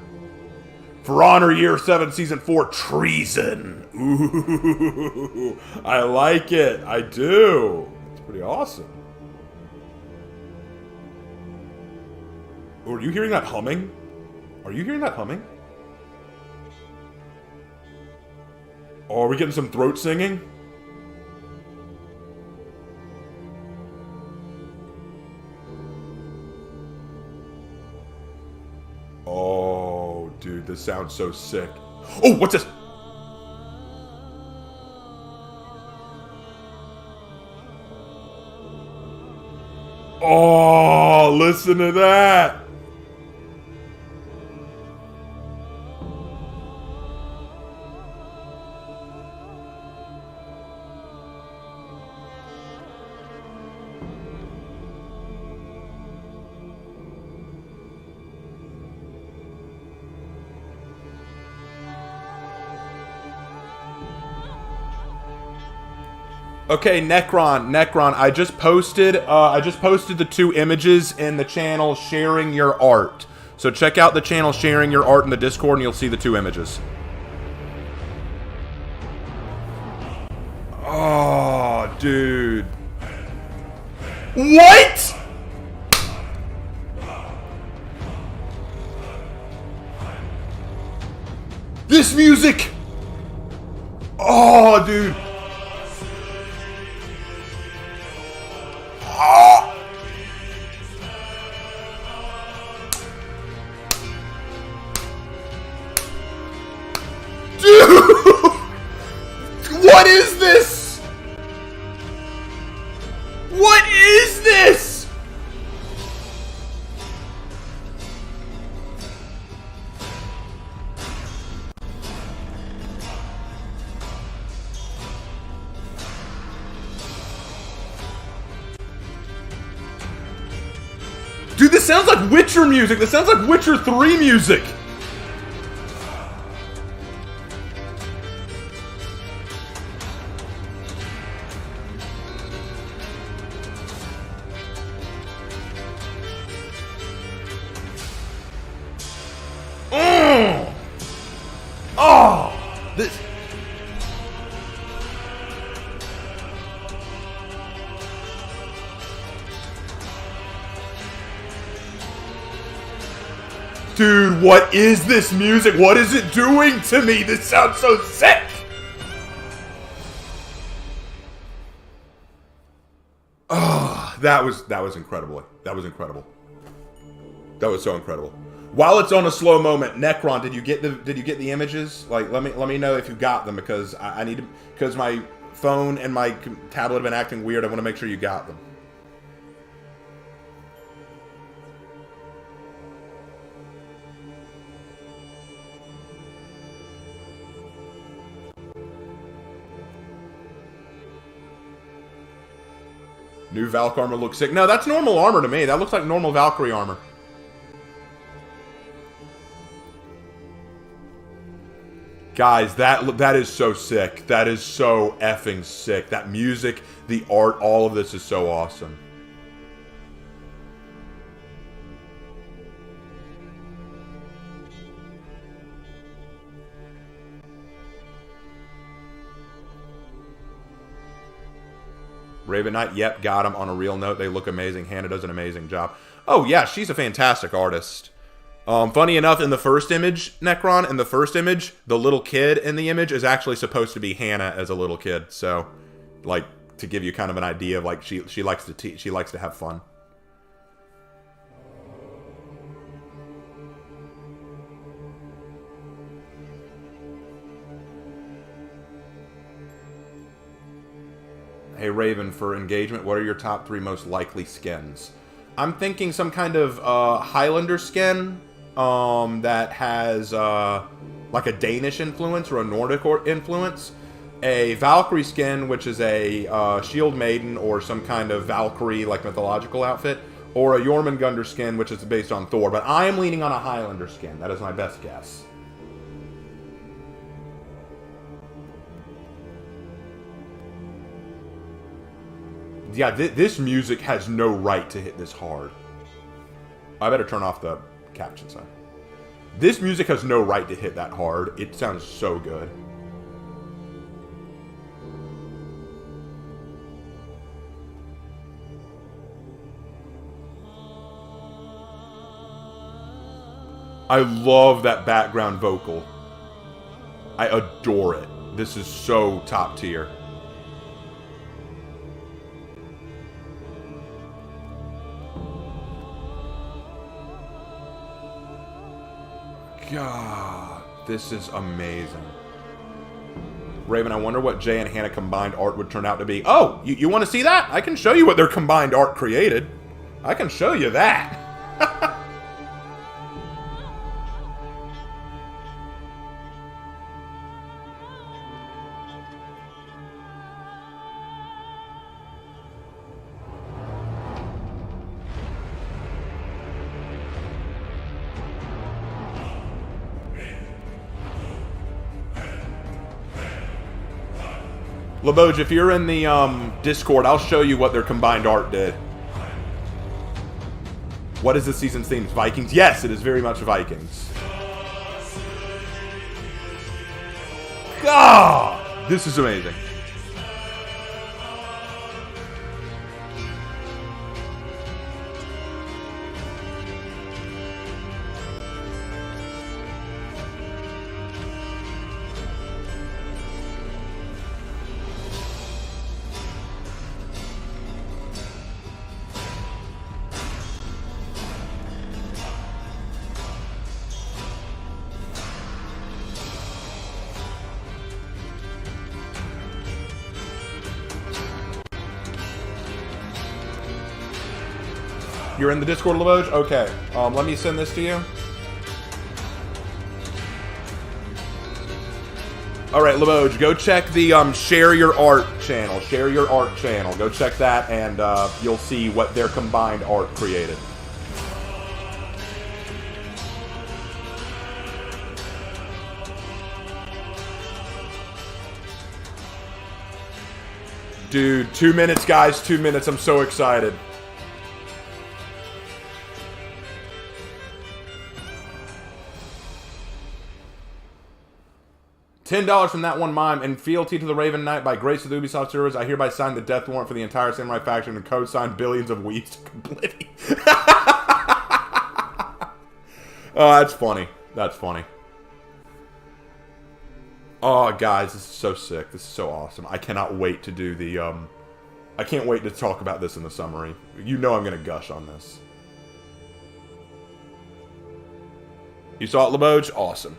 For Honor Year 7, Season 4, Treason. Ooh, I like it. I do. It's pretty awesome. Oh, are you hearing that humming? Are you hearing that humming? Oh, are we getting some throat singing? Oh, dude, this sounds so sick. Oh, what's this? Oh, listen to that. Okay, Necron, I just posted the 2 images in the channel Sharing Your Art. So check out the channel Sharing Your Art in the Discord and you'll see the 2 images. Oh, dude. What? This music. Oh, dude. What is this? What is this? Dude, this sounds like Witcher music. This sounds like Witcher 3 music. Oh, this. Dude, what is this music? What is it doing to me? This sounds so sick. Oh, that was incredible. That was incredible. That was so incredible. While it's on a slow moment, Necron, did you get the images? Like, let me know if you got them because I need to, because my phone and my tablet have been acting weird. I want to make sure you got them. New Valk armor looks sick. No, that's normal armor to me. That looks like normal Valkyrie armor. Guys, that is so sick. That is so effing sick. That music, the art, all of this is so awesome. Raven Knight, yep, got him. On a real note, they look amazing. Hannah does an amazing job. Oh, yeah, she's a fantastic artist. Funny enough, in the first image, Necron, in the first image, the little kid in the image is actually supposed to be Hannah as a little kid. So, like, to give you kind of an idea of, like, she likes to have fun. Hey Raven, for engagement, what are your top 3 most likely skins? I'm thinking some kind of Highlander skin that has like a Danish influence or a Nordic influence. A Valkyrie skin, which is a shield maiden or some kind of Valkyrie like mythological outfit. Or a Jormungandr skin, which is based on Thor. But I am leaning on a Highlander skin. That is my best guess. Yeah, this music has no right to hit this hard. I better turn off the caption sign. This music has no right to hit that hard. It sounds so good. I love that background vocal. I adore it. This is so top tier. God, this is amazing. Raven, I wonder what Jay and Hannah combined art would turn out to be. Oh, you want to see that? I can show you what their combined art created. I can show you that. Leboj, if you're in the Discord, I'll show you what their combined art did. What is this season's theme? Vikings? Yes, it is very much Vikings. God! This is amazing. You're in the Discord, Leboj? Okay. Let me send this to you. Alright, Leboj, go check the Share Your Art channel. Share Your Art channel. Go check that, and you'll see what their combined art created. Dude, 2 minutes, guys. 2 minutes. I'm so excited. $10 from that one mime, and fealty to the Raven Knight by grace of the Ubisoft servers. I hereby sign the death warrant for the entire Samurai faction and code sign billions of weeds to oblivion. Oh, that's funny. That's funny. Oh, guys, this is so sick. This is so awesome. I cannot wait to do the, I can't wait to talk about this in the summary. You know I'm going to gush on this. You saw it, Leboj? Awesome.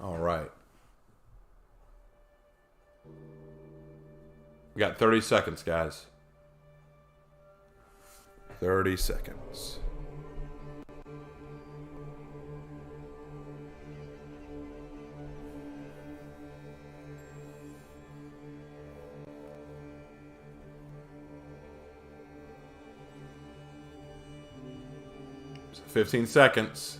All right. We got 30 seconds, guys. 30 seconds. So 15 seconds.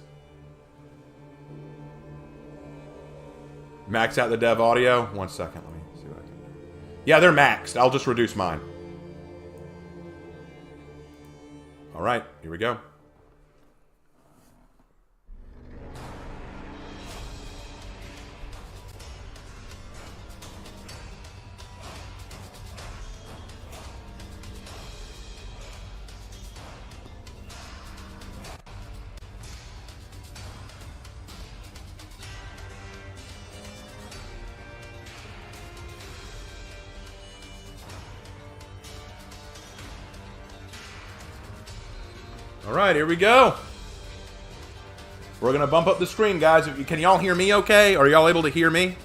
Max out the dev audio. 1 second. Let me see what I can do. Yeah, they're maxed. I'll just reduce mine. All right, here we go. All right, here we go. We're going to bump up the screen, guys. Can y'all hear me okay? Are y'all able to hear me?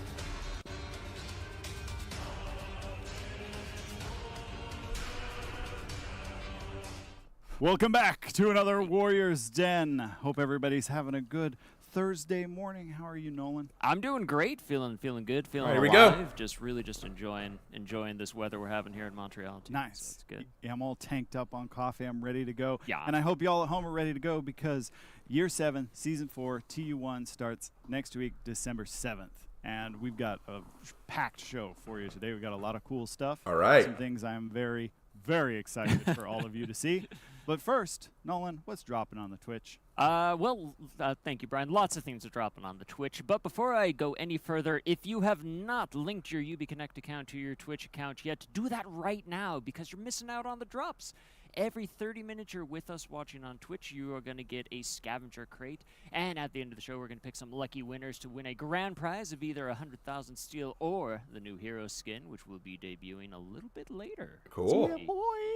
Welcome back to another Warriors Den. Hope everybody's having a good Thursday morning. How are you, Nolan? I'm doing great, feeling good, feeling Here we alive. Just enjoying this weather we're having here in Montreal too. Nice. So it's good. Yeah, I'm all tanked up on coffee. I'm ready to go. Yeah. And I hope y'all at home are ready to go because Year 7, Season 4, TU1 starts next week, December 7th. And we've got a packed show for you today. We've got a lot of cool stuff. All right. Some things I'm very, very excited for all of you to see. But first, Nolan, what's dropping on the Twitch? Thank you, Brian. Lots of things are dropping on the Twitch. But before I go any further, if you have not linked your UbiConnect account to your Twitch account yet, do that right now because you're missing out on the drops. Every 30 minutes you're with us watching on Twitch, you are going to get a scavenger crate. And at the end of the show, we're going to pick some lucky winners to win a grand prize of either 100,000 steel or the new hero skin, which will be debuting a little bit later. Cool. Yeah, boy.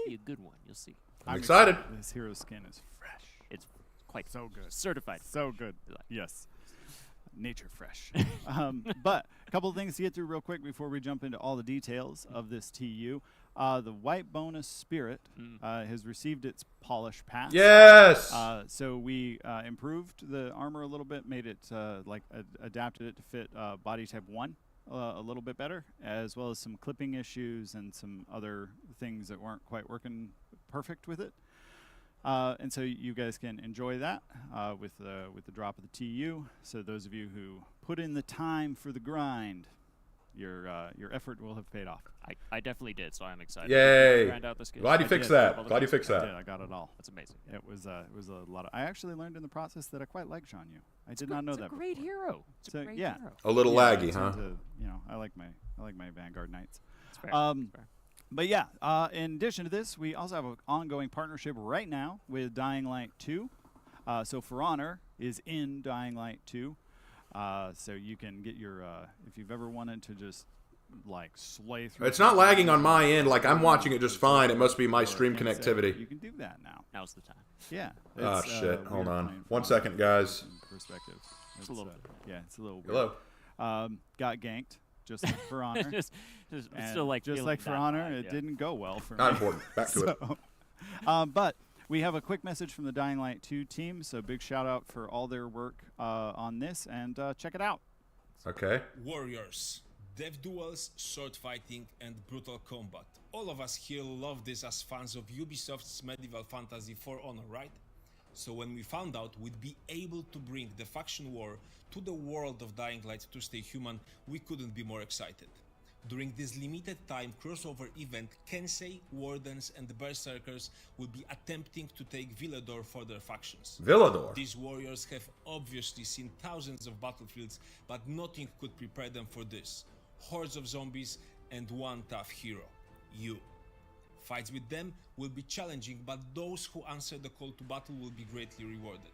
Be a good one. You'll see. I'm excited. This hero skin is fresh. It's quite So good. certified. So good. Yes. Nature fresh. But a couple of things to get through real quick before we jump into all the details of this TU. The white bonus spirit has received its polish pass. Yes. So we improved the armor a little bit, made it adapted it to fit body type 1 a little bit better, as well as some clipping issues and some other things that weren't quite working perfect with it. And so you guys can enjoy that with the drop of the TU. So those of you who put in the time for the grind, your effort will have paid off. I definitely did, so I'm excited. Yay. Grind out this game. Glad you fixed that. Glad you fixed I that. did. I got it all. That's amazing. It was a lot of. I actually learned in the process that I quite like Jean Yu. I did not know that. It's a great before. hero. It's So, a great yeah. hero. A little Yeah, laggy, it's huh? into, I like my Vanguard Knights. It's fair. Um, It's fair. But yeah, in addition to this, we also have an ongoing partnership right now with Dying Light 2. So For Honor is in Dying Light 2. So you can get your, if you've ever wanted to just like slay through. It's not lagging on my end. Like, I'm watching it just fine. It must be my stream connectivity. You can do that now. Now's the time. Yeah. Oh, it's, shit. Hold weird on. playing 1 For second, Honor guys. from Perspective. It's a little yeah, it's a little weird. Hello. Got ganked, just like For Honor. just And still like just feeling like For that Honor, vibe, it yeah. didn't go well for Not me. important. Back to it. But we have a quick message from the Dying Light 2 team, so big shout out for all their work on this, and check it out. Okay. Warriors, death duels, sword fighting, and brutal combat. All of us here love this as fans of Ubisoft's medieval fantasy For Honor, right? So when we found out we'd be able to bring the faction war to the world of Dying Light to Stay Human, we couldn't be more excited. During this limited time crossover event, Kensei, Wardens, and the Berserkers will be attempting to take Villador for their factions. Villador. These warriors have obviously seen thousands of battlefields, but nothing could prepare them for this. Hordes of zombies and one tough hero, you. Fights with them will be challenging, but those who answer the call to battle will be greatly rewarded.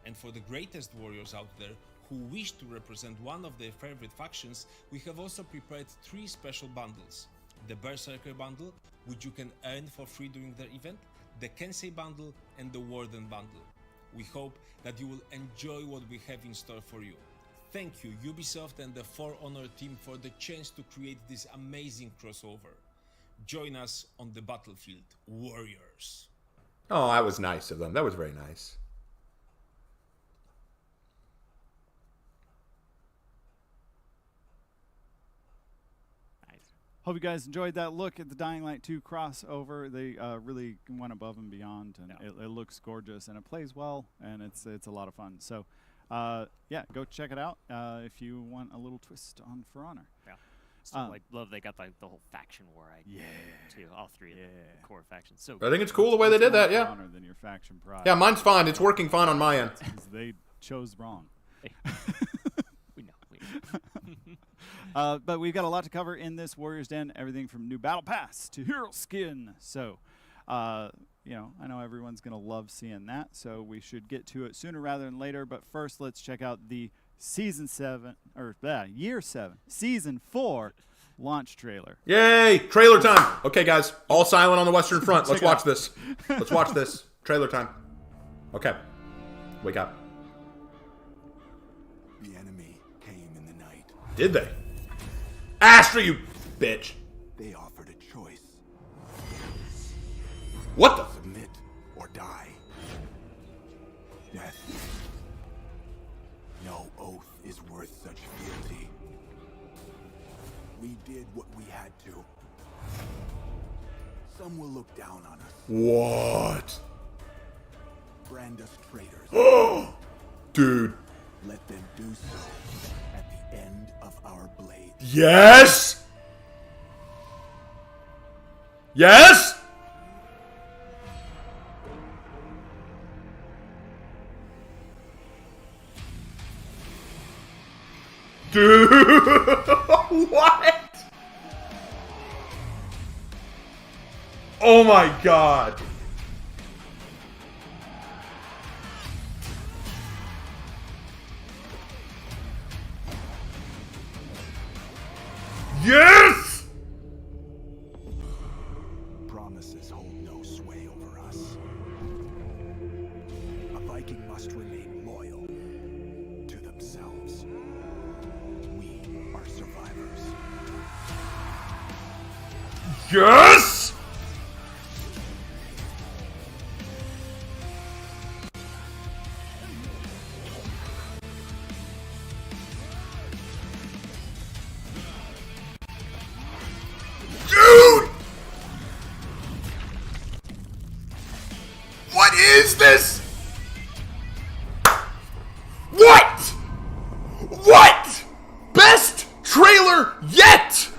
And for the greatest warriors out there who wish to represent one of their favorite factions, we have also prepared 3 special bundles. The Berserker bundle, which you can earn for free during their event, the Kensei bundle, and the Warden bundle. We hope that you will enjoy what we have in store for you. Thank you, Ubisoft and the For Honor team, for the chance to create this amazing crossover. Join us on the battlefield, warriors. Oh, that was nice of them. That was very nice. Nice. Hope you guys enjoyed that look at the Dying Light 2 crossover. They really went above and beyond, and Yeah. it looks gorgeous, and it plays well, and it's a lot of fun. So, yeah, go check it out if you want a little twist on For Honor. Yeah. Still, love they got the whole faction war idea too. All three of the core factions. So I think it's cool the way they did that. Yeah. Honor than your faction pride. Yeah, mine's fine. It's working fine on my end. 'Cause they chose wrong. we know. But we've got a lot to cover in this Warriors Den. Everything from new battle pass to hero skin. So, you know, I know everyone's gonna love seeing that. So we should get to it sooner rather than later. But first, let's check out the year 7, season 4 launch trailer. Yay! Trailer time. Okay, guys, all silent on the Western Front. Let's watch this. Let's watch this. Trailer time. Okay. Wake up. The enemy came in the night. Did they? Astra, you bitch. They offered a choice. What the? Submit or die. Death. No oath is worth such fealty. We did what we had to. Some will look down on us. What? Brand us traitors. Dude. Let them do so at the end of our blade. Yes! Yes! Dude! What? Oh my god. Yes! Promises hold no sway over us. A Viking must remain loyal to themselves. We are survivors. Yes! Dude! What is this? What? What? Best trailer yet!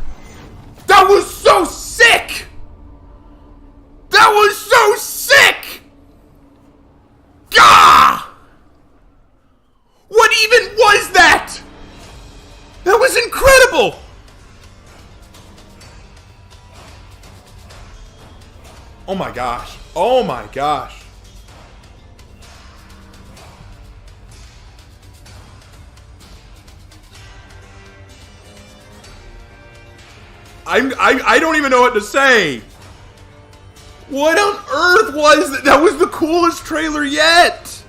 That was so sick! That was so sick! Gah! What even was that? That was incredible! Oh my gosh. Oh my gosh. I don't even know what to say. What on earth was that? That was the coolest trailer yet.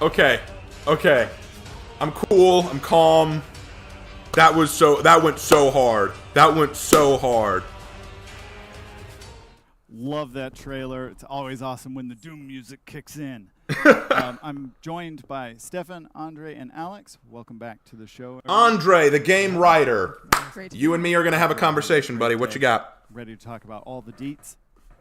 Okay. Okay. I'm cool. I'm calm. That went so hard. That went so hard. Love that trailer. It's always awesome when the Doom music kicks in. I'm joined by Stefan, Andre, and Alex. Welcome back to the show. Andre, the game writer. Great. You and me are going to have a conversation, buddy. What you got? Ready to talk about all the deets?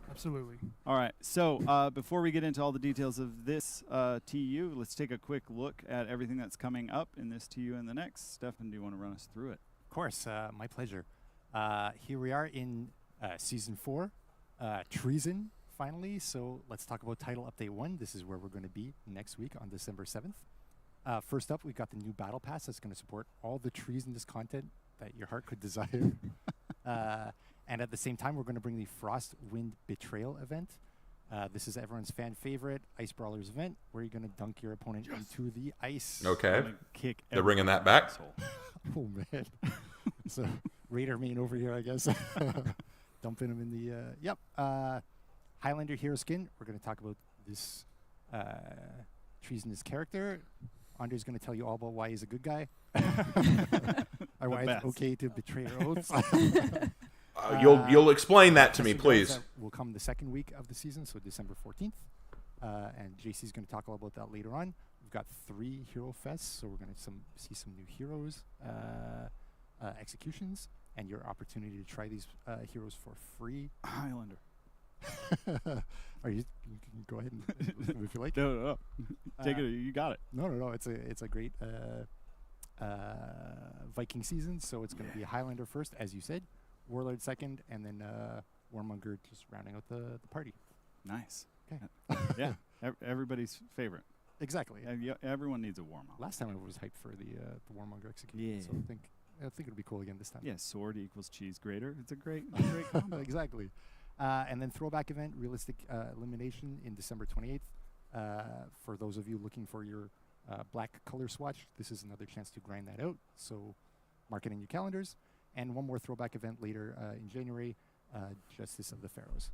Absolutely. All right. So before we get into all the details of this TU, let's take a quick look at everything that's coming up in this TU and the next. Stefan, do you want to run us through it? Of course, my pleasure. Here we are in Season 4, Treason, finally. So let's talk about Title Update 1. This is where we're going to be next week on December 7th. First up, we've got the new Battle Pass that's going to support all the treasonous content that your heart could desire. And at the same time, we're going to bring the Frost Wind Betrayal event. This is everyone's fan favorite Ice Brawlers event where you're going to dunk your opponent into the ice. Okay. Gonna kick They're bringing that back. Oh, man. So, Raider main over here, I guess. Dumping him in the... Yep. Highlander hero skin. We're going to talk about this treasonous character. Andre's going to tell you all about why he's a good guy. Or why it's okay to betray your oaths. You'll explain that to me, please. That will come the second week of the season, so December 14th. And JC's going to talk all about that later on. We've got 3 hero fests, so we're going to see some new heroes, executions, and your opportunity to try these heroes for free. Highlander. Are you can go ahead and if you like. No. Take it. You got it. No. It's a great Viking season. So it's going to be Highlander first, as you said, Warlord second, and then Warmonger just rounding out the party. Nice. Okay. Yeah. Everybody's favorite. Exactly. Everyone needs a warm-up. Last time I was hyped for the Warmonger execution. Yeah. So I think it'll be cool again this time. Yeah, sword equals cheese grater. It's a great combo. Exactly. And then throwback event, realistic elimination in December 28th. For those of you looking for your black color swatch, this is another chance to grind that out. So mark it in your calendars. And one more throwback event later in January, Justice of the Pharaohs.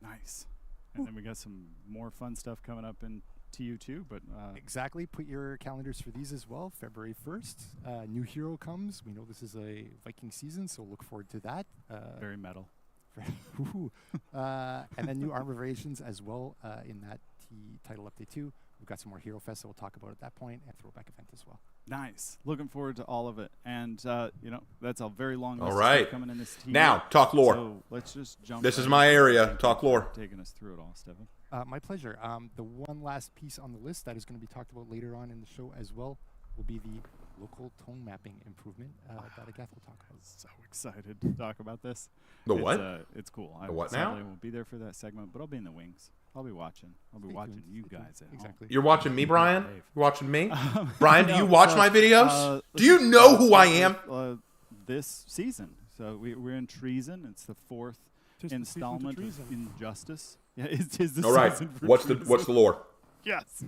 Nice. And then we got some more fun stuff coming up in TU2, but Exactly. Put your calendars for these as well. February 1st, new hero comes. We know this is a Viking season, so look forward to that. very metal. And then new armor variations as well in that title update too. We've got some more Hero Fest that we'll talk about at that point, and throwback event as well. Nice. Looking forward to all of it. And, that's a very long list All of right. stuff coming in this team. Now, talk lore. So let's just jump This is right my in. area. Thank Talk you lore. for taking us through it all, Stefan. My pleasure. The one last piece on the list that is going to be talked about later on in the show as well will be the local tone mapping improvement that Agath will talk about. So excited to talk about this. The It's, what? It's cool. The what now? I won't be there for that segment, but I'll be in the wings. I'll be watching. I'll be Stay watching tuned, you stay tuned. guys at home. Exactly. You're watching me, Brian? Dave. You're watching me? Brian, do No, you watch so, my videos? Do let's you just know who I start am? with, this season. So we're in Treason. It's the fourth Tis the season to installment treason. of Injustice. Yeah, it is the All right. season for What's the treason. lore? Yes.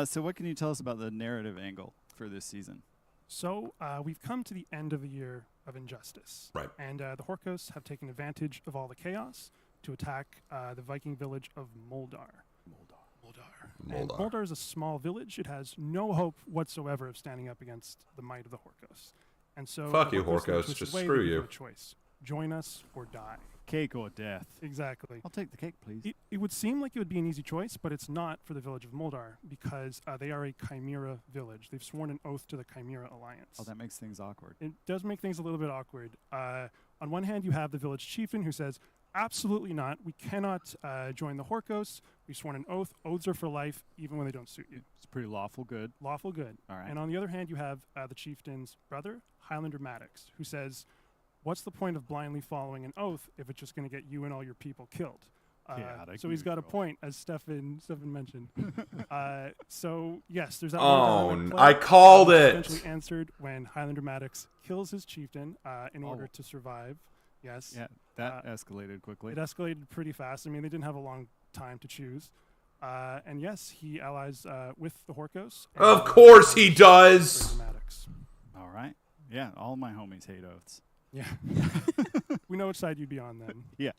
So what can you tell us about the narrative angle for this season? So we've come to the end of the year of Injustice. Right. And the Horkos have taken advantage of all the chaos to attack the Viking village of Moldar. And Moldar. Moldar is a small village. It has no hope whatsoever of standing up against the might of the Horkos. And so Fuck the you, Horkos, in a Horkos. twisted Just way, screw they give you. A choice. Join us or die. Cake or death? Exactly. I'll take the cake, please. It would seem like it would be an easy choice, but it's not for the village of Moldar because they are a Chimera village. They've sworn an oath to the Chimera Alliance. Oh, that makes things awkward. It does make things a little bit awkward. On one hand, you have the village chieftain who says, absolutely not. We cannot join the Horkos. We've sworn an oath. Oaths are for life, even when they don't suit you. It's pretty lawful good. Lawful good. All right. And on the other hand, you have the chieftain's brother, Highlander Maddox, who says, what's the point of blindly following an oath if it's just going to get you and all your people killed? Chaotic So he's got a neutral. point, as Stefan mentioned. So yes, there's that. Oh, one I called it. Eventually answered when Highlander Maddox kills his chieftain in order Oh. to survive. Yes. Yeah, that escalated quickly. It escalated pretty fast. I mean, they didn't have a long time to choose. And yes, he allies with the Horkos. and Of course he does. Highlander Maddox. All right. Yeah, all my homies hate oaths. Yeah. We know which side you'd be on then. Yeah.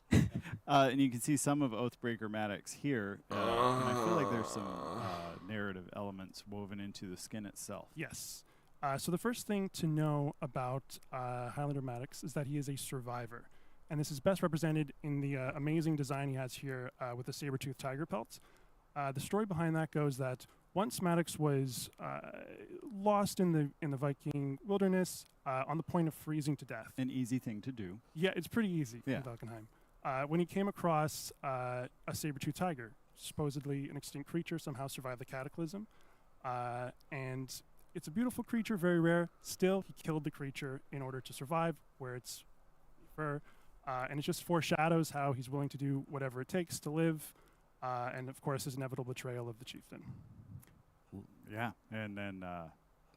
And you can see some of Oathbreaker Maddox here. And I feel like there's some narrative elements woven into the skin itself. Yes. So the first thing to know about Highlander Maddox is that he is a survivor. And this is best represented in the amazing design he has here with the saber-toothed tiger pelt. The story behind that goes that once Maddox was lost in the Viking wilderness on the point of freezing to death. An easy thing to do. Yeah, it's pretty easy Yeah. in Valkenheim. When he came across a saber-toothed tiger, supposedly an extinct creature, somehow survived the cataclysm. And it's a beautiful creature, very rare. Still, he killed the creature in order to survive, where it's fur. And it just foreshadows how he's willing to do whatever it takes to live. And, of course, his inevitable betrayal of the chieftain. Yeah. And then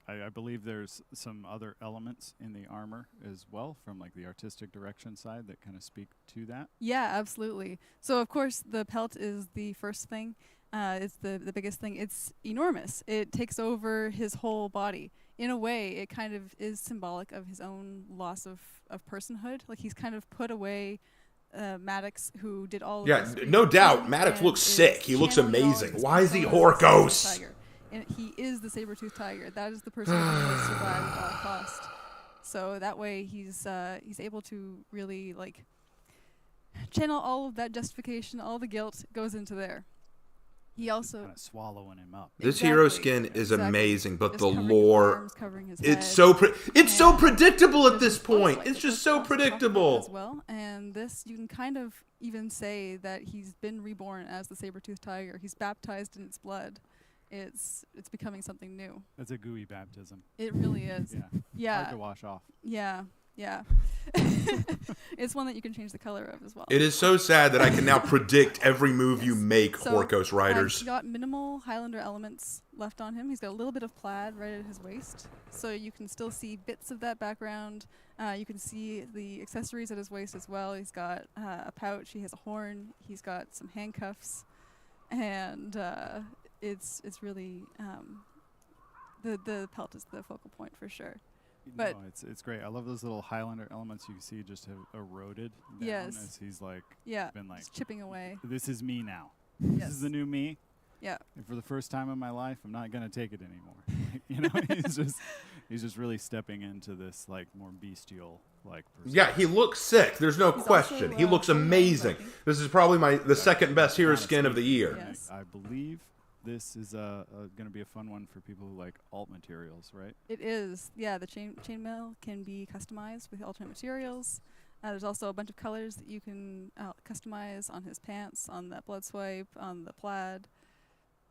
I believe there's some other elements in the armor as well from like the artistic direction side that kind of speak to that. Yeah, absolutely. So, of course, the pelt is the first thing. It's the biggest thing. It's enormous. It takes over his whole body. In a way, it kind of is symbolic of his own loss of personhood. Like, he's kind of put away Maddox, who did all of Yeah, this no doubt. creation Maddox and looks is sick. He looks channeling all of amazing. his Why is he persona as the saber-toothed Horkos? tiger. And he is the saber-toothed tiger. That is the person who will survive at all cost. So that way, he's able to really like channel all of that justification, all the guilt goes into there. He also kind of swallowing him up. This hero Exactly. skin is Exactly. amazing, but Just the covering his lore, arms, covering his it's head, so it's so and predictable at there's this blood point. spikes It's that just we're so also talking about predictable. as well. And this, you can kind of even say that he's been reborn as the saber-toothed tiger. He's baptized in its blood. It's becoming something new. That's a gooey baptism. It really is. Yeah. Yeah. Hard to wash off. Yeah. Yeah. It's one that you can change the color of as well. It is so sad that I can now predict every move you make, So, Horkos Riders. He's got minimal Highlander elements left on him. He's got a little bit of plaid right at his waist, so you can still see bits of that background. You can see the accessories at his waist as well. He's got a pouch. He has a horn. He's got some handcuffs, and it's really the pelt is the focal point for sure. But no, it's great. I love those little Highlander elements you see just have eroded down Yes. as he's like yeah, been like, just chipping away. this is me now. This Yes. is the new me. Yeah. And for the first time in my life, I'm not gonna take it anymore. You know, he's just really stepping into this like more bestial like person. Yeah, he looks sick. There's no He's question. also, He looks fully amazing. Viking. This is probably the second best hero Kinda skin of the sneaky. year. Yes. I believe this is going to be a fun one for people who like alt materials, right? It is. Yeah, the chainmail can be customized with alternate materials. There's also a bunch of colors that you can customize on his pants, on that blood swipe, on the plaid.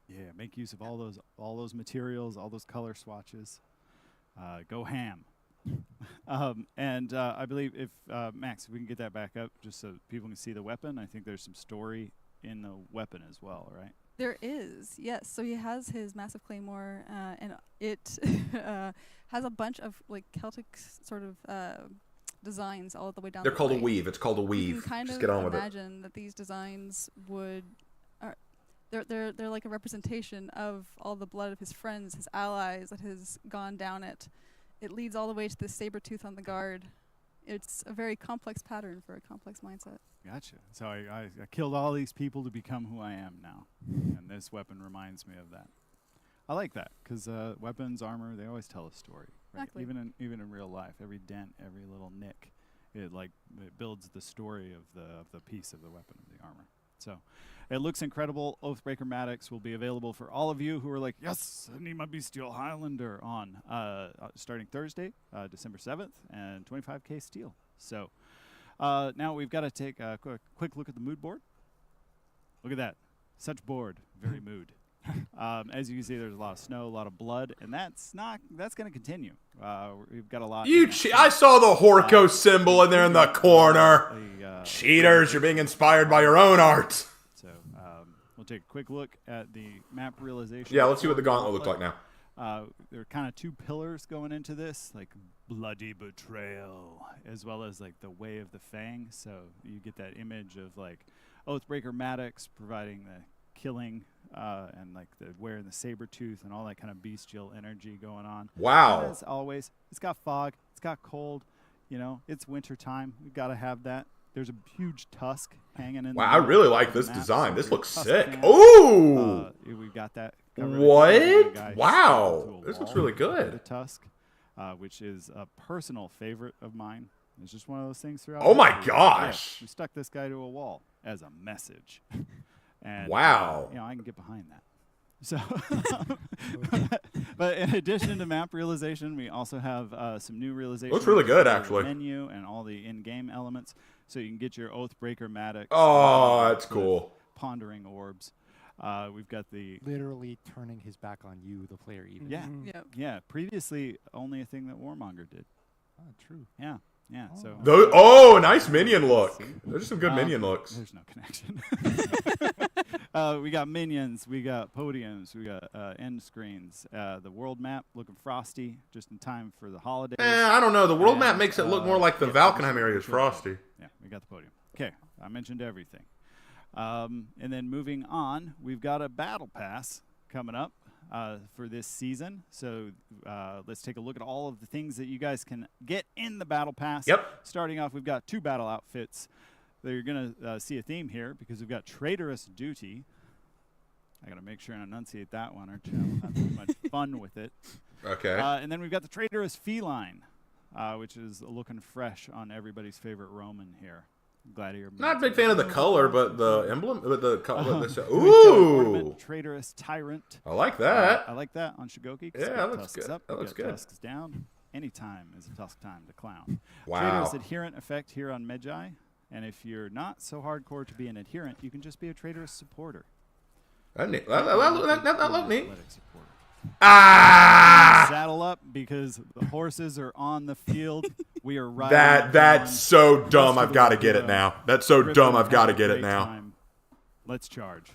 Yeah, make use of all those materials, all those color swatches. Go ham. And I believe if Max, if we can get that back up, just so people can see the weapon. I think there's some story in the weapon as well, right? There is, yes. So he has his massive claymore, and it has a bunch of like Celtic sort of designs all the way down. They're the called a blade. weave. It's called a You weave. can kind Just of get on with it. imagine that these designs would, they're like a representation of all the blood of his friends, his allies that has gone down it. It leads all the way to the saber tooth on the guard. It's a very complex pattern for a complex mindset. Gotcha. So I killed all these people to become who I am now, and this weapon reminds me of that. I like that because weapons, armor, they always tell a story, right? Exactly. Even in real life, every dent, every little nick, it builds the story of the piece of the weapon, of the armor. So it looks incredible. Oathbreaker Maddox will be available for all of you who are like, yes, I need my Bestial Highlander on starting Thursday, December 7th, and 25k steel. So now we've got to take a quick look at the mood board. Look at that. Such board, very mood. As you can see, there's a lot of snow, a lot of blood, and that's going to continue. We've got a lot. I saw the Horko symbol in there in the corner. Cheaters, you're being inspired by your own art. So we'll take a quick look at the map realization. Yeah, let's see what the gauntlet looks like now. There are kind of two pillars going into this, like bloody betrayal, as well as like the way of the fang. So you get that image of like Oathbreaker Maddox providing the killing and like the wearing the saber tooth and all that kind of bestial energy going on. Wow. And as always, it's got fog, it's got cold, you know, it's winter time. We've got to have that. There's a huge tusk hanging in. Wow, I really like this design. This looks sick. Ooh! We've got that. What? Wow, this looks really good. The tusk, which is a personal favorite of mine. It's just one of those things throughout. Oh my history. gosh! Yeah, we stuck this guy to a wall as a message. And, wow. You know, I can get behind that. So, but in addition to map realization, we also have some new realization. Looks really good, for the actually. Menu and all the in-game elements, so you can get your Oathbreaker Maddox. Oh, that's cool. Pondering orbs. We've got the literally turning his back on you, the player. Even. yeah, Yep. yeah. Previously, only a thing that Warmonger did. Oh, true. Yeah, yeah. So. Nice minion look. There's some good minion looks. There's no connection. We got minions, we got podiums, we got end screens. The world map looking frosty, just in time for the holidays. I don't know. The world map And, makes it look more like the yeah, Valkenheim area is frosty. Yeah, we got the podium. Okay, I mentioned everything. And then moving on, we've got a battle pass coming up for this season. So let's take a look at all of the things that you guys can get in the battle pass. Yep. Starting off, we've got 2 battle outfits. You're going to see a theme here because we've got Traitorous Duty. I got to make sure and enunciate that one, or I'll have too much fun with it. Okay. And then we've got the Traitorous Feline, which is looking fresh on everybody's favorite Roman here. gladiator. Not a big fan of the color, but the emblem, but the color. Ooh, traitorous tyrant. I like that. I like that on Shigoki. Yeah, that looks good. Up, That looks good. Tusks down. Anytime is a tusk time to clown. Wow. Traitorous adherent effect here on Medjay. And if you're not so hardcore to be an adherent, you can just be a traitorous supporter. That neat. That look neat. Athletic supporter. Ah! Saddle up because the horses are on the field. We are riding. That's so dumb. Let's I've got to get it now. That's so Griffin dumb. I've will got to have a get it great now. time. Let's charge.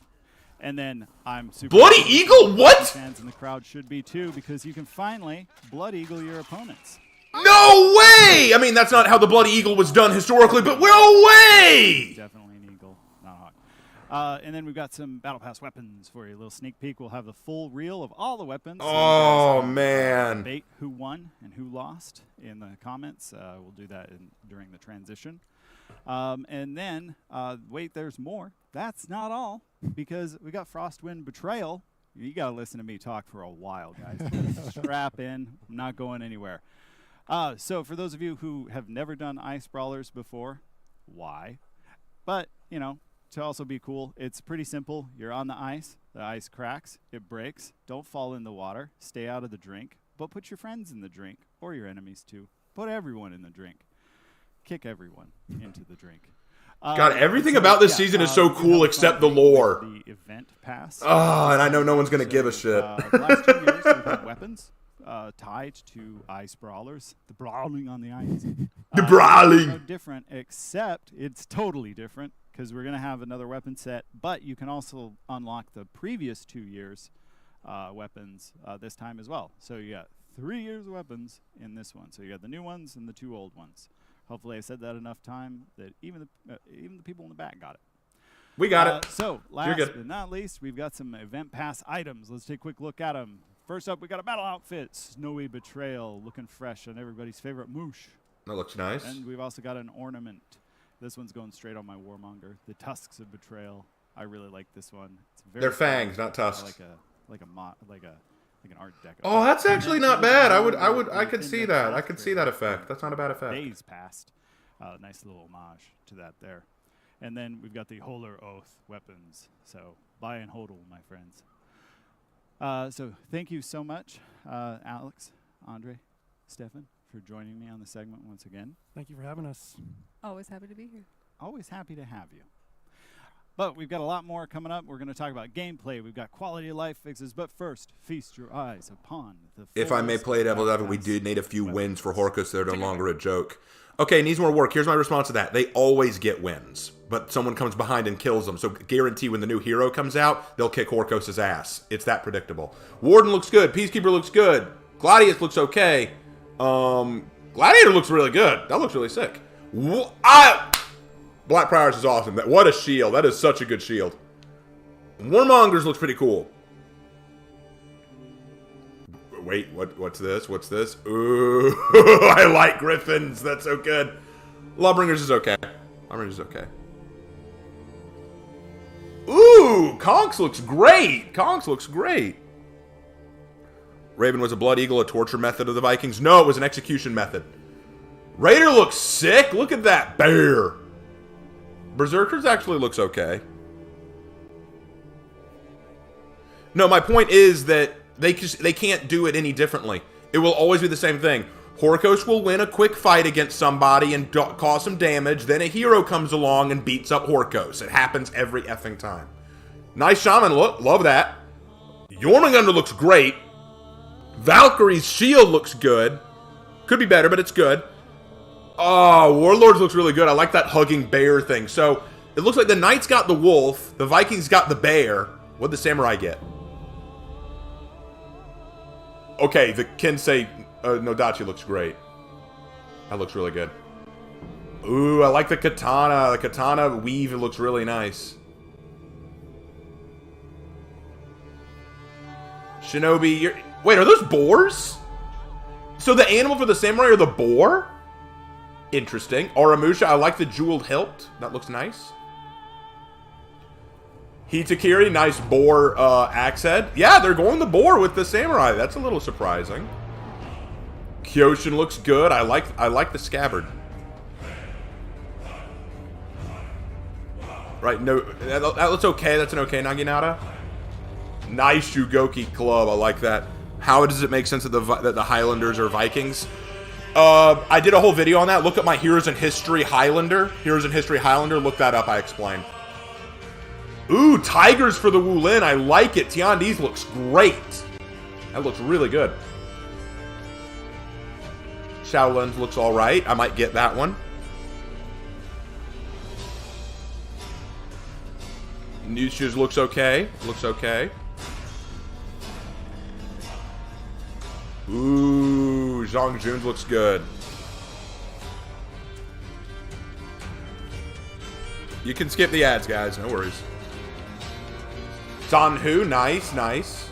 And then I'm super Bloody excited. Eagle? What? Fans in the crowd should be too, because you can finally Blood Eagle your opponents. No way! I mean, that's not how the Bloody Eagle was done historically, but no way! Definitely an eagle, not a hawk. And then we've got some Battle Pass weapons for you. A little sneak peek. We'll have the full reel of all the weapons. So Oh, you guys can, man. debate who won and who lost in the comments. We'll do that during the transition. And then, wait, there's more. That's not all, because we got Frostwind Betrayal. You got to listen to me talk for a while, guys. Strap in. I'm not going anywhere. So for those of you who have never done ice brawlers before, why? But, you know, to also be cool, it's pretty simple. You're on the ice cracks, it breaks. Don't fall in the water. Stay out of the drink, but put your friends in the drink, or your enemies too. Put everyone in the drink. Kick everyone into the drink. God, everything about this season is so cool except the lore. The event pass. Oh, and I know no one's going to give a shit. The last 2 years, we've had weapons tied to ice brawlers. The brawling on the ice. The brawling! No different, except it's totally different because we're going to have another weapon set, but you can also unlock the previous 2 years weapons this time as well. So you got 3 years of weapons in this one. So you got the new ones and the 2 old ones. Hopefully I said that enough time that even the people in the back got it. We got it. So last but not least, we've got some event pass items. Let's take a quick look at them. First up, we got a battle outfit, Snowy Betrayal, looking fresh on everybody's favorite moosh. That looks nice. And we've also got an ornament. This one's going straight on my Warmonger. The Tusks of Betrayal. I really like this one. It's very They're fangs, not tusks. Like an Art Deco. Oh, that's actually not bad. I could see that. I could see that effect. That's not a bad effect. Days past. Nice little homage to that there. And then we've got the Holer Oath weapons. So buy and hodl, my friends. So thank you so much, Alex, Andre, Stefan, for joining me on the segment once again. Thank you for having us. Always happy to be here. Always happy to have you. But we've got a lot more coming up. We're going to talk about gameplay. We've got quality of life fixes. But first, feast your eyes upon the If I may fullest play devil's advocate, we did need a few wins for Horkus. They're no longer a joke. Okay, needs more work. Here's my response to that. They always get wins, but someone comes behind and kills them. So guarantee when the new hero comes out, they'll kick Horkos' ass. It's that predictable. Warden looks good. Peacekeeper looks good. Gladius looks okay. Gladiator looks really good. That looks really sick. Black Prowess is awesome. What a shield. That is such a good shield. Warmongers looks pretty cool. Wait, what's this? What's this? Ooh, I like Griffins. That's so good. Lawbringers is okay. Lawbringers is okay. Ooh, Conks looks great. Conks looks great. Raven was a Blood Eagle, a torture method of the Vikings? No, it was an execution method. Raider looks sick. Look at that bear. Berserkers actually looks okay. No, my point is that they can't do it any differently. It will always be the same thing. Horkos will win a quick fight against somebody and cause some damage. Then a hero comes along and beats up Horkos. It happens every effing time. Nice shaman look. Love that. Jormungandr looks great. Valkyrie's shield looks good. Could be better, but it's good. Oh, Warlords looks really good. I like that hugging bear thing. So, it looks like the Knights got the wolf. The Vikings got the bear. What'd the Samurai get? Okay, the Kensei Nodachi looks great. That looks really good. Ooh, I like the katana. The katana weave looks really nice. Shinobi, wait, are those boars? So the animal for the samurai are the boar? Interesting. Aramusha, I like the jeweled hilt. That looks nice. Hitakiri, nice boar axe head. Yeah, they're going the boar with the samurai. That's a little surprising. Kyoshin looks good. I like the scabbard. Right, no, that looks okay. That's an okay Naginata. Nice Shugoki club. I like that. How does it make sense that the Highlanders are Vikings? I did a whole video on that. Look at my Heroes in History Highlander. Heroes in History Highlander. Look that up. I explain. Ooh, Tigers for the Wulin. I like it. Tiandi's looks great. That looks really good. Shaolin's looks all right. I might get that one. New Shoes looks okay. Looks okay. Ooh, Zhang Jun's looks good. You can skip the ads, guys. No worries. Zanhu, nice, nice.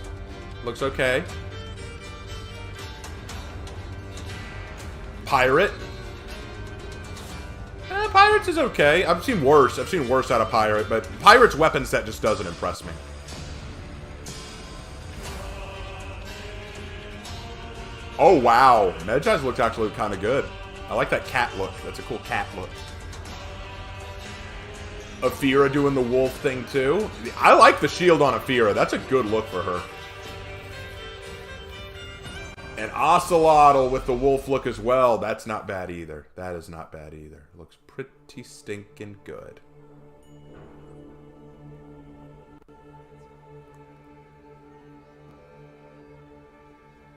Looks okay. Pirate. Pirates is okay. I've seen worse. I've seen worse out of Pirate, but Pirate's weapon set just doesn't impress me. Oh, wow. Medjay's looks actually kind of good. I like that cat look. That's a cool cat look. Afira doing the wolf thing, too. I like the shield on Afira. That's a good look for her. And Ocelotl with the wolf look as well. That's not bad either. That is not bad either. Looks pretty stinking good.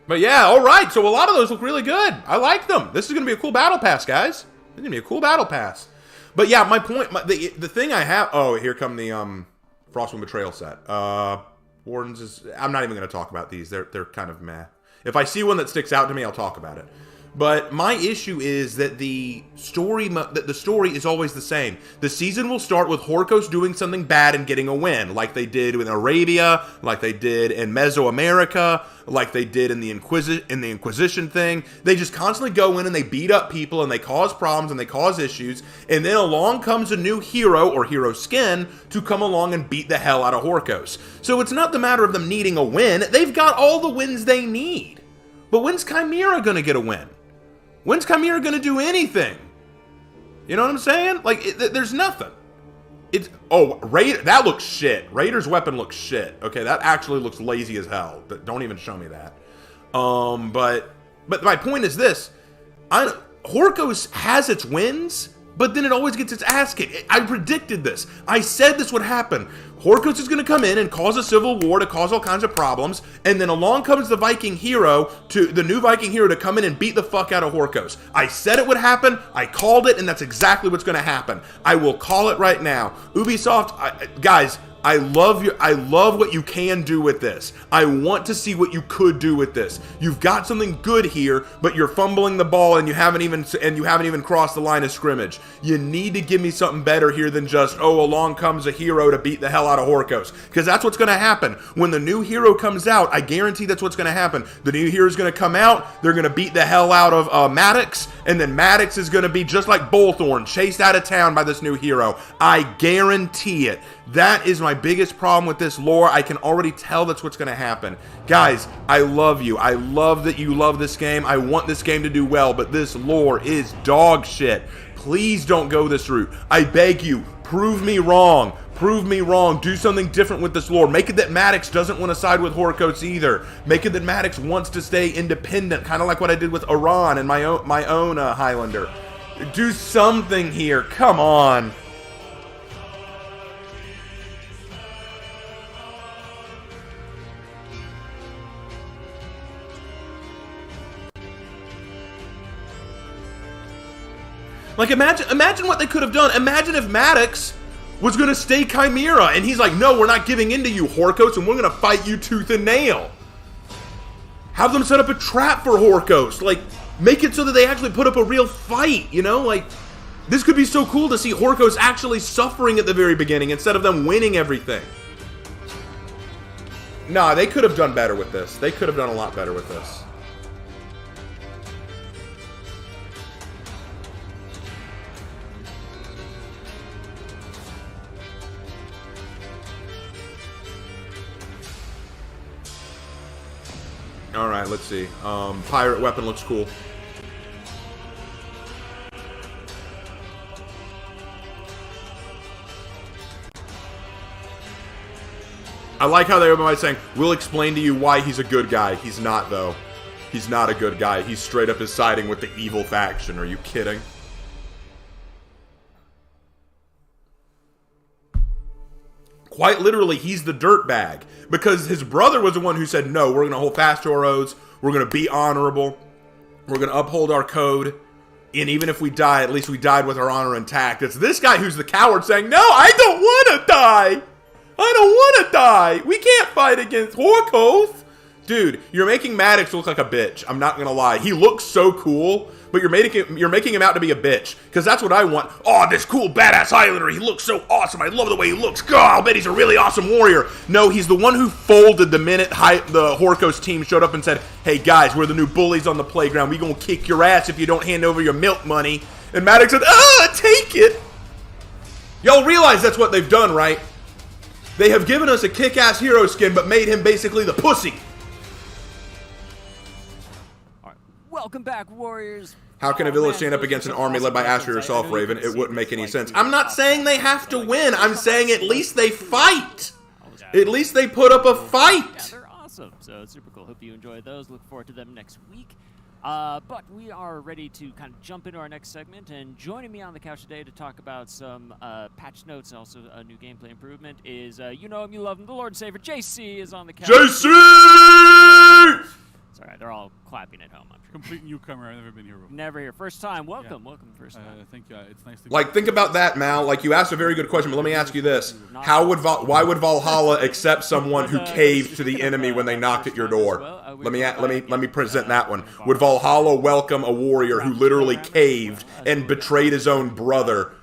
But yeah, alright. So a lot of those look really good. I like them. This is going to be a cool battle pass, guys. This is going to be a cool battle pass. But yeah, my point, the thing I have... Oh, here come the Frostwind Betrayal set. Wardens is... I'm not even going to talk about these. They're kind of meh. If I see one that sticks out to me, I'll talk about it. But my issue is that the story is always the same. The season will start with Horkos doing something bad and getting a win, like they did in Arabia, like they did in Mesoamerica, like they did in the Inquisition thing. They just constantly go in and they beat up people and they cause problems and they cause issues, and then along comes a new hero or hero skin to come along and beat the hell out of Horkos. So it's not the matter of them needing a win. They've got all the wins they need. But when's Chimera gonna get a win? When's Chimera gonna do anything? You know what I'm saying? Like, there's nothing. It's Raider. That looks shit. Raider's weapon looks shit. Okay, that actually looks lazy as hell. Don't even show me that. But my point is this: Horkos has its wins, but then it always gets its ass kicked. I predicted this. I said this would happen. Horkos is going to come in and cause a civil war to cause all kinds of problems, and then along comes the Viking hero, the new Viking hero, to come in and beat the fuck out of Horkos. I said it would happen, I called it, and that's exactly what's going to happen. I will call it right now. Ubisoft, guys, I love what you can do with this. I want to see what you could do with this. You've got something good here, but you're fumbling the ball and you haven't even crossed the line of scrimmage. You need to give me something better here than just, oh, along comes a hero to beat the hell out of Horkos. Because that's what's going to happen. When the new hero comes out, I guarantee that's what's going to happen. The new hero is going to come out, they're going to beat the hell out of Maddox, and then Maddox is going to be just like Bullthorn, chased out of town by this new hero. I guarantee it. That is my biggest problem with this lore. I can already tell that's what's going to happen. Guys, I love you. I love that you love this game. I want this game to do well, but this lore is dog shit. Please don't go this route. I beg you, prove me wrong. Prove me wrong. Do something different with this lore. Make it that Maddox doesn't want to side with Horkos either. Make it that Maddox wants to stay independent, kind of like what I did with Iran and my own Highlander. Do something here. Come on. Like, imagine what they could have done. Imagine if Maddox was going to stay Chimera, and he's like, no, we're not giving in to you, Horkos, and we're going to fight you tooth and nail. Have them set up a trap for Horkos. Like, make it so that they actually put up a real fight, you know? Like, this could be so cool to see Horkos actually suffering at the very beginning instead of them winning everything. Nah, they could have done better with this. They could have done a lot better with this. Alright, let's see. Pirate weapon looks cool. I like how they open by saying, we'll explain to you why he's a good guy. He's not, though. He's not a good guy. He's straight up is siding with the evil faction. Are you kidding? Quite literally, he's the dirtbag. Because his brother was the one who said, no, we're going to hold fast to our oaths. We're going to be honorable. We're going to uphold our code. And even if we die, at least we died with our honor intact. It's this guy who's the coward saying, no, I don't want to die. I don't want to die. We can't fight against Horkoth. Dude, you're making Maddox look like a bitch. I'm not going to lie. He looks so cool, but you're making him out to be a bitch. Because that's what I want. Oh, this cool, badass Highlander. He looks so awesome. I love the way he looks. God, I'll bet he's a really awesome warrior. No, he's the one who folded the minute the Horkoth team showed up and said, hey, guys, we're the new bullies on the playground. We going to kick your ass if you don't hand over your milk money. And Maddox said, take it. Y'all realize that's what they've done, right? They have given us a kick-ass hero skin, but made him basically the pussy. Welcome back, Warriors. How can a village stand up against an army led by Asher herself, Raven? It wouldn't make any sense. I'm not saying they have to win. I'm saying at least they fight. At least they put up a fight. Yeah, they're awesome. So it's super cool. Hope you enjoy those. Look forward to them next week. But we are ready to kind of jump into our next segment. And joining me on the couch today to talk about some patch notes and also a new gameplay improvement is, you know him, you love him, the Lord and Savior, JC is on the couch. JC! Sorry, they're all clapping at home, I'm sure. Complete newcomer. I've never been here before. Never here. First time. Welcome. Welcome first time. Thank you. It's nice to Like, think about that, Mal. Like, you asked a very good question, but let me ask you this. Why would Valhalla accept someone who caved to the enemy when they knocked at your door? Let me present that one. Would Valhalla welcome a warrior who literally caved and betrayed his own brother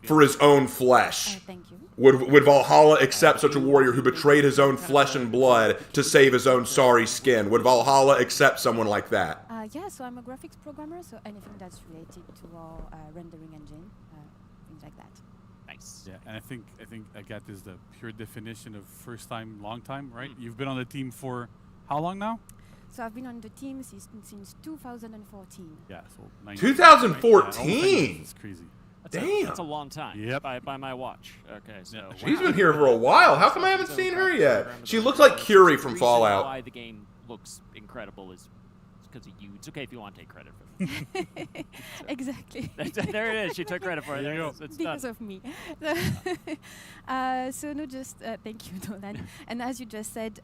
for his own flesh? Thank you. Would Valhalla accept such a warrior who betrayed his own flesh and blood to save his own sorry skin? Would Valhalla accept someone like that? Yeah, so I'm a graphics programmer, so anything that's related to our rendering engine, things like that. Nice. Yeah, and I think Agathe is the pure definition of first time, long time, right? You've been on the team for how long now? So I've been on the team since 2014. Yeah, so 2014? It's crazy. Damn. That's a long time. Yep. By my watch. Okay, so She's been here for a while. How come I haven't seen her yet? She looks like Curie from Fallout. Why the game looks incredible is because of you. It's okay if you want to take credit for it. Exactly. There it is. She took credit for it. There you go. It's because done. of me. So no, just thank you, Nolan. And as you just said,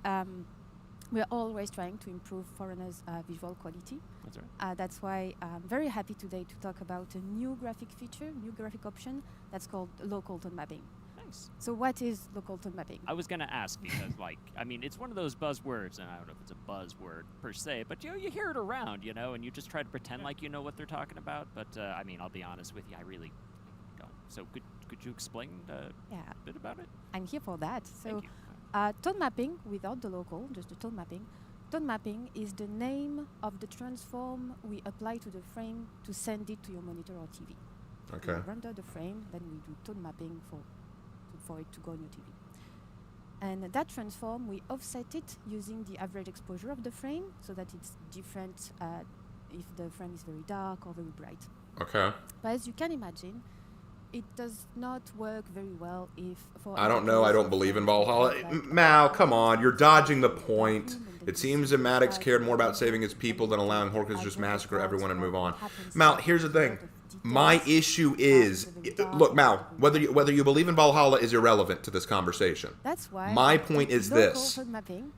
we're always trying to improve foreigners' visual quality. That's right. That's why I'm very happy today to talk about a new graphic feature, new graphic option that's called local tone mapping. Nice. So what is local tone mapping? I was going to ask because, I mean, it's one of those buzzwords, and I don't know if it's a buzzword per se, but, you hear it around, and you just try to pretend like you know what they're talking about. But, I mean, I'll be honest with you, I really don't. So could you explain a bit about it? I'm here for that. So. Thank you. Tone mapping, without the local, just the tone mapping. Tone mapping is the name of the transform we apply to the frame to send it to your monitor or TV. Okay. We render the frame, then we do tone mapping for it to go on your TV. And that transform, we offset it using the average exposure of the frame so that it's different if the frame is very dark or very bright. Okay. But as you can imagine, it does not work very well if for I don't know. I don't believe in Valhalla. Mal, come on. You're dodging the point. It seems that Maddox cared more about saving his people than allowing Horkoth to just massacre everyone and move on. Mal, here's the thing. My issue is, look, Mal, whether you believe in Valhalla is irrelevant to this conversation. That's why my point is this.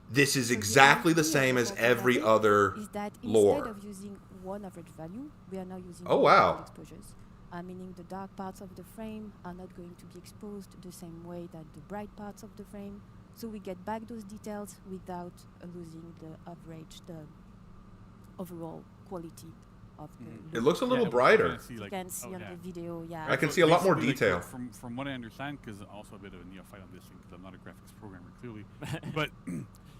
This is exactly the same as every other lore. Instead of using one average value, we are now using exposures. Meaning the dark parts of the frame are not going to be exposed the same way that the bright parts of the frame. So we get back those details without losing the overall quality of the It looks a little brighter. You can see on the video, I can see a lot more detail. From what I understand, because I'm also a bit of a neophyte on this thing, because I'm not a graphics programmer, clearly. But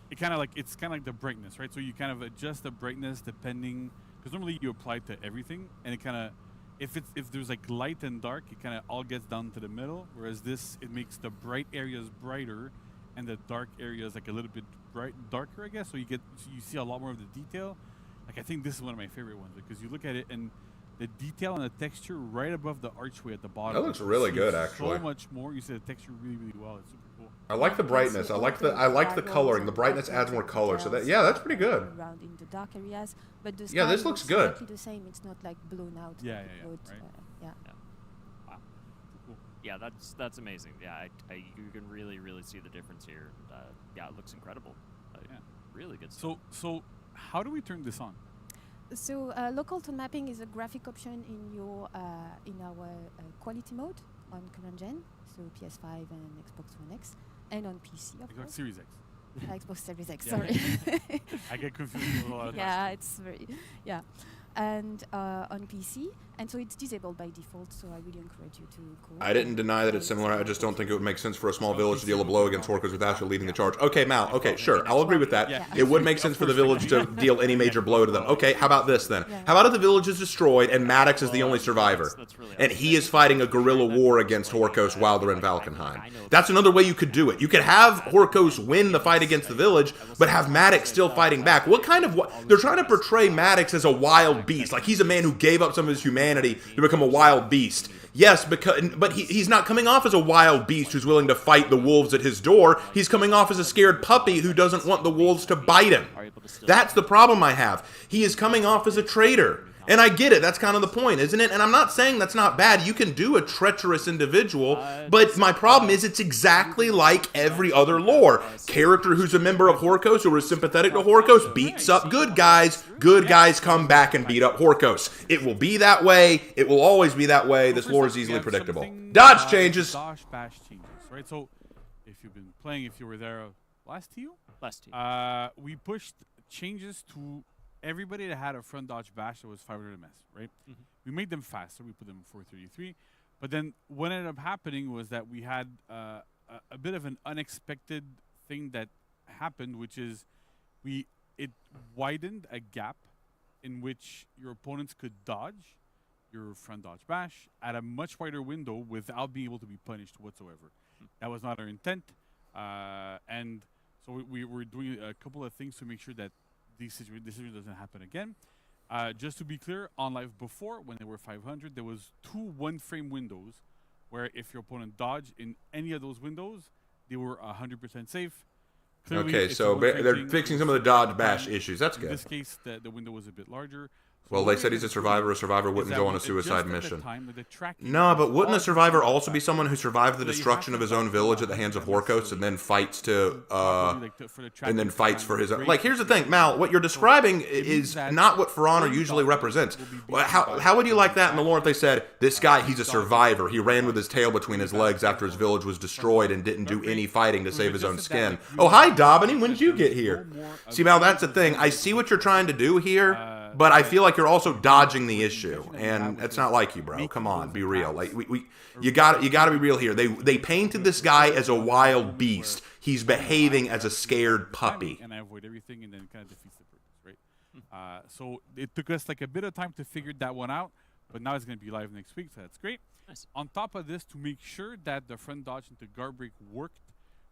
it's kind of like the brightness, right? So you kind of adjust the brightness depending, because normally you apply it to everything, and it kind of, if there's like light and dark, it kind of all gets down to the middle. Whereas this, it makes the bright areas brighter, and the dark areas like a little bit darker, I guess. So you see a lot more of the detail. Like I think this is one of my favorite ones because you look at it and the detail and the texture right above the archway at the bottom. That looks really good, actually. So much more. You see the texture really, really well. It's super cool. I like the And brightness. I also like the open coloring. roads The and brightness backgrounds adds more and color. So that details, that's pretty good. around in the dark areas, but the Yeah, sky this looks good. exactly the same. It's not like blown out. Yeah, like yeah, it would, right. yeah. Wow. Cool. Yeah, that's amazing. Yeah, you can really see the difference here. Yeah, it looks incredible. Yeah. Really good stuff. So how do we turn this on? So local tone mapping is a graphic option in your in our quality mode on current gen, so PS5 and Xbox One X, and on PC of Xbox course. Series X. Xbox Series X. Yeah. Sorry. I get confused with a lot of Yeah, it's very and on PC, and so it's disabled by default. So I really encourage you to go. I didn't and deny that try it's it similar. I out. just don't think it would make sense for a small village to deal a blow against Orcos with Asher leading the charge. Okay, Mal. Okay, sure. I'll agree with that. Yeah. It would make sense for the village to deal any major blow to them. Okay, how about this then? How about if the village is destroyed and Maddox is the only survivor? And he is fighting a guerrilla war against Horkos while they're in Valkenheim. That's another way you could do it. You could have Horkos win the fight against the village, but have Maddox still fighting back. What kind of... They're trying to portray Maddox as a wild beast. Like he's a man who gave up some of his humanity to become a wild beast. Yes, but he's not coming off as a wild beast who's willing to fight the wolves at his door. He's coming off as a scared puppy who doesn't want the wolves to bite him. That's the problem I have. He is coming off as a traitor. And I get it. That's kind of the point, isn't it? And I'm not saying that's not bad. You can do a treacherous individual. But my problem is it's exactly like every other lore. Character who's a member of Horkos or is sympathetic to Horkos beats up good guys. Good guys come back and beat up Horkos. It will be that way. It will always be that way. This lore is easily predictable. Dodge changes. Dodge bash changes, right? So if you've been playing, if you were there last to you, we pushed changes to everybody that had a front dodge bash that was 500 ms, right? We made them faster. We put them in 433. But then what ended up happening was that we had a bit of an unexpected thing that happened, which is it widened a gap in which your opponents could dodge your front dodge bash at a much wider window without being able to be punished whatsoever. That was not our intent. And so we were doing a couple of things to make sure that this situation doesn't happen again. Just to be clear, on live before, when they were 500, there was 2 one-frame windows where if your opponent dodged in any of those windows, they were 100% safe. Clearly, Okay, so they're fixing some of the dodge bash issues. That's good. In this case, the window was a bit larger. Well, they said he's a survivor. A survivor wouldn't go on a suicide mission. No, No, but wouldn't a survivor also be someone who survived the destruction of his own village at the hands of Horkos and then fights to, and then fights for his own? Like, here's the thing, Mal. What you're describing is not what For Honor usually represents. How would you like that in the lore if they said, this guy, he's a survivor. He ran with his tail between his legs after his village was destroyed and didn't do any fighting to save his own skin. Oh, hi, Dobiny. When did you get here? See, Mal, that's the thing. I see what you're trying to do here. But I feel like you're also dodging the issue, and it's not like you, bro. Come on, be real. Like you got to be real here. They painted this guy as a wild beast. He's behaving as a scared puppy. And I avoid everything, and then kind of defeats the purpose, right? So it took us like a bit of time to figure that one out, but now it's going to be live next week, so that's great. Nice. On top of this, to make sure that the front dodge into guard break worked,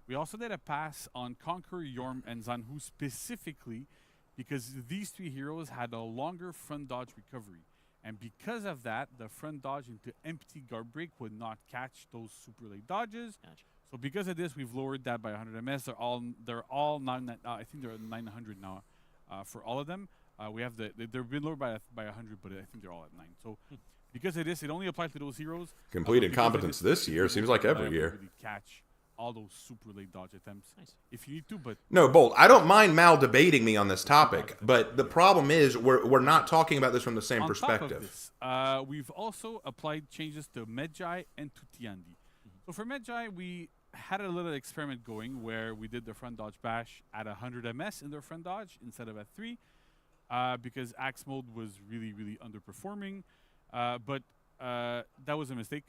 we also did a pass on Conqueror, Yorm, and Zanhu specifically, because these 3 heroes had a longer front dodge recovery. And because of that, the front dodge into empty guard break would not catch those super late dodges. Gotcha. So because of this, we've lowered that by 100 ms. They're all I think they're at 900 now for all of them. We have they've been lowered by 100, but I think they're all at 9. So because of this, it only applies to those heroes. Complete incompetence this year. Seems like every year. Really catch all those super late dodge attempts. Nice. If you need to, but No, Bolt, I don't mind Mal debating me on this topic, but the problem is we're not talking about this from the same on perspective. Top of this, we've also applied changes to Medjay and to Tiandi. So for Medjay, we had a little experiment going where we did the front dodge bash at 100 ms in their front dodge instead of at 3, because axe mode was really underperforming. But that was a mistake,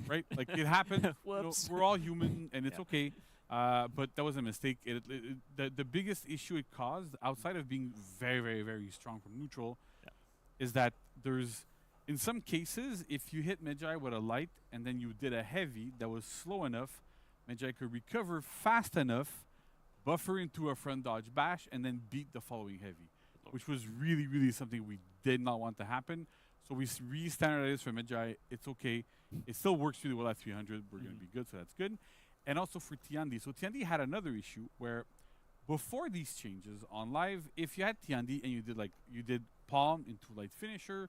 right? Like it happened. Whoops. We're all human, and it's okay. But that was a mistake. The biggest issue it caused, outside of being very strong from neutral, is that there's, in some cases, if you hit Medjay with a light and then you did a heavy that was slow enough, Medjay could recover fast enough, buffer into a front dodge bash, and then beat the following heavy, which was really something we did not want to happen. So we re-standardized for Medjay. It's okay. It still works really well at 300. We're going to be good, so that's good. and also for Tiandi. So Tiandi had another issue where before these changes on live, if you had Tiandi and you did palm into light finisher,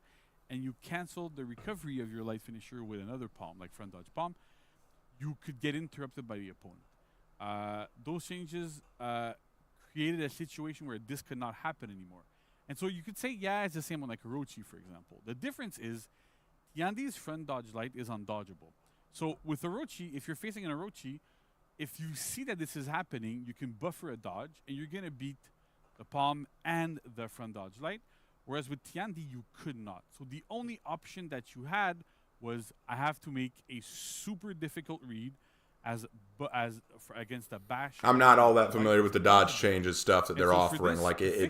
and you canceled the recovery of your light finisher with another palm, like front dodge palm, you could get interrupted by the opponent. Those changes created a situation where this could not happen anymore. And so you could say, yeah, it's the same on like Orochi, for example. The difference is Tiandi's front dodge light is undodgeable. So with Orochi, if you're facing an Orochi, if you see that this is happening, you can buffer a dodge, and you're going to beat the palm and the front dodge light. Whereas with Tiandi, you could not. So the only option that you had was I have to make a super difficult read against the bash. I'm not all that familiar with the dodge changes stuff that they're offering.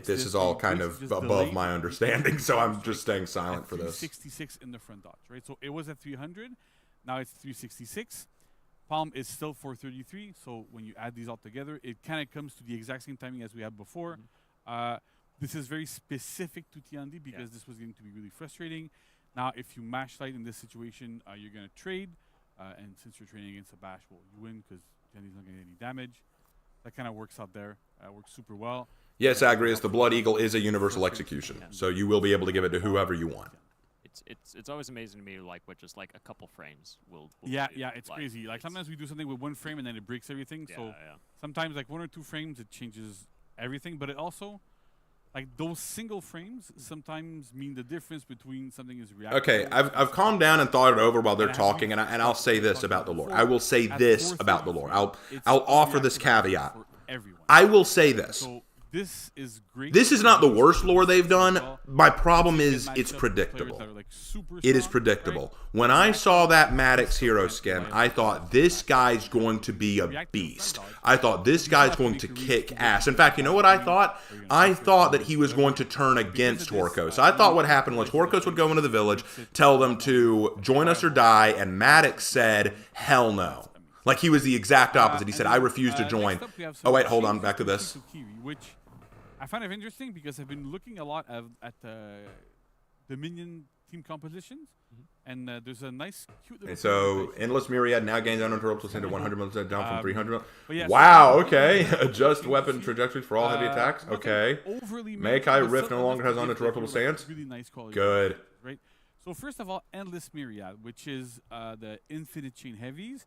This is all kind of above my understanding, so I'm just staying silent for this. 366 in the front dodge, right? So it was at 300, now it's 366. Palm is still 433, so when you add these all together, it kind of comes to the exact same timing as we had before. This is very specific to Tiandi because this was going to be really frustrating. Now, if you mash light in this situation, you're going to trade. And since you're trading against a bash, well, you win because Tiandi's not going to get any damage. That kind of works out there. Works super well. Yes, Agrius, the Blood Eagle is a universal execution, so you will be able to give it to whoever you want. It's always amazing to me, like with just like a couple frames will it's crazy. Like sometimes we do something with one frame and then it breaks everything. So sometimes like 1 or 2 frames it changes everything, but it also like those single frames sometimes mean the difference between something is reactive. Okay, I've calmed down and thought it over while they're talking, and I'll say this about the lore. I will say this about the lore. I'll offer this caveat. I will say this. This is great. This is not the worst lore they've done. My problem is it's predictable. It is predictable. When I saw that Maddox hero skin, I thought this guy's going to be a beast. I thought this guy's going to kick ass. In fact, you know what I thought? I thought that he was going to turn against Horkos. I thought what happened was Horkos would go into the village, tell them to join us or die, and Maddox said, hell no. Like he was the exact opposite. He said, I refuse to join. Oh wait, hold on, back to this. Which I find it interesting because I've been looking a lot at the minion team compositions, and there's a nice, cute little. And so, Endless Myriad now gains uninterrupted percent to 100% down from 300. Wow, okay. Adjust weapon trajectories for all heavy attacks. Okay. Medjay Rift no longer has uninterruptible stance. Really nice quality. Good. Right. So first of all, Endless Myriad, which is the Infinite Chain Heavies,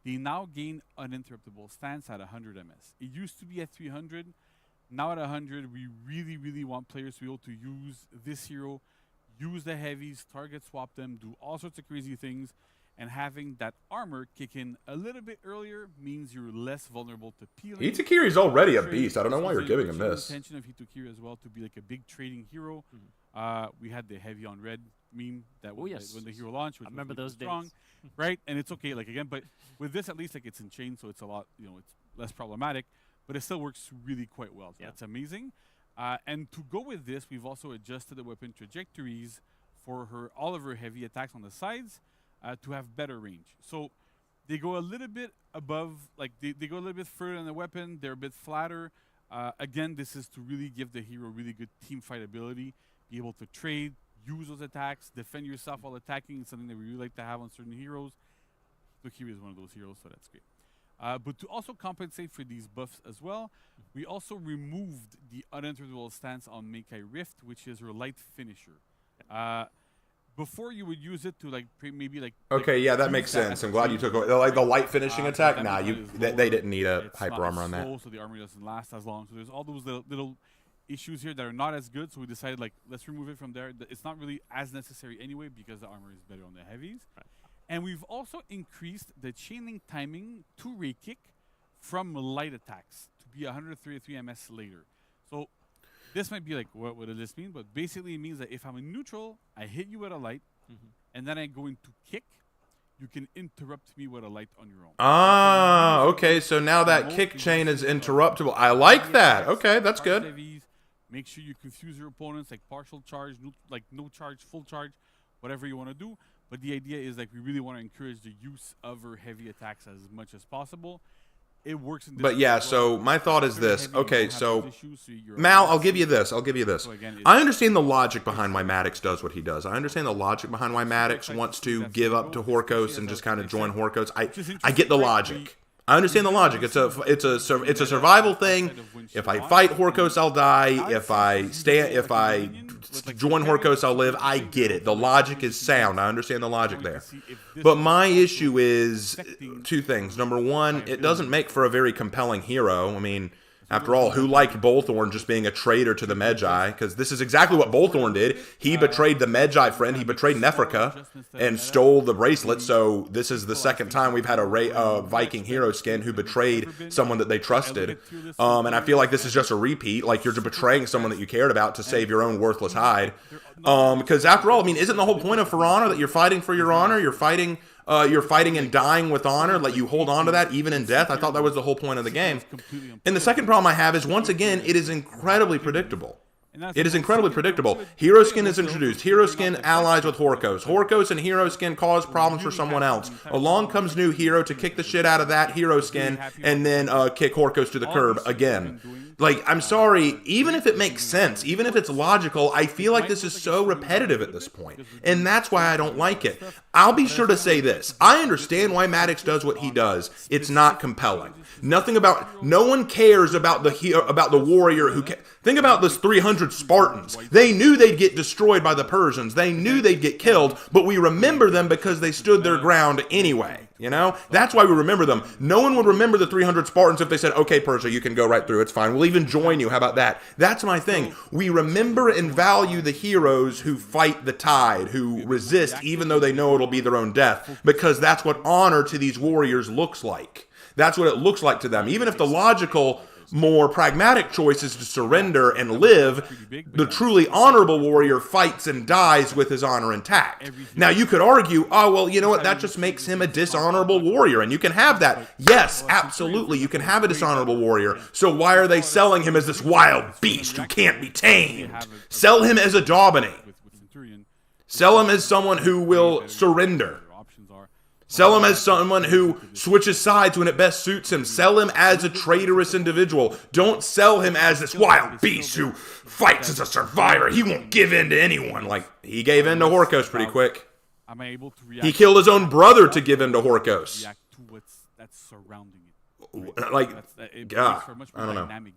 they now gain uninterruptible stance at 100 ms. It used to be at 300. Now at 100, we really, really want players to be able to use this hero, use the heavies, target swap them, do all sorts of crazy things, and having that armor kick in a little bit earlier means you're less vulnerable to peeling. Itakiri's already a beast. I don't know why you're giving him this. The intention of Itakiri as well to be like a big trading hero. We had the heavy on red meme that when the hero launched, which I remember those strong, days. right? And it's okay, like again, but with this at least like it's in chain, so it's a lot, it's less problematic. But it still works really quite well. So that's amazing. And to go with this, we've also adjusted the weapon trajectories for all of her heavy attacks on the sides to have better range. So they go a little bit above, like they go a little bit further in the weapon. They're a bit flatter. Again, this is to really give the hero really good team fight ability, be able to trade, use those attacks, defend yourself while attacking. It's something that we really like to have on certain heroes. Hitoki is one of those heroes, so that's great. But to also compensate for these buffs as well, we also removed the uninterruptible stance on Medjay Rift, which is her light finisher. Before you would use it to maybe like. Okay, yeah, that makes sense. I'm glad you took like the light finishing attack. Nah, they didn't need a hyper armor on that. So the armor doesn't last as long. So there's all those little issues here that are not as good. So we decided let's remove it from there. It's not really as necessary anyway because the armor is better on the heavies. Right. And we've also increased the chaining timing to Ray Kick from light attacks to be 133 ms later. So this might be like, what does this mean? But basically it means that if I'm in neutral, I hit you with a light, and then I go into kick, you can interrupt me with a light on your own. Ah, okay. So now that kick chain is interruptible. I like that. Okay, that's good. Heavies, make sure you confuse your opponents, like partial charge, no charge, full charge, whatever you want to do. But the idea is we really want to encourage the use of her heavy attacks as much as possible. It works in this. But yeah, so my thought is this. Okay, so Mal, I'll give you this. So again, I understand the logic behind why Maddox does what he does. I understand the logic behind why Maddox wants to give up to Horkos and just kind of join Horkos. I get the logic. I understand the logic. It's a survival thing. If I fight Horkos, I'll die. If I join Horkos, I'll live. I get it. The logic is sound. I understand the logic there. But my issue is two things. Number one, it doesn't make for a very compelling hero. I mean, after all, who liked Bolthorn just being a traitor to the Medjay? Because this is exactly what Bolthorn did. He betrayed the Medjay friend. He betrayed Nefrika and stole the bracelet. So this is the second time we've had a Viking hero skin who betrayed someone that they trusted. And I feel like this is just a repeat. Like you're just betraying someone that you cared about to save your own worthless hide. Because after all, I mean, isn't the whole point of For Honor that you're fighting for your honor? You're fighting and dying with honor. Like you hold on to that even in death. I thought that was the whole point of the game. And the second problem I have is, once again, it is incredibly predictable. It is incredibly predictable. Hero Skin is introduced. Hero Skin allies with Horkos. Horkos and Hero Skin cause problems for someone else. Along comes new hero to kick the shit out of that Hero Skin and then kick Horkos to the curb again. Like, I'm sorry, even if it makes sense, even if it's logical, I feel like this is so repetitive at this point. And that's why I don't like it. I'll be sure to say this. I understand why Maddox does what he does. It's not compelling. No one cares about the warrior who think about this 300 Spartans. They knew they'd get destroyed by the Persians. They knew they'd get killed, but we remember them because they stood their ground anyway. You know, that's why we remember them. No one would remember the 300 Spartans if they said, okay, Persia, you can go right through. It's fine. We'll even join you. How about that? That's my thing. We remember and value the heroes who fight the tide, who resist even though they know it'll be their own death, because that's what honor to these warriors looks like. That's what it looks like to them. Even if the logical, more pragmatic choice is to surrender and live, the truly honorable warrior fights and dies with his honor intact. Now, you could argue, oh, well, you know what? That just makes him a dishonorable warrior, and you can have that. Yes, absolutely, you can have a dishonorable warrior. So why are they selling him as this wild beast who can't be tamed? Sell him as a Daubeny. Sell him as someone who will surrender. Sell him as someone who switches sides when it best suits him. Sell him as a traitorous individual. Don't sell him as this wild beast who fights as a survivor. He won't give in to anyone. Like, he gave in to Horkos pretty quick. He killed his own brother to give in to Horkos. Like, God, I don't know. Nice.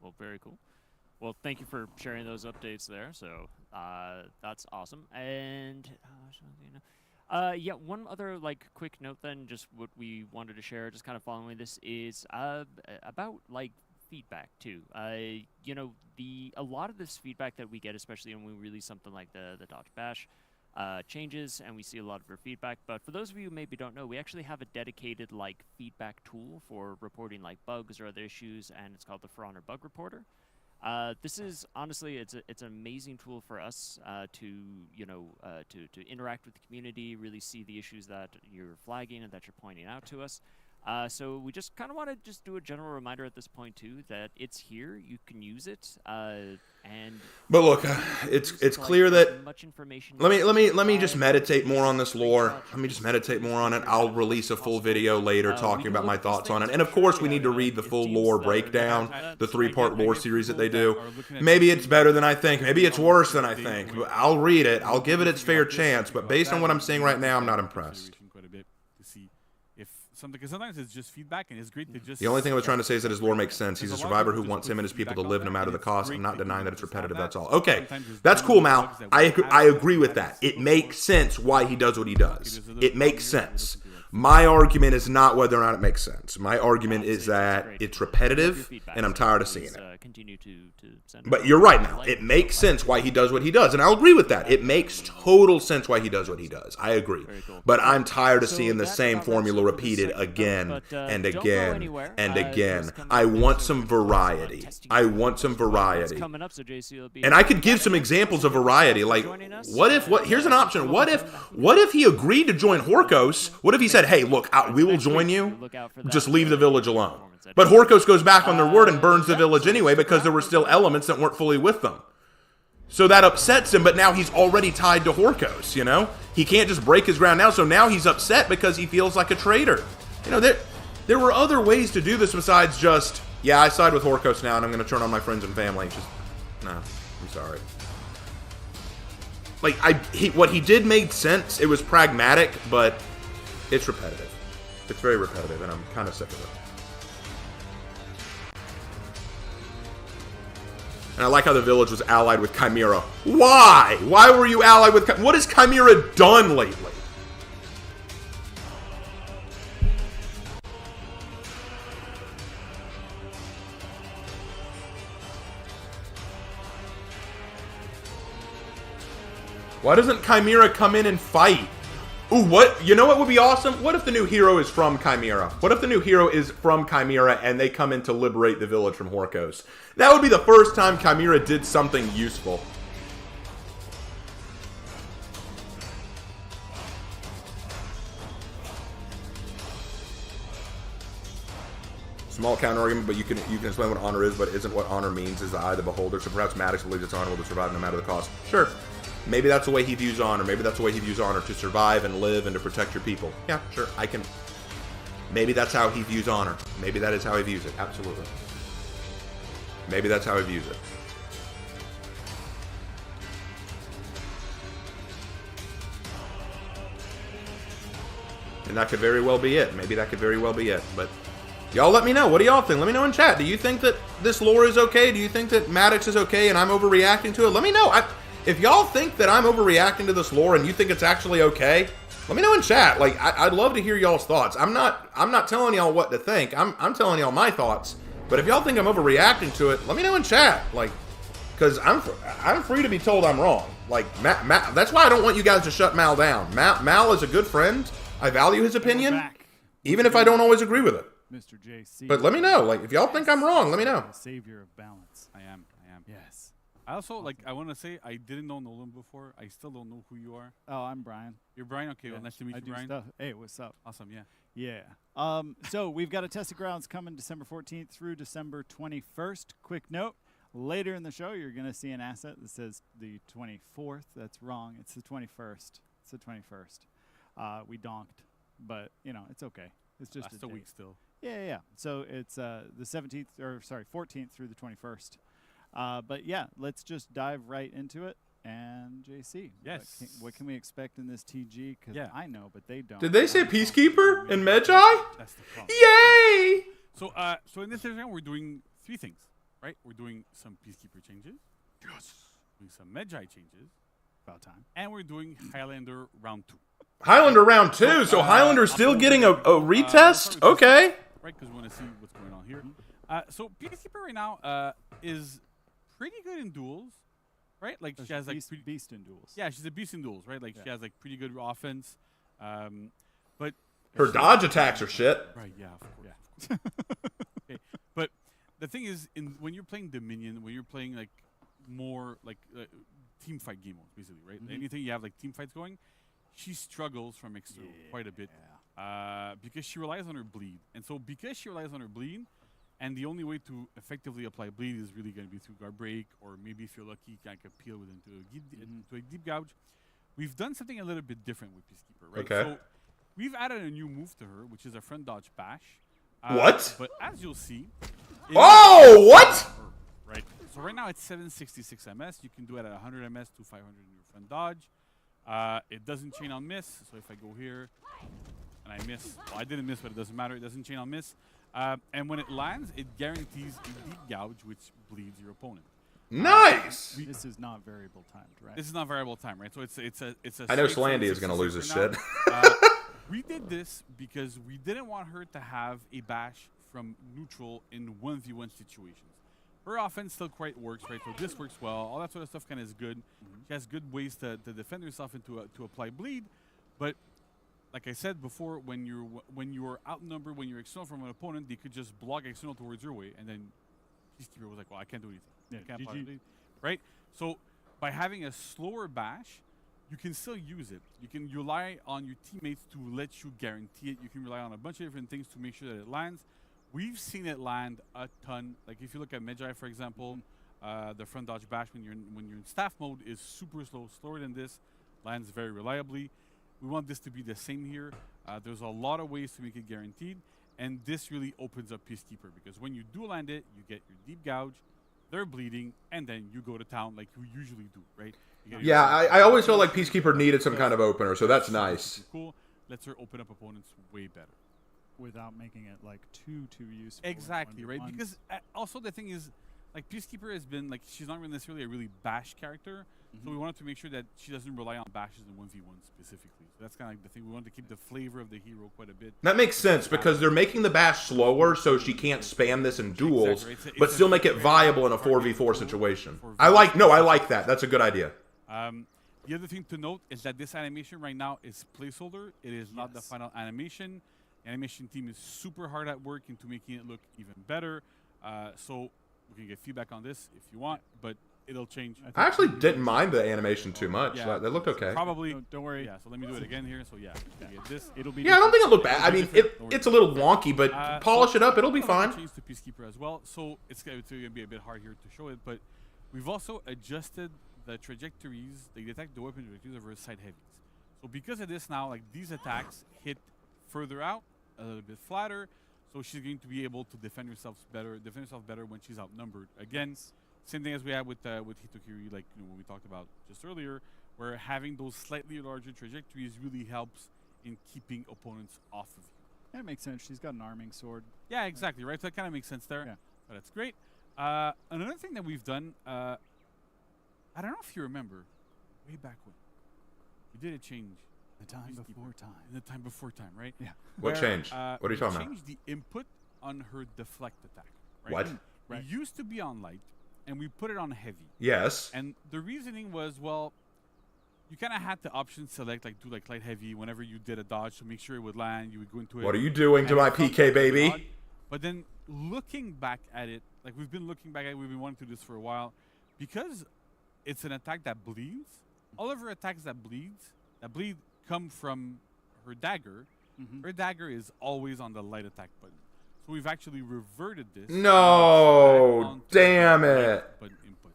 Well, very cool. Well, thank you for sharing those updates there. So that's awesome. And yeah, one other like quick note then, just what we wanted to share, just kind of following this, is about like feedback too. You know, a lot of this feedback that we get, especially when we release something like the Dodge Bash changes, and we see a lot of your feedback. But for those of you who maybe don't know, we actually have a dedicated like feedback tool for reporting like bugs or other issues, and it's called the For Honor Bug Reporter. This is honestly, it's an amazing tool for us to interact with the community, really see the issues that you're flagging and that you're pointing out to us. So we just kind of want to just do a general reminder at this point too that it's here, you can use it, But look, it's clear that much information. Let me just meditate more on this lore. Let me just meditate more on it. I'll release a full video later talking about my thoughts on it. And of course, we need to read the full lore breakdown, the 3-part lore series that they do. Maybe it's better than I think. Maybe it's worse than I think. But I'll read it. I'll give it its fair chance. But based on what I'm seeing right now, I'm not impressed. Because sometimes it's just feedback, and it's great to just... The only thing I was trying to say is that his lore makes sense. He's a survivor who wants him and his people to live no matter the cost. I'm not denying that it's repetitive, that's all. Okay, that's cool, Mal. I agree with that. It makes sense why he does what he does. It makes sense. My argument is not whether or not it makes sense. My argument is that it's repetitive, and I'm tired of seeing it. But you're right, Mal. It makes sense why he does what he does, and I'll agree with that. It makes total sense why he does what he does. I agree. But I'm tired of seeing the same formula repeated again and again and again. I want some variety. I want some variety. And I could give some examples of variety. Like, here's an option. What if he agreed to join Horkos? What if he said, hey, look, we will join you, just leave the village alone. But Horkos goes back on their word and burns the village anyway because there were still elements that weren't fully with them. So that upsets him, but now he's already tied to Horkos, you know? He can't just break his ground now, so now he's upset because he feels like a traitor. You know, there were other ways to do this besides just, yeah, I side with Horkos now and I'm going to turn on my friends and family. Just, no, I'm sorry. Like, what he did made sense. It was pragmatic, but it's repetitive. It's very repetitive, and I'm kind of sick of it. And I like how the village was allied with Chimera. Why? Why were you allied with Chimera? What has Chimera done lately? Why doesn't Chimera come in and fight? Ooh, what? You know what would be awesome? What if the new hero is from Chimera? What if the new hero is from Chimera and they come in to liberate the village from Horkos? That would be the first time Chimera did something useful. Small counter argument, but you can explain what honor is, but isn't what honor means is the eye of the beholder. So perhaps Maddox believes it's honorable to survive no matter the cost. Sure. Maybe that's the way he views honor. Maybe that's the way he views honor, to survive and live and to protect your people. Yeah, sure. I can. Maybe that's how he views honor. Maybe that is how he views it. Absolutely. Maybe that's how he views it. And that could very well be it. Maybe that could very well be it. But y'all let me know. What do y'all think? Let me know in chat. Do you think that this lore is okay? Do you think that Maddox is okay and I'm overreacting to it? Let me know. If y'all think that I'm overreacting to this lore and you think it's actually okay, let me know in chat. Like, I'd love to hear y'all's thoughts. I'm not telling y'all what to think. I'm telling y'all my thoughts. But if y'all think I'm overreacting to it, let me know in chat. Like, because I'm free to be told I'm wrong. Like, that's why I don't want you guys to shut Mal down. Mal is a good friend. I value his opinion, even if I don't always agree with it. Mr. JC. But let me know. Like, if y'all think I'm wrong, let me know. The savior of balance. I am. Yes. I also, like, I want to say, I didn't know Nolan before. I still don't know who you are. Oh, I'm Brian. You're Brian? Okay, Yeah. well, nice to meet I you, do Brian. stuff. Hey, what's up? Awesome, yeah. Yeah. So we've got a Tested Grounds coming December 14th through December 21st. Quick note, later in the show, you're going to see an asset that says the 24th. That's wrong. It's the 21st. It's the 21st. We donked, but, you know, it's okay. It's just That's a a date. week still. Yeah. So it's the 17th, 14th through the 21st. But yeah, let's just dive right into it. And JC, Yes. what can we expect in this TG? Because Yeah. I know, but they don't. Did they say Peacekeeper in Medjay? That's the problem. Yay! So in this edition, we're doing 3 things, right? We're doing some Peacekeeper changes. Yes. Doing some Medjay changes. About time. And we're doing Highlander round 2. Highlander round 2, so Highlander's still getting a retest? Okay. Right, because we want to see what's going on here. So Peacekeeper right now is pretty good in duels, right? Like she has like beast in duels. Yeah, she's a beast in duels, right? Like she has like pretty good offense, but her dodge attacks are shit. Right? Yeah, of course. Yeah. Okay, but the thing is, when you're playing Dominion, when you're playing like more like team fight game modes, basically, right? Anything you have like team fights going, she struggles from external quite a bit because she relies on her bleed, and so because she relies on her bleed. And the only way to effectively apply bleed is really going to be through guard break, or maybe if you're lucky, kind of peel into a deep gouge. We've done something a little bit different with Peacekeeper, right? Okay. So we've added a new move to her, which is a front dodge bash. What? But as you'll see, oh, what? Right. So right now it's 766 MS. You can do it at 100 MS to 500 in your front dodge. It doesn't chain on miss. So if I go here and I miss, well, I didn't miss, but it doesn't matter. It doesn't chain on miss. And when it lands, it guarantees a deep gouge, which bleeds your opponent. Nice. This is not variable timed, right? This is not variable time, right? So it's a. I know Slandy is going to lose his shit. We did this because we didn't want her to have a bash from neutral in 1v1 situations. Her offense still quite works, right? So this works well. All that sort of stuff kind of is good. She has good ways to defend herself and to apply bleed, but. Like I said before, when you're outnumbered, when you're external from an opponent, they could just block external towards your way, and then Peacekeeper was like, "Well, I can't do anything. Yeah, I can't GG. right?" So by having a slower bash, you can still use it. You can rely on your teammates to let you guarantee it. You can rely on a bunch of different things to make sure that it lands. We've seen it land a ton. Like if you look at Medjay, for example, the front dodge bash when you're in staff mode is super slow, slower than this, lands very reliably. We want this to be the same here. There's a lot of ways to make it guaranteed, and this really opens up Peacekeeper because when you do land it, you get your deep gouge, they're bleeding, and then you go to town like you usually do, right? Yeah, I always felt like Peacekeeper needed some kind of opener, so that's nice. Cool. Lets her open up opponents way better. without making it like too useful. Exactly, right? 1v1s. Because also the thing is, like, Peacekeeper has been, like, she's not really necessarily a really bash character, so we wanted to make sure that she doesn't rely on bashes in 1v1 specifically. So that's kind of like the thing. We wanted to keep the flavor of the hero quite a bit. That makes sense because they're making the bash slower so she can't spam this in duels, Exactly. but still make it viable in a 4v4 situation. I like that. That's a good idea. The other thing to note is that this animation right now is placeholder. It is not the final animation. The animation team is super hard at work into making it look even better. So we can get feedback on this if you want, but it'll change. I actually didn't mind the animation too much. Yeah. That looked okay. Probably. Don't worry. Yeah, so let me do it again here. So yeah, you get this. It'll be. Yeah, I don't think it looked bad. I mean, it's a little wonky, but polish it up. It'll be fine. Change to Peacekeeper as well. So it's going to be a bit hard here to show it, but we've also adjusted the trajectories. They detect the weapon trajectories of her side heavies. So because of this now, like, these attacks hit further out, a little bit flatter. So she's going to be able to defend herself better when she's outnumbered. Again, same thing as we had with Hitokiri, like, when we talked about just earlier, where having those slightly larger trajectories really helps in keeping opponents off of you. That makes sense. She's got an arming sword. Yeah, exactly, right? So that kind of makes sense there. Yeah. But that's great. Another thing that we've done, I don't know if you remember, way back when, we did a change. The time before time. In the time before time, right? Yeah. What changed? What are you talking about? We changed the input on her deflect attack. Right? What? It used to be on light, and we put it on heavy. Yes. And the reasoning was, well, you kind of had to option select, like, do like light heavy whenever you did a dodge to make sure it would land. You would go into it. What are you doing to my PK, baby? But then looking back at it, like, we've been looking back at it, we've been wanting to do this for a while, because it's an attack that bleeds. All of her attacks that bleed come from her dagger. Her dagger is always on the light attack button. So we've actually reverted this. No, damn it. Button input.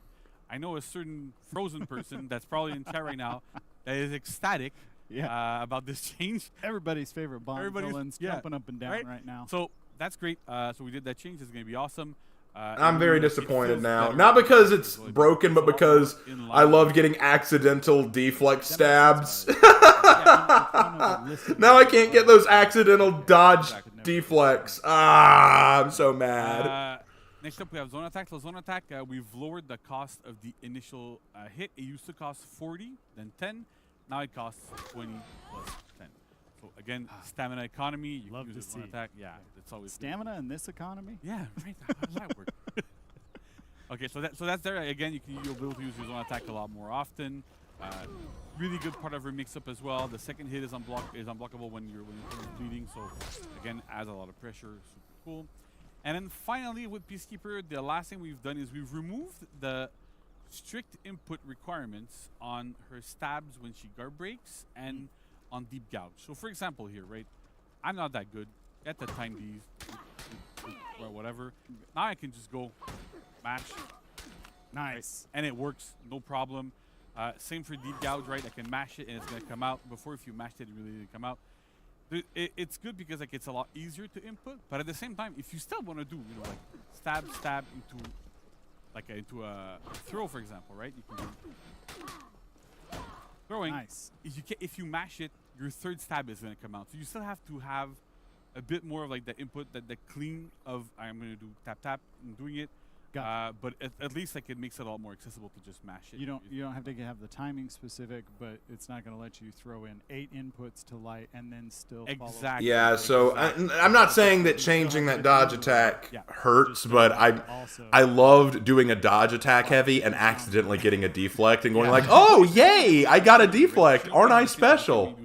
I know a certain frozen person that's probably in chat right now that is ecstatic about this change. Everybody's favorite Bond villain's jumping up and down right now. So that's great. So we did that change. It's going to be awesome. I'm very disappointed now. Not because it's broken, but because I love getting accidental deflect stabs. Now I can't get those accidental dodge deflects. I'm so mad. Next up, we have zone attack. So zone attack, we've lowered the cost of the initial hit. It used to cost 40, then 10. Now it costs 20 plus 10. So again, stamina economy. You love can to use zone see attack. Yeah, that's always stamina in this economy. Yeah, right. How does that work? Okay, so that's there. Again, you'll be able to use your zone attack a lot more often. Really good part of her mix-up as well. The second hit is unblockable when you're bleeding. So again, adds a lot of pressure. Super cool. And then finally, with Peacekeeper, the last thing we've done is we've removed the strict input requirements on her stabs when she guard breaks and on deep gouge. So for example here, right? I'm not that good at the Tiandi or whatever. Now I can just go mash. Nice. Right? And it works, no problem. Same for deep gouge, right? I can mash it and it's gonna come out. Before, if you mashed it, it really didn't come out. It's good because, like, it's a lot easier to input, but at the same time, if you still want to do, like, stab into, like, into a throw, for example, right? You can do throwing. Nice. If you mash it, your third stab is going to come out. So you still have to have a bit more of, like, the input, the clean of, I'm going to do tap and doing it. But at least, like, it makes it a lot more accessible to just mash it. You don't have to have the timing specific, but it's not going to let you throw in 8 inputs to light and then still follow. Yeah, so I'm not saying that changing that dodge attack hurts, but I loved doing a dodge attack heavy and accidentally getting a deflect and going like, oh yay, I got a deflect, aren't I special?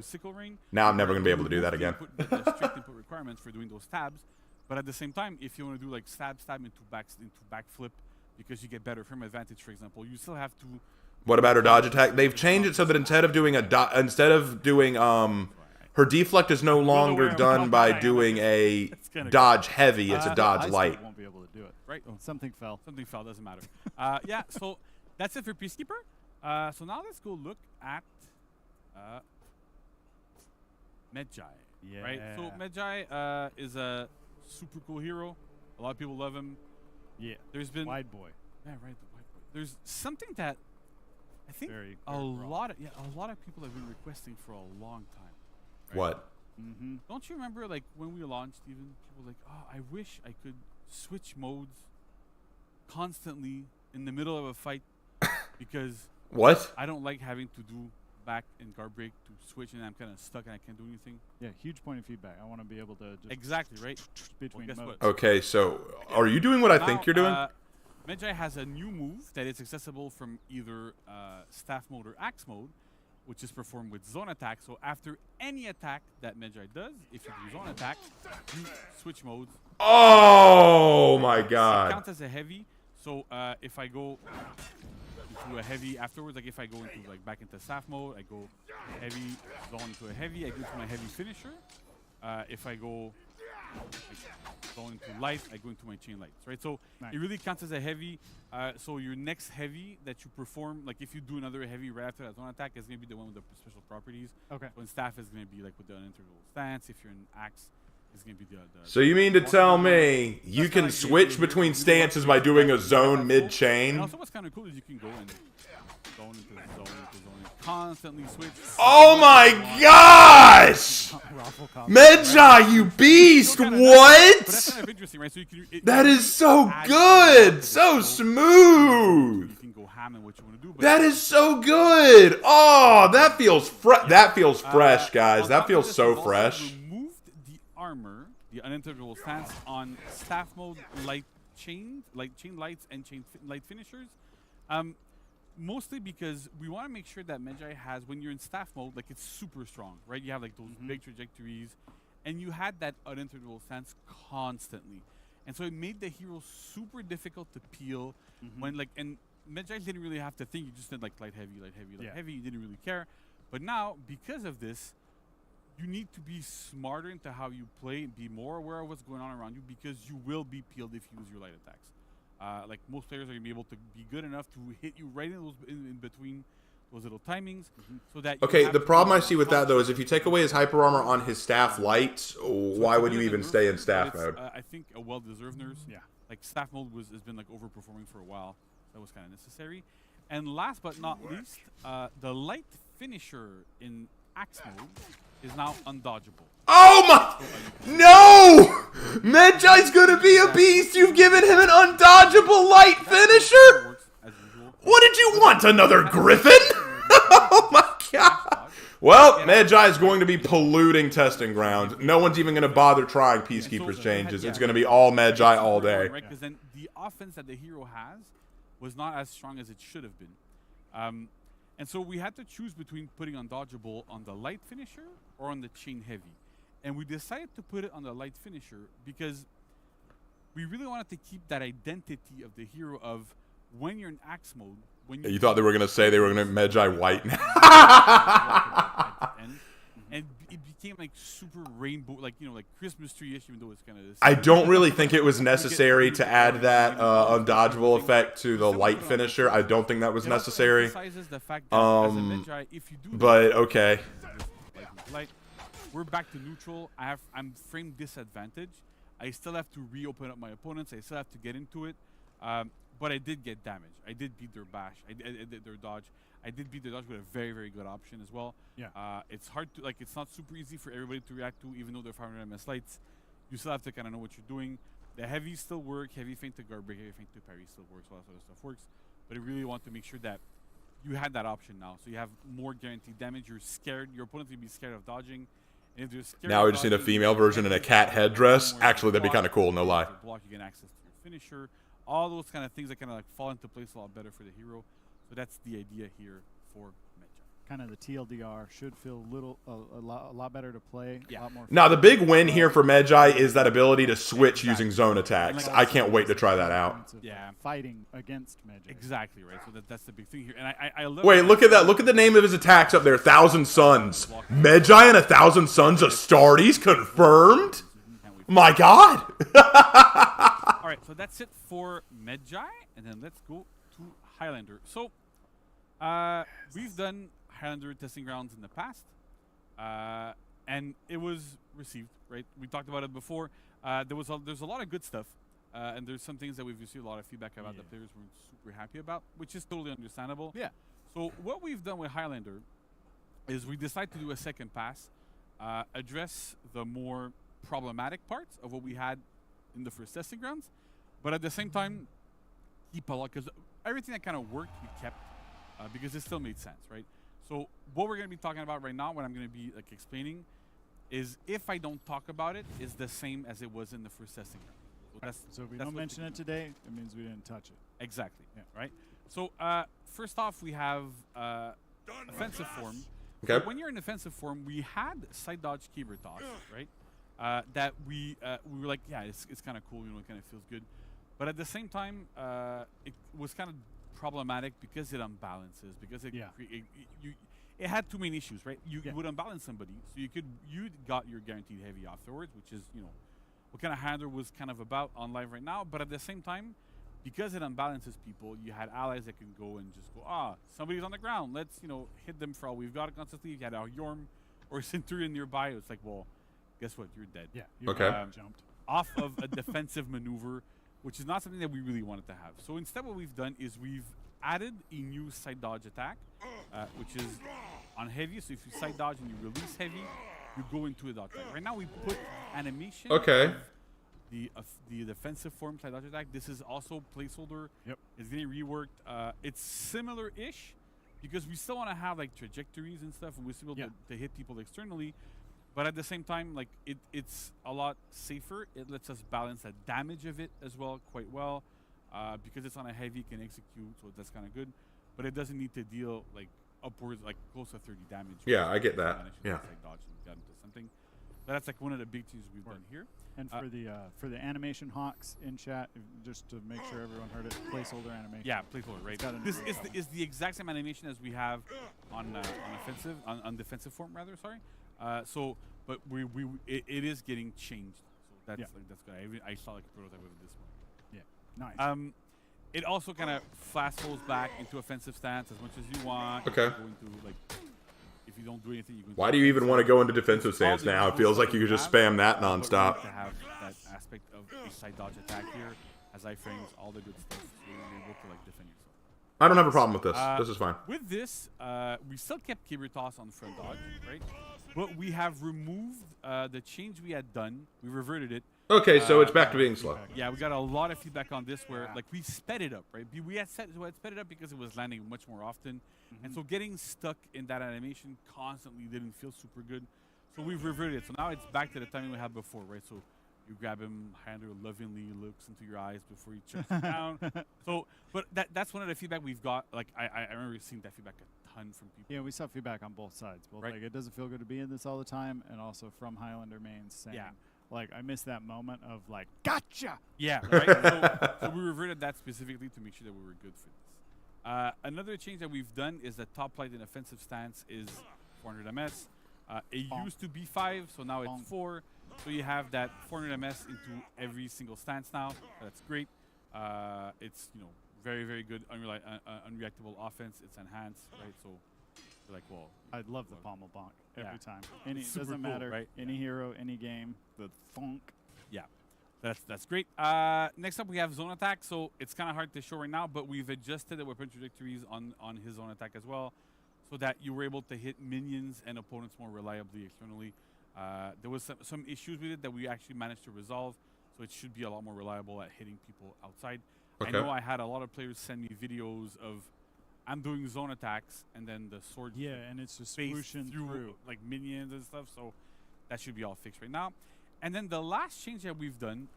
Now I'm never gonna be able to do that again. Strict input requirements for doing those tabs. But at the same time, if you want to do, like, stab into backflip because you get better frame advantage, for example, you still have to. What about her dodge attack? They've changed it so that instead of doing her deflect is no longer done by doing a dodge heavy. It's a dodge light. I won't be able to do it. Right. Oh, something fell. Something fell. Doesn't matter. Yeah. So that's it for Peacekeeper. So now let's go look at Medjay. Yeah. Right. So Medjay is a super cool hero. A lot of people love him. Yeah. There's been wide boy. Yeah, right. The white boy. There's something that I think very a lot of people have been requesting for a long time. Right? What? Don't you remember, like, when we launched, even people were like, oh, I wish I could switch modes constantly in the middle of a fight because What? I don't like having to do back and guard break to switch, and I'm kind of stuck and I can't do anything. Yeah, huge point of feedback. I want to be able to just Exactly, right? between guess modes. what? Okay, so are you doing what I think you're doing? Medjay has a new move that is accessible from either staff mode or axe mode, which is performed with zone attack. So after any attack that Medjay does, if you do zone attack, you switch modes. Oh my It god. counts as a heavy. So if I go into a heavy afterwards, like if I go into like back into staff mode, I go heavy, zone into a heavy, I go to my heavy finisher. If I go going into light, I go into my chain lights, right? So it really counts as a heavy. So your next heavy that you perform, like if you do another heavy right after that zone attack, is going to be the one with the special properties. Okay. So in staff is going to be like with the unintegral stance. If you're in axe, it's going to be the So you mean to tell me you That's can kinda switch like between you stances want by to doing a do zone that. mid-chain? And also what's kind of cool is you can go and zone into zone into zone and constantly switch. Oh my gosh! Medjay, you beast! But that's What? kind of interesting, right? So you can, That you is so add good! So so smooth! You can go ham in what you want to do. But That is so good! Oh, that feels that feels fresh, guys. on That top of feels this, so we've also fresh. removed the armor, the unintegral stance on staff mode, light chain lights and light finishers. Mostly because we want to make sure that Medjay has, when you're in staff mode, like it's super strong, right? You have like those big trajectories, and you had that unintegral stance constantly, and so it made the hero super difficult to peel when like, and Medjay didn't really have to think. You just did like light heavy, light heavy, light heavy. You didn't really care. But now, because of this, you need to be smarter into how you play and be more aware of what's going on around you, because you will be peeled if you use your light attacks. Like most players are gonna be able to be good enough to hit you right in those in between those little timings, so that. Okay, the problem I see with that though is if you take away his hyper armor on his staff lights, why would you even stay in staff mode? I think a well-deserved nerf. Yeah. Like staff mode has been like overperforming for a while. That was kind of necessary. And last but not least, the light finisher in axe mode is now undodgeable. Oh my! No! Medjay's gonna be a beast! You've given him an undodgeable light finisher? What did you want? Another griffin? Oh my god! Well, Medjay is going to be polluting testing ground. No one's even going to bother trying Peacekeeper's changes. It's going to be all Medjay all day. Right, because then the offense that the hero has was not as strong as it should have been. And so we had to choose between putting undodgeable on the light finisher or on the chain heavy. And we decided to put it on the light finisher because we really wanted to keep that identity of the hero of when you're in axe mode. When You thought they were going to say they were going to Medjay white. And it became like super rainbow, like, you know, like Christmas tree-ish, even though it's kind of... I don't really think it was necessary to add that undodgeable effect to the light finisher. I don't think that was necessary. But okay. We're back to neutral. I'm frame disadvantage. I still have to reopen up my opponents. I still have to get into it. But I did get damage. I did beat their bash. I did their dodge. I did beat their dodge with a very, very good option as well. Yeah. It's hard to, like, it's not super easy for everybody to react to, even though they're 500 MS lights. You still have to kind of know what you're doing. The heavy still work. Heavy feint to guard break, heavy feint to parry still works. All that sort of stuff works. But I really want to make sure that you had that option now. So you have more guaranteed damage. You're scared. Your opponent's going to be scared of dodging. And if they're scared Now of we just need a dodging, female version in a cat headdress. Actually, that'd be kind of cool, no lie. Block, you get access to your finisher. All those kind of things that kind of like fall into place a lot better for the hero. So that's the idea here for Medjay. Kind of the TLDR should feel a lot better to play. Yeah. A lot more Now, the big win here for Medjay is that ability to switch using zone attacks. I can't wait to try that out. Yeah. Fighting against Medjay. Exactly right. So that's the big thing here. And I love Wait, look at that. Look at the name of his attacks up there. 1,000 Suns. Medjay and 1,000 Suns Astartes confirmed? My god. All right, so that's it for Medjay, and then let's go to Highlander. So we've done Highlander testing grounds in the past, and it was received, right? We talked about it before. There's a lot of good stuff, and there's some things that we've received a lot of feedback about that players weren't super happy about, which is totally understandable. Yeah. So what we've done with Highlander is we decided to do a second pass address the more problematic parts of what we had in the first testing grounds, but at the same time, keep a lot, because everything that kind of worked, we kept, because it still made sense, right? So what we're going to be talking about right now, what I'm going to be like explaining, is if I don't talk about it, is the same as it was in the first testing ground. So if we don't mention it today, it means we didn't touch it. Exactly. Yeah. Right. So first off, we have offensive form. Okay. So when you're in offensive form, we had side dodge keyboard toss, right? That we were like, yeah, it's kind of cool, you know, it kind of feels good. But at the same time, it was kind of problematic because it unbalances, because it it had too many issues, right? You would unbalance somebody, so you got your guaranteed heavy afterwards, which is, you know, what kind of Highlander was kind of about on live right now. But at the same time, because it unbalances people, you had allies that can go and just go, somebody's on the ground, let's, you know, hit them for all we've got constantly. If you had a Yorm or a Centurion nearby, it's like, well, guess what? You're dead. Yeah. Jumped off of a defensive maneuver, which is not something that we really wanted to have. So instead, what we've done is we've added a new side dodge attack, which is on heavy. So if you side dodge and you release heavy, you go into a dodge attack. Right now, we put animation. Okay. Of the defensive form side dodge attack. This is also placeholder. Yep. It's getting reworked. It's similar-ish because we still want to have like trajectories and stuff, and we're still able to hit people externally. But at the same time, like it's a lot safer. It lets us balance the damage of it as well quite well, because it's on a heavy, it can execute, so that's kind of good. But it doesn't need to deal like upwards, like close to 30 damage. Yeah, I get that. Yeah. Like dodge and got into something. But that's like one of the big things we've done here. And for the animation hawks in chat, just to make sure everyone heard it, placeholder animation. Yeah, placeholder, right? This is the exact same animation as we have on defensive form, rather. Sorry. But it is getting changed. So that's that's good. I saw like a prototype of it this morning. Yeah, nice. It also kind of fast folds back into offensive stance as much as you want. Okay. You go into, like, if you don't do anything, you can. Why do you even want to go into defensive stance now? It feels like you could just spam that nonstop. To have that aspect of a side dodge attack here, as iframes, all the good stuff, so you're able to like defend yourself. I don't have a problem with this. This is fine. With this, we still kept keyboard toss on front dodge, right? But we have removed the change we had done. We reverted it. Okay, so it's back to being slow. Yeah, we got a lot of feedback on this where like we sped it up, right? We had sped it up because it was landing much more often. And so getting stuck in that animation constantly didn't feel super good. So we've reverted it. So now it's back to the timing we had before, right? So you grab him, Highlander lovingly looks into your eyes before he chucks you down. So, but that's one of the feedback we've got. Like I remember seeing that feedback a ton from people. Yeah, we saw feedback on both sides. Both like it doesn't feel good to be in this all the time, and also from Highlander mains saying, like I missed that moment of like, gotcha. Yeah, right. So we reverted that specifically to make sure that we were good for this. Another change that we've done is that top light in offensive stance is 400 ms. It used to be 5, so now it's 4. So you have that 400 ms into every single stance now. That's great. It's, you know, very, very good unreactable offense. It's enhanced, right? So you're like, well, I'd love the pommel bonk every time. It doesn't matter, right? Any hero, any game, the thunk. Yeah. That's great. Next up, we have zone attack. So it's kind of hard to show right now, but we've adjusted the weapon trajectories on his zone attack as well, so that you were able to hit minions and opponents more reliably externally. There was some issues with it that we actually managed to resolve, so it should be a lot more reliable at hitting people outside. Okay. I know I had a lot of players send me videos of I'm doing zone attacks and then the sword and it's just swooshing through like minions and stuff. So that should be all fixed right now. And then the last change that we've done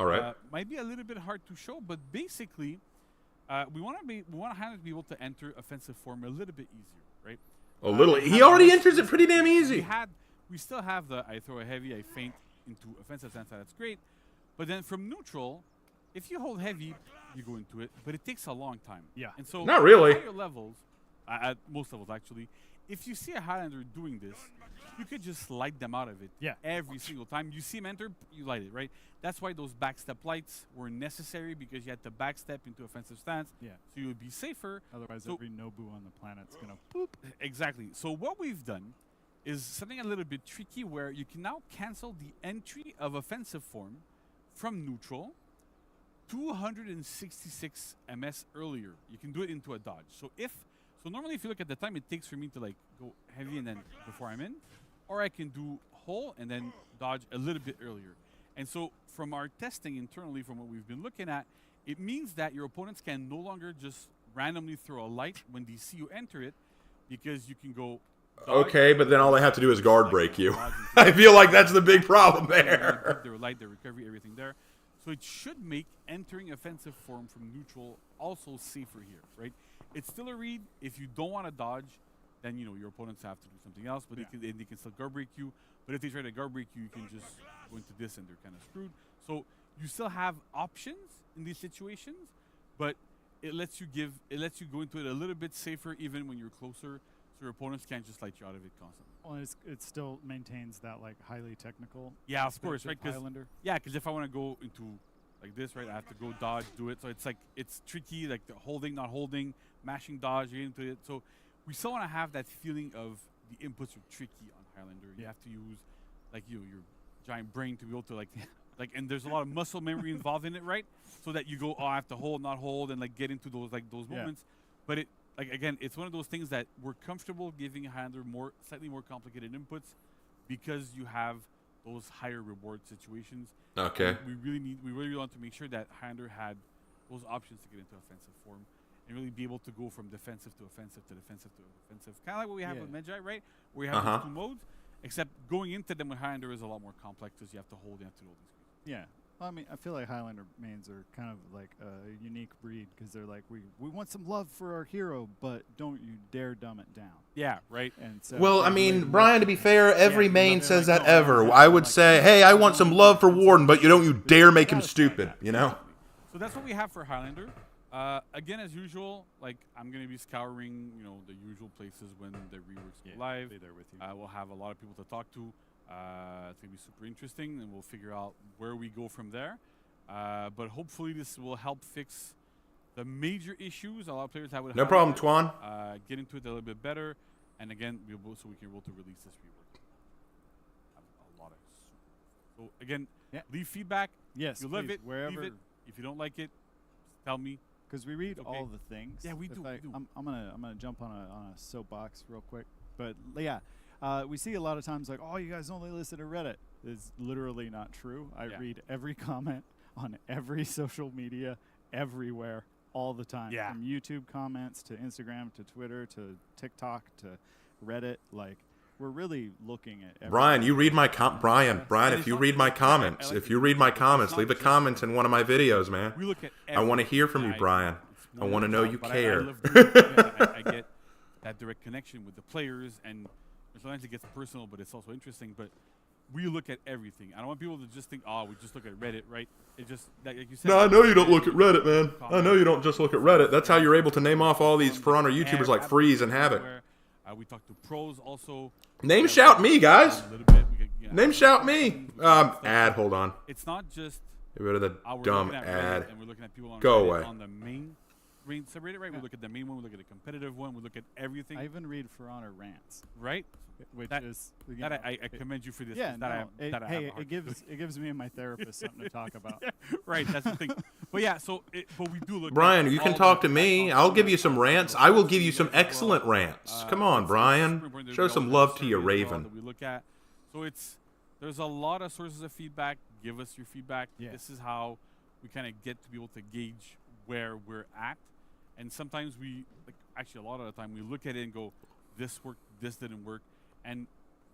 might be a little bit hard to show, but basically, we want Highlander to be able to enter offensive form a little bit easier, right? A little. He already enters it pretty damn easy. We still have the I throw a heavy, I feint into offensive stance. That's great, but then from neutral, if you hold heavy, you go into it, but it takes a long time. Yeah. And so not really. At higher levels, at most levels actually, if you see a Highlander doing this, you could just light them out of it. Yeah. Every single time you see him enter, you light it, right? That's why those backstep lights were necessary, because you had to backstep into offensive stance. Yeah. So you would be safer. Otherwise, every Nobu on the planet's gonna boop. Exactly. So what we've done is something a little bit tricky, where you can now cancel the entry of offensive form from neutral 266 ms earlier. You can do it into a dodge. So normally if you look at the time it takes for me to like go heavy and then before I'm in, or I can do hole and then dodge a little bit earlier. And so from our testing internally, from what we've been looking at, it means that your opponents can no longer just randomly throw a light when they see you enter it, because you can go dodge, Okay, but then all they have to do is guard break you. I feel like that's the big problem there. Their light, their recovery, everything there. So it should make entering offensive form from neutral also safer here, right? It's still a read. If you don't want to dodge, then your opponents have to do something else, but they can still guard break you. But if they try to guard break you, you can just go into this and they're kind of screwed. So you still have options in these situations, but it lets you go into it a little bit safer even when you're closer, so your opponents can't just light you out of it constantly. Well, it still maintains that like highly technical. Yeah, of course, right? Highlander. Yeah, because if I want to go into like this, right, I have to go dodge, do it. So it's tricky, like the holding, not holding, mashing, dodge, get into it. So we still want to have that feeling of the inputs are tricky on Highlander. You have to use like your giant brain to be able to like and there's a lot of muscle memory involved in it, right? So that you go, I have to hold, not hold, and like get into those moments. But it again, it's one of those things that we're comfortable giving Highlander slightly more complicated inputs because you have those higher reward situations. Okay. And we really want to make sure that Highlander had those options to get into offensive form and really be able to go from defensive to offensive to defensive to offensive. Kind of like what we have with Medjay, right? Where we have those two modes, except going into them with Highlander is a lot more complex because you have to hold, you have to do all these things. Yeah. Well, I mean, I feel like Highlander mains are kind of like a unique breed because they're like, we want some love for our hero, but don't you dare dumb it down. Yeah, right. And so Well, I mean, Brian, to be fair, every main says that ever. I would say, hey, I want some love for Warden, but you dare make him stupid, So that's what we have for Highlander. Again, as usual, like I'm going to be scouring, the usual places when the reworks go live. Be there with you. We'll have a lot of people to talk to. It's going to be super interesting, and we'll figure out where we go from there. But hopefully this will help fix the major issues a lot of players have with No problem, Twan. Get into it a little bit better, and again, so we can be able to release this rework. A lot of so again, leave feedback. Yes, you love please, it, wherever. leave it. If you don't like it, tell me. Because we read all the things. Yeah, we do. I'm gonna jump on a soapbox real quick, but yeah. We see a lot of times like, oh, you guys only listen to Reddit. It's literally not true. I read every comment on every social media, everywhere, all the time. Yeah. From YouTube comments to Instagram to Twitter to TikTok to Reddit. Like, we're really looking at everything. Brian, you read my Brian, if you read my comments, leave a comment in one of my videos, man. We look at I want to hear from you, Brian. I want to know you care. I love doing it. I get that direct connection with the players, and sometimes it gets personal, but it's also interesting. But we look at everything. I don't want people to just think, oh, we just look at Reddit, right? It just, like you said. No, I know you don't look at Reddit, man. I know you don't just look at Reddit. That's how you're able to name off all these For Honor YouTubers like Freeze and Havoc. We talk to pros also. Name shout me, guys. A little bit. Name shout me. Ad, hold on. It's not just. Get rid of the dumb ad. And we're looking at people on Go Reddit away. On the main subreddit, right? We look at the main one. We look at the competitive one. We look at everything. I even read For Honor rants, right? Which is I commend you for this. Yeah, it gives me and my therapist something to talk about. Right, that's the thing. But yeah, but we do look. Brian, you can talk to me. I'll give you some rants. I will give you some excellent rants. Come on, Brian. Show some love to your Raven. We look at. So there's a lot of sources of feedback. Give us your feedback. Yeah. This is how we kind of get to be able to gauge where we're at. And sometimes actually a lot of the time we look at it and go, this worked, this didn't work. And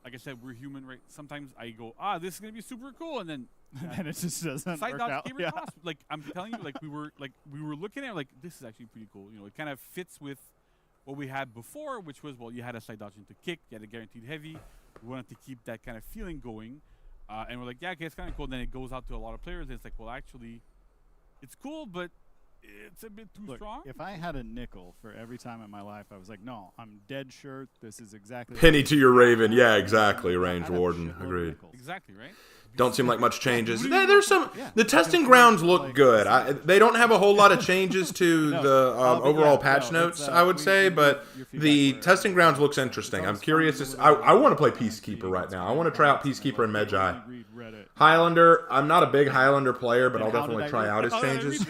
like I said, we're human, right? Sometimes I go, this is going to be super cool. And then and it just doesn't work out. Yeah. Like I'm telling you, we were looking at it, like, this is actually pretty cool. It kind of fits with what we had before, which was, well, you had a side dodge into kick, you had a guaranteed heavy. We wanted to keep that kind of feeling going. And we're like, yeah, okay, it's kind of cool. Then it goes out to a lot of players. And it's like, well, actually, it's cool, but it's a bit too strong. If I had a nickel for every time in my life, I was like, no, I'm dead sure this is exactly. Penny to your Raven. Yeah, exactly. Range Warden. Agreed. Exactly, right? Don't seem like much changes. There's some. The testing grounds look good. They don't have a whole lot of changes to the overall patch notes, I would say, but the testing grounds looks interesting. I'm curious. I want to play Peacekeeper right now. I want to try out Peacekeeper and Medjay. Highlander. I'm not a big Highlander player, but I'll definitely try out his changes.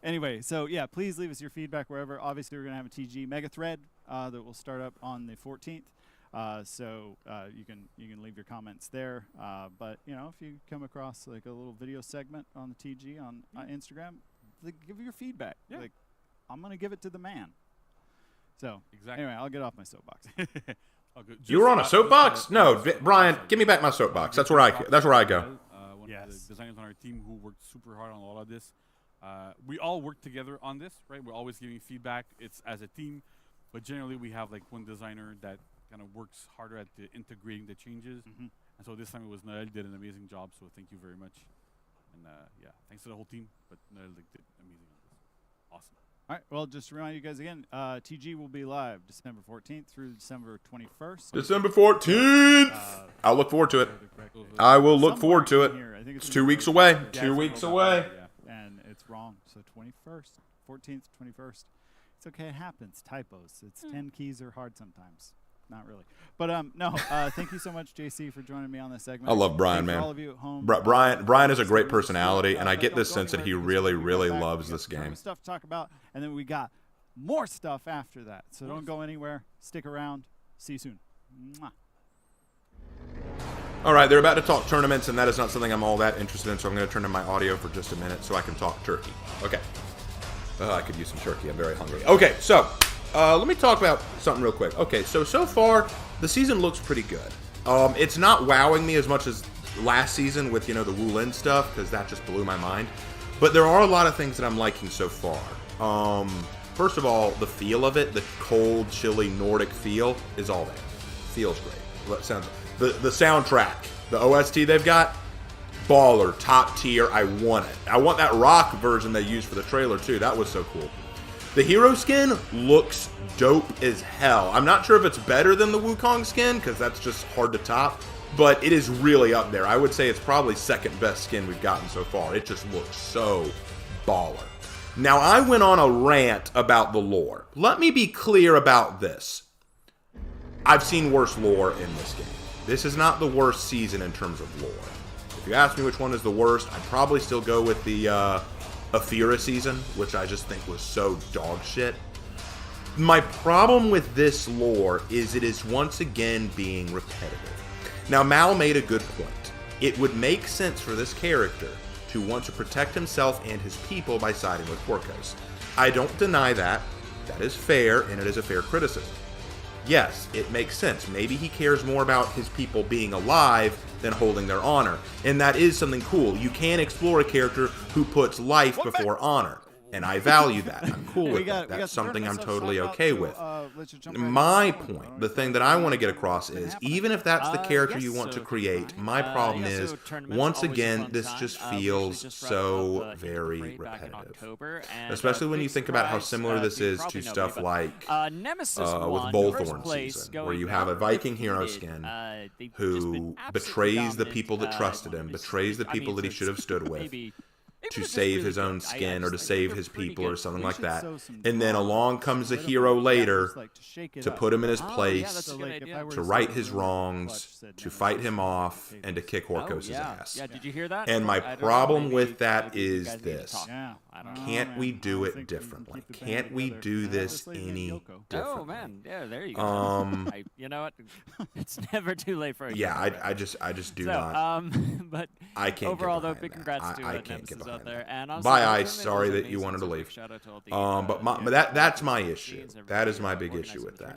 Anyway, so yeah, please leave us your feedback wherever. Obviously, we're going to have a TG mega thread that will start up on the 14th. So you can leave your comments there. But you know, if you come across like a little video segment on the TG on Instagram, give your feedback. Yeah. Like, I'm gonna give it to the man. So Exactly. anyway, I'll get off my soapbox. Oh, good. You were on a Just, soapbox? No, Brian, give me back my soapbox. That's where I go. One of Yes. the designers on our team who worked super hard on all of this. We all work together on this, right? We're always giving feedback. It's as a team, but generally we have like one designer that kind of works harder at integrating the changes. And so this time it was Noel, did an amazing job. So thank you very much. And yeah, thanks to the whole team. But Noel did amazing on this. Awesome. All right. Well, just to remind you guys again, TG will be live December 14th through December 21st. December 14th. I'll look forward to it. I will look forward to it. I think It's 2 weeks away. 2 weeks away. And it's wrong. So 21st, 14th, 21st. It's okay. It happens. Typos. It's 10 keys are hard sometimes. Not really. But no. Thank you so much, JC, for joining me on this segment. I love Brian, Thank you man. for all of you at home. Brian is a great personality, and I But get don't this go sense that he anywhere, really, because really we got loves we got this a ton of game. Stuff to talk about, and then we got more stuff after that. So don't go anywhere. Stick around. See you soon. Mwah. All right, they're about to talk tournaments, and that is not something I'm all that interested in, so I'm going to turn on my audio for just a minute so I can talk turkey. Okay. I could use some turkey. I'm very hungry. Okay, so let me talk about something real quick. Okay, so far, the season looks pretty good. It's not wowing me as much as last season with, you know, the Wu Lin stuff, because that just blew my mind. But there are a lot of things that I'm liking so far. First of all, the feel of it, the cold, chilly, Nordic feel is all there. Feels great. The soundtrack, the OST they've got, baller, top tier. I want it. I want that rock version they used for the trailer too. That was so cool. The hero skin looks dope as hell. I'm not sure if it's better than the Wukong skin, because that's just hard to top, but it is really up there. I would say it's probably second best skin we've gotten so far. It just looks so baller. Now, I went on a rant about the lore. Let me be clear about this. I've seen worse lore in this game. This is not the worst season in terms of lore. If you ask me which one is the worst, I'd probably still go with the Aphira season, which I just think was so dog shit. My problem with this lore is it is once again being repetitive. Now, Mal made a good point. It would make sense for this character to want to protect himself and his people by siding with Porcos. I don't deny that. That is fair, and it is a fair criticism. Yes, it makes sense. Maybe he cares more about his people being alive than holding their honor. And that is something cool. You can explore a character who puts life before honor. And I value that. I'm cool with that. That's something I'm totally okay with. My point, the thing that I want to get across is, even if that's the character you want to create, my problem is, once again, this just feels so very repetitive. Especially when you think about how similar this is to stuff like with Bullthorn season, where you have a Viking hero skin who betrays the people that trusted him, betrays the people that he should have stood with, to save his own skin or to save his people or something like that. And then along comes a hero later to put him in his place, to right his wrongs, to fight him off, and to kick Horkos' ass. Yeah, did you hear that? And my problem with that is this. Can't we do it differently? Can't we do this any differently? Oh, man. Yeah, there you go. You know what? It's never too late for a I just do not. But I can't overall, get though, behind big that. congrats to I Nemesis can't get out behind there. that. And honestly, Bye, the Ice. tournament Sorry was that you amazing, wanted to so big leave. shout out to all the, But that's my issue. That is my big issue with that.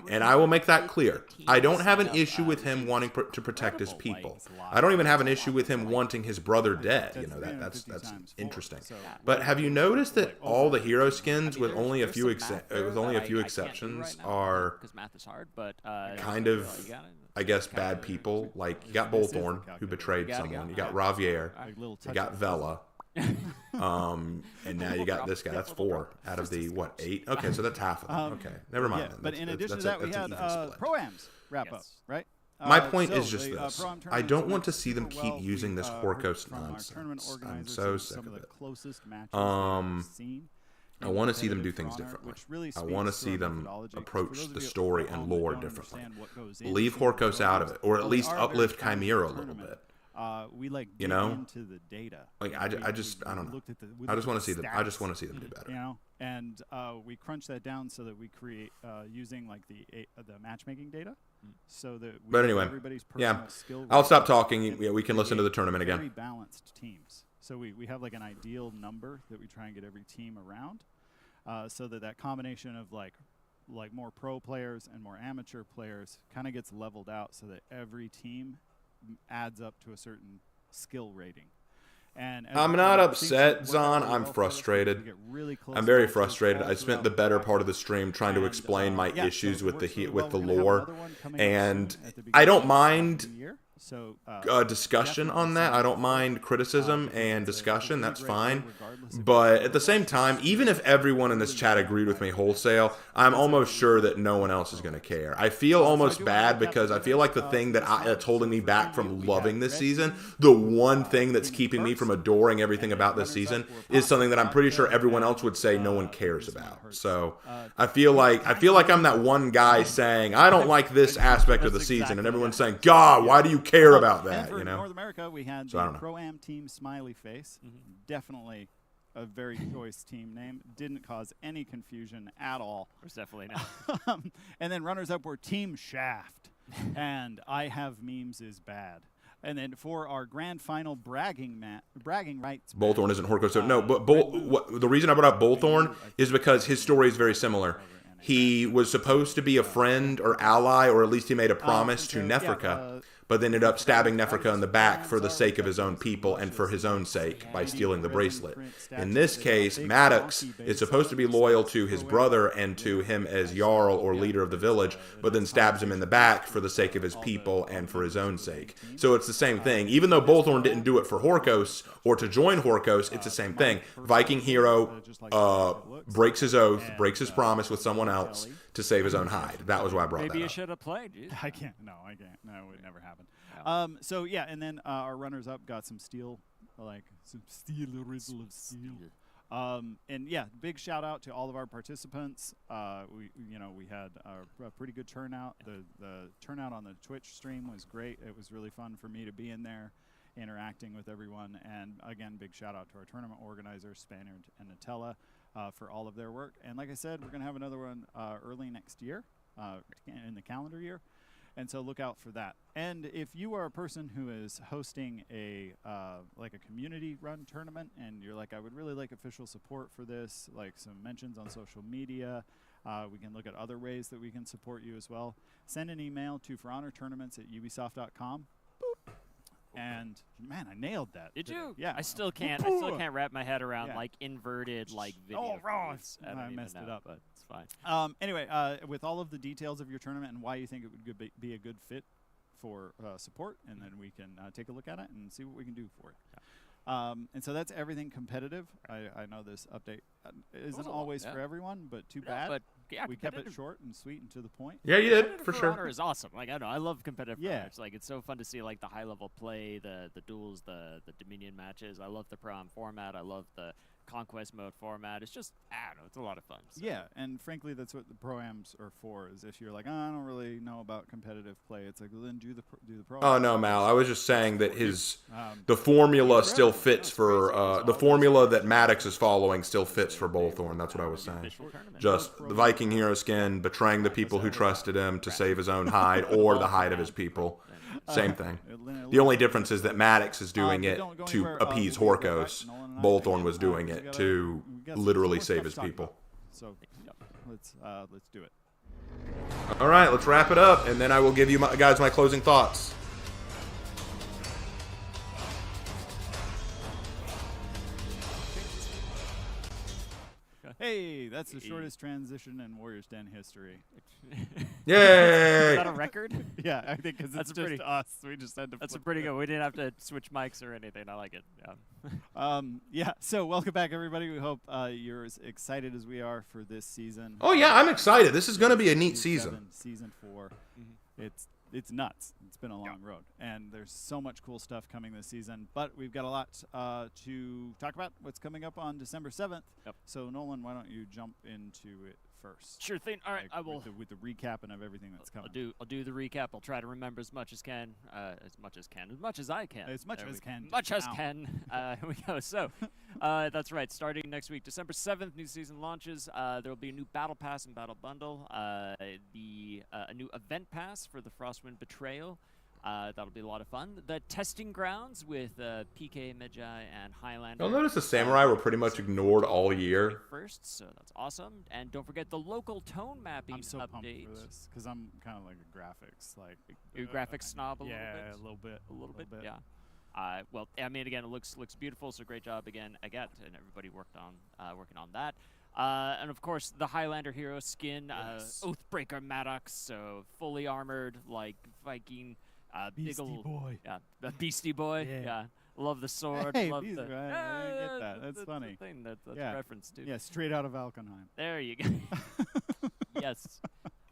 And I will make that clear. I don't have an issue with him wanting to protect his people. I don't even have an issue with him wanting his brother dead. You know, that's interesting. But have you noticed that all the hero skins, with only a few exceptions, are kind of, I guess, bad people? Like, you got Bullthorn, who betrayed someone. You got Ravier. You got Vela. And now you got this guy. That's 4 out of the, what, 8? Okay, so that's half of them. Okay, never mind. Yeah, but in addition to that, we had Pro-Ams wrap up, right? My point is just this. I don't want to see them keep using this Horkos nonsense. I'm so sick of it. I want to see them do things differently. I want to see them approach the story and lore differently. Leave Horkos out of it, or at least uplift Chimera a little bit. we like You dig know? into the data. Like We I just want looked at the, we to looked see at them. the I just want to see stats, them do better. You know, and we crunch that down so that we create using like the matchmaking data, so that we But get anyway, everybody's yeah. personal skill. I'll stop rating talking. and Yeah, we can listen to the tournament very again. balanced teams. So we have like an ideal number that we try and get every team around, so that combination of like more pro players and more amateur players kind of gets leveled out, so that every team adds up to a certain skill rating. And as I'm we not kind of think upset, work out Zahn. really I'm well for us, frustrated. we get really close I'm very matches frustrated. all I spent throughout the better bracket. part of the stream trying to And, explain my yeah, so issues it with the works really with the well. We're gonna have lore, another one coming up and soon at the I don't beginning of mind the year. So, discussion definitely on that. I don't sign mind up, criticism because and it's a discussion. really That's great way, fine. regardless if But you're at the same time, even if everyone in this chat agreed with me wholesale, I'm almost sure that no one else is going to care. I feel almost bad because I feel like the thing that's holding me back from loving this season, the one thing that's keeping me from adoring everything about this season, is something that I'm pretty sure everyone else would say no one cares about. So I feel like I'm that one guy saying I don't like this aspect of the season, and everyone's saying, God, why do you care about And that? for You know. North America, we had So I the don't know. Pro-Am Team Smiley Face. Definitely a very choice team name. Didn't cause any confusion at all. There's definitely not. And then runners-up were Team Shaft. And I Have Memes is bad. And then for our grand final bragging rights. Bullthorn isn't Horko, so no. But the reason I brought up Bullthorn is because his story is very similar. He was supposed to be a friend or ally, or at least he made a promise to Nefrika, but then ended up stabbing Nefrika in the back for the sake of his own people and for his own sake by stealing the bracelet. In this case, Maddox is supposed to be loyal to his brother and to him as Jarl or leader of the village, but then stabs him in the back for the sake of his people and for his own sake. So it's the same thing. Even though Bullthorn didn't do it for Horkos or to join Horkos, it's the same thing. Viking hero breaks his oath, breaks his promise with someone else to save his own hide. That was why I brought Maybe that you up. should have played. Geez. I can't. No, it would never happen. So yeah, and then our runners-up got some steel, some steel, a riddle of steel. And yeah, big shout out to all of our participants. We had a pretty good turnout. The turnout on the Twitch stream was great. It was really fun for me to be in there, interacting with everyone. And again, big shout out to our tournament organizers, Spaniard and Nutella, for all of their work. And like I said, we're gonna have another one early next year, in the calendar year. And so look out for that. And if you are a person who is hosting a community-run tournament, and you're like, I would really like official support for this, like some mentions on social media, we can look at other ways that we can support you as well. Send an email to forhonortournaments@ubisoft.com. And man, I nailed that. Did today. you? Yeah. I still can't wrap my head around inverted video. feeds. I don't even messed it know, up. but it's fine. Anyway, with all of the details of your tournament and why you think it would be a good fit for support, and then we can take a look at it and see what we can do for it. And so that's everything competitive. I know this update isn't always for everyone, but too bad. But yeah, we kept it short and sweet and to the point. Yeah, you did, Competitive for For Honor sure. is awesome. Like I love competitive. Yeah. Yeah, it's so fun to see like the high level play, the duels, the Dominion matches. I love the Pro-Am format. I love the Conquest mode format. It's just I don't know. It's a lot of fun. So. Yeah, and frankly, that's what the Pro-Ams are for. Is if you're like, I don't really know about competitive play, it's like, well, then do the Pro. Oh no, Mal. I was just saying that the formula still fits for the formula that Maddox is following still fits for Bullthorn. That's what I was saying. Just the Viking hero skin, betraying the people who trusted him to save his own hide or the hide of his people. Same thing. The only difference is that Maddox is doing it to appease Horkos. Bullthorn was doing it to literally save his people. So let's do it. All right, let's wrap it up, and then I will give you guys my closing thoughts. Hey, that's the shortest transition in Warriors Den history. Yay! Is that a record? Yeah, I think because it's just us. We just had to. That's a flip pretty through. good. We didn't have to switch mics or anything. I like it. Yeah. Yeah. So welcome back, everybody. We hope you're as excited as we are for this season. Oh yeah, I'm excited. This is going to be a neat season. Season 4. It's nuts. It's been a long road, and there's so much cool stuff coming this season. But we've got a lot to talk about. What's coming up on December 7th? Yep. So Nolan, why don't you jump into it first. Sure thing. All right, Like, I will. with the recapping of everything that's coming. I'll do the recap. I'll try to remember as much as I can. As much as I can. As much There as we- can. Much as Wow. can. Here we go. So, that's right. Starting next week, December 7th, new season launches. There will be a new battle pass and battle bundle. A new event pass for the Frostwind Betrayal. That'll be a lot of fun. The testing grounds with PK, Medjay, and Highlander. You'll notice the samurai were pretty much ignored all year. First, so that's awesome. And don't forget the local tone mapping I'm so update. pumped for this because I'm kind of like a graphics You're a graphics snob a little bit. Yeah, a little bit. A little bit. Yeah. Well, I mean, again, it looks beautiful. So great job again, Agat, and everybody working on that. And of course, the Highlander hero skin, Oathbreaker Maddox, so fully armored like Viking. Beastie big ol' boy. Yeah, the Beastie Boy. Yeah. Love the sword. Hey, love Beastie the. Boy, I get that. That's funny. The thing that's Yeah. a reference to. Yeah, straight out of Alkenheim. There you go. Yes.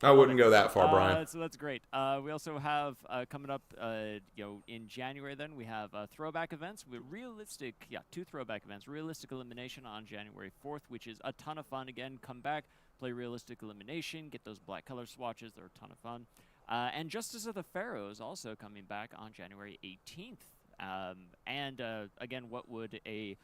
I wouldn't go that far, Brian. So that's great. We also have coming up, in January. Then we have throwback events with two throwback events. Realistic Elimination on January 4th, which is a ton of fun. Again, come back, play Realistic Elimination, get those black color swatches. They're a ton of fun. And Justice of the Pharaohs also coming back on January 18th. Again, what would a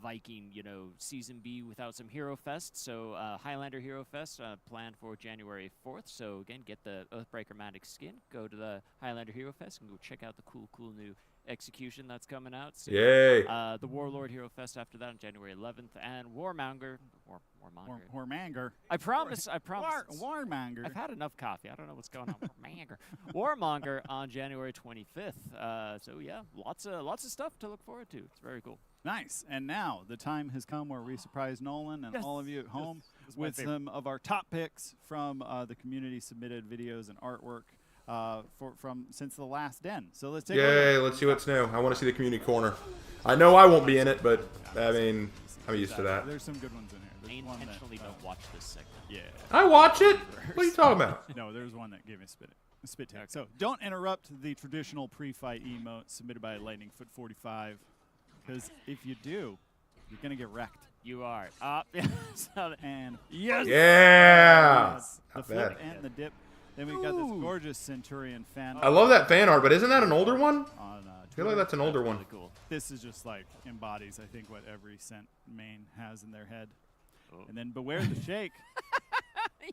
Viking, season be without some Hero Fest? So Highlander Hero Fest planned for January 4th. So again, get the Oathbreaker Maddox skin. Go to the Highlander Hero Fest and go check out the cool new execution that's coming out. So, Yay! The Warlord Hero Fest after that on January 11th, and Warmonger. Warmonger. I promise. Warmonger. I've had enough coffee. I don't know what's going on. Warmonger on January 25th. So yeah, lots of stuff to look forward to. It's very cool. Nice. And now the time has come where we surprise Nolan and all of you at home with favorite. some of our top picks from the community submitted videos and artwork from since the last den. So let's take a Yay! look. Let's see what's new. I want to see the community corner. I know I won't be in it, but I mean, I'm used to that. There's some good ones in here. I There's one that, intentionally don't watch this segment. Yeah. I watch it. What are you talking about? No, there's one that gave me a spit tag. So don't interrupt the traditional pre-fight emote submitted by LightningFoot45, because if you do, you're gonna get wrecked. You are. And yes. Yeah. the Not flip bad. and the dip. Then we've got this gorgeous Centurion fan. I love that fan art, but isn't that an older one? On, I feel like that's an older one. Really cool. This is just like embodies, I think, what every Cent main has in their head. And then beware the shake.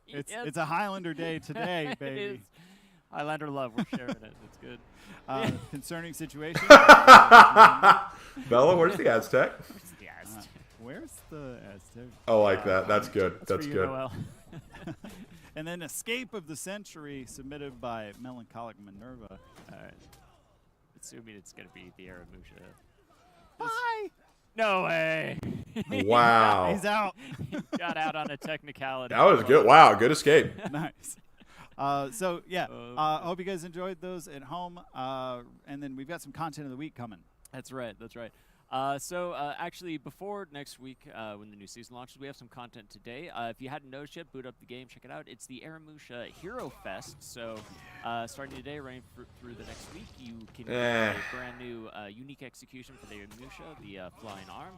It's a Highlander day today, It baby. is. Highlander love. We're sharing it. It's good. Concerning situation. Bella, where's the Aztec? Where's the Aztec? Oh, like that. That's good. That's for you, good. Noel. And then Escape of the Century, submitted by Melancholic Minerva. All right. Assuming it's going to be the Aramusha. Bye! No way. Wow. He's out. Got out on a technicality. That was good. Wow, good escape. Nice. So, yeah, I hope you guys enjoyed those at home. And then we've got some content of the week coming. That's right. That's right. Actually, before next week, when the new season launches, we have some content today. If you hadn't noticed yet, boot up the game, check it out. It's the Aramusha Hero Fest. So, starting today, running through the next week, you can get a brand new unique execution for the Aramusha, the flying arm.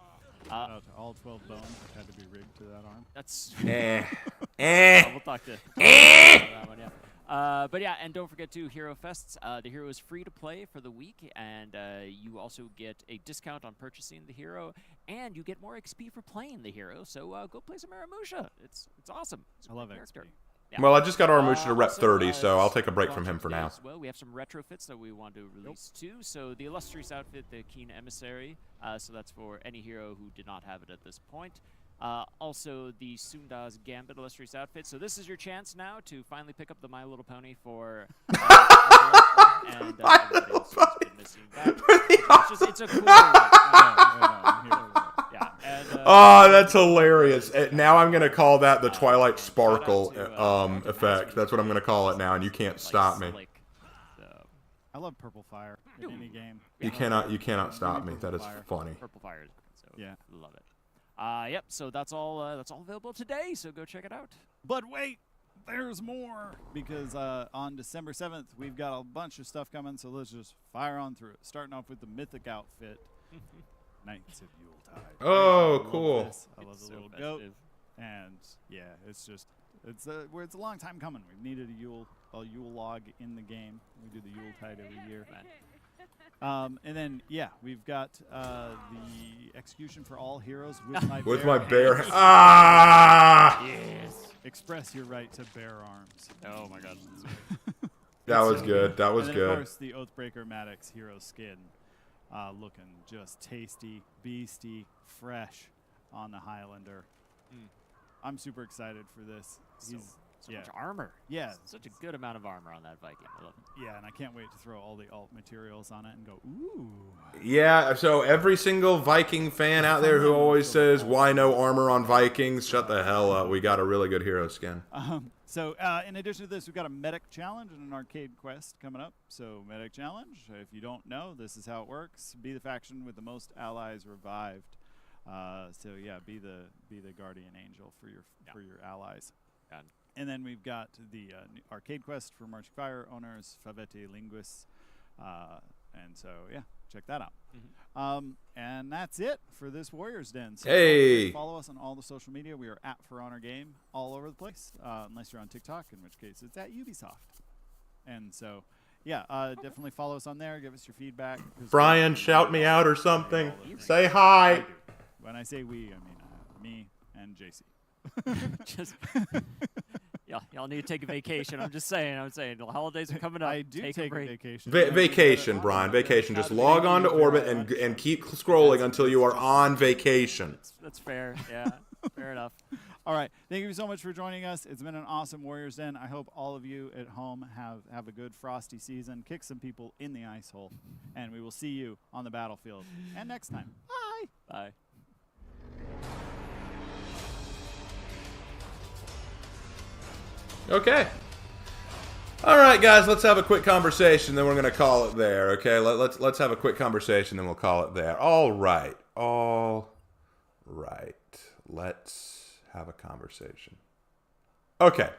Shout out to all 12 bones that had to be rigged to that arm. That's We'll talk to that one, yeah. But yeah, and don't forget to Hero Fests. The hero is free to play for the week, and you also get a discount on purchasing the hero, and you get more XP for playing the hero. So go play some Aramusha. It's awesome. It's a I love great XP. character. Yeah. Well, I just got Aramusha to rep Also, 30, so I'll take a break launch from him for today now. As well, we have some retrofits that we want to release too. So the illustrious outfit, the Keen Emissary. So that's for any hero who did not have it at this point. Also, the Sunda's Gambit illustrious outfit. So this is your chance now to finally pick up the My Little Pony for and everybody else who's been missing that. It's a cool yeah. And, Oh, that's hilarious. Now I'm going to call that the Twilight Sparkle effect. That's what I'm going to call it now, and you can't stop me. Slick. So, I love Purple Fire in any game. You cannot stop me. That is funny. Purple Fire is good. So Yeah. love it. Yep. So that's all available today. So go check it out. But wait, there's more, because on December 7th, we've got a bunch of stuff coming, so let's just fire on through it. Starting off with the Mythic outfit, Knights of Yuletide. Oh, I love cool. this. I love It's the so little goat. festive. And yeah, it's a long time coming. We've needed a Yule log in the game. We do the Yule tide every year. And then we've got the execution for all heroes with my bear. Hands. Ah! Yes. Express your right to bear arms. Oh my god. That was good. That was and then, good. Of course, the Oathbreaker Maddox hero skin, looking just tasty, beasty, fresh on the Highlander. I'm super excited for this. So much armor. Yeah. Such a good amount of armor on that Viking. I love it. Yeah, and I can't wait to throw all the alt materials on it and go, ooh. Yeah, so every single Viking fan out there who always says, why no armor on Vikings? Shut the hell up. We got a really good hero skin. So in addition to this, we've got a Medic Challenge and an Arcade Quest coming up. So Medic Challenge, if you don't know, this is how it works. Be the faction with the most allies revived. Be the guardian angel for your allies. And then we've got the Arcade Quest for Marching Fire owners, Favete Linguists. And so, check that out. And that's it for this Warriors Den. So follow us on all the social media. We are at For Honor Game all over the place, unless you're on TikTok, in which case it's at Ubisoft. And so, definitely follow us on there. Give us your feedback. Brian, shout me out or something. Say hi. When I say we, I mean me and JC. Y'all need to take a vacation. I'm saying. The holidays are coming up. I do take a vacation. Vacation, Brian. Vacation. Just log on to Orbit and keep scrolling until you are on vacation. That's fair. Yeah, fair enough. All right. Thank you so much for joining us. It's been an awesome Warriors Den. I hope all of you at home have a good frosty season. Kick some people in the ice hole. And we will see you on the battlefield. And next time. Bye. Bye. Okay. All right, guys. Let's have a quick conversation. Then we're gonna call it there. Okay. Let's have a quick conversation. Then we'll call it there. All right. Let's have a conversation. Okay.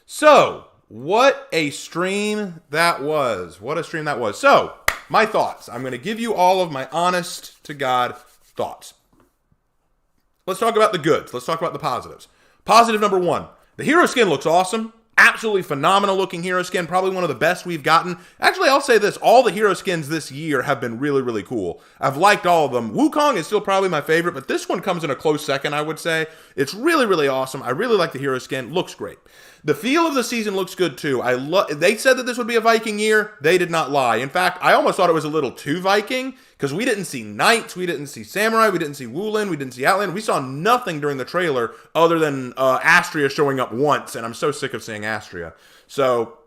So, what a stream that was. So, my thoughts. I'm gonna give you all of my honest to God thoughts. Let's talk about the goods. Let's talk about the positives. Positive number 1. The hero skin looks awesome. Absolutely phenomenal looking hero skin. Probably one of the best we've gotten. Actually, I'll say this. All the hero skins this year have been really, really cool. I've liked all of them. Wukong is still probably my favorite, but this one comes in a close second, I would say. It's really, really awesome. I really like the hero skin. Looks great. The feel of the season looks good, too. They said that this would be a Viking year. They did not lie. In fact, I almost thought it was a little too Viking, because we didn't see knights, we didn't see samurai, we didn't see Wulin, we didn't see Outland. We saw nothing during the trailer other than Astria showing up once, and I'm so sick of seeing Astria. So,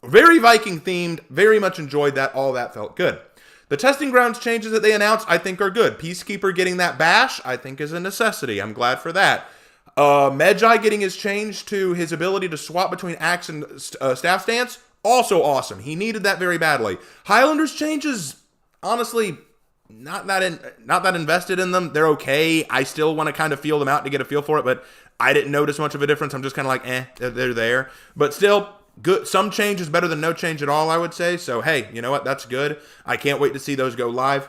very Viking themed, very much enjoyed that. All that felt good. The testing grounds changes that they announced, I think are good. Peacekeeper getting that bash, I think is a necessity. I'm glad for that. Medjay getting his change to his ability to swap between axe and staff stance, also awesome. He needed that very badly. Highlander's changes, honestly, not that invested in them. They're okay. I still want to kind of feel them out to get a feel for it, but I didn't notice much of a difference. I'm just kind of like, they're there. But still, good. Some change is better than no change at all, I would say. So, hey, you know what? That's good. I can't wait to see those go live.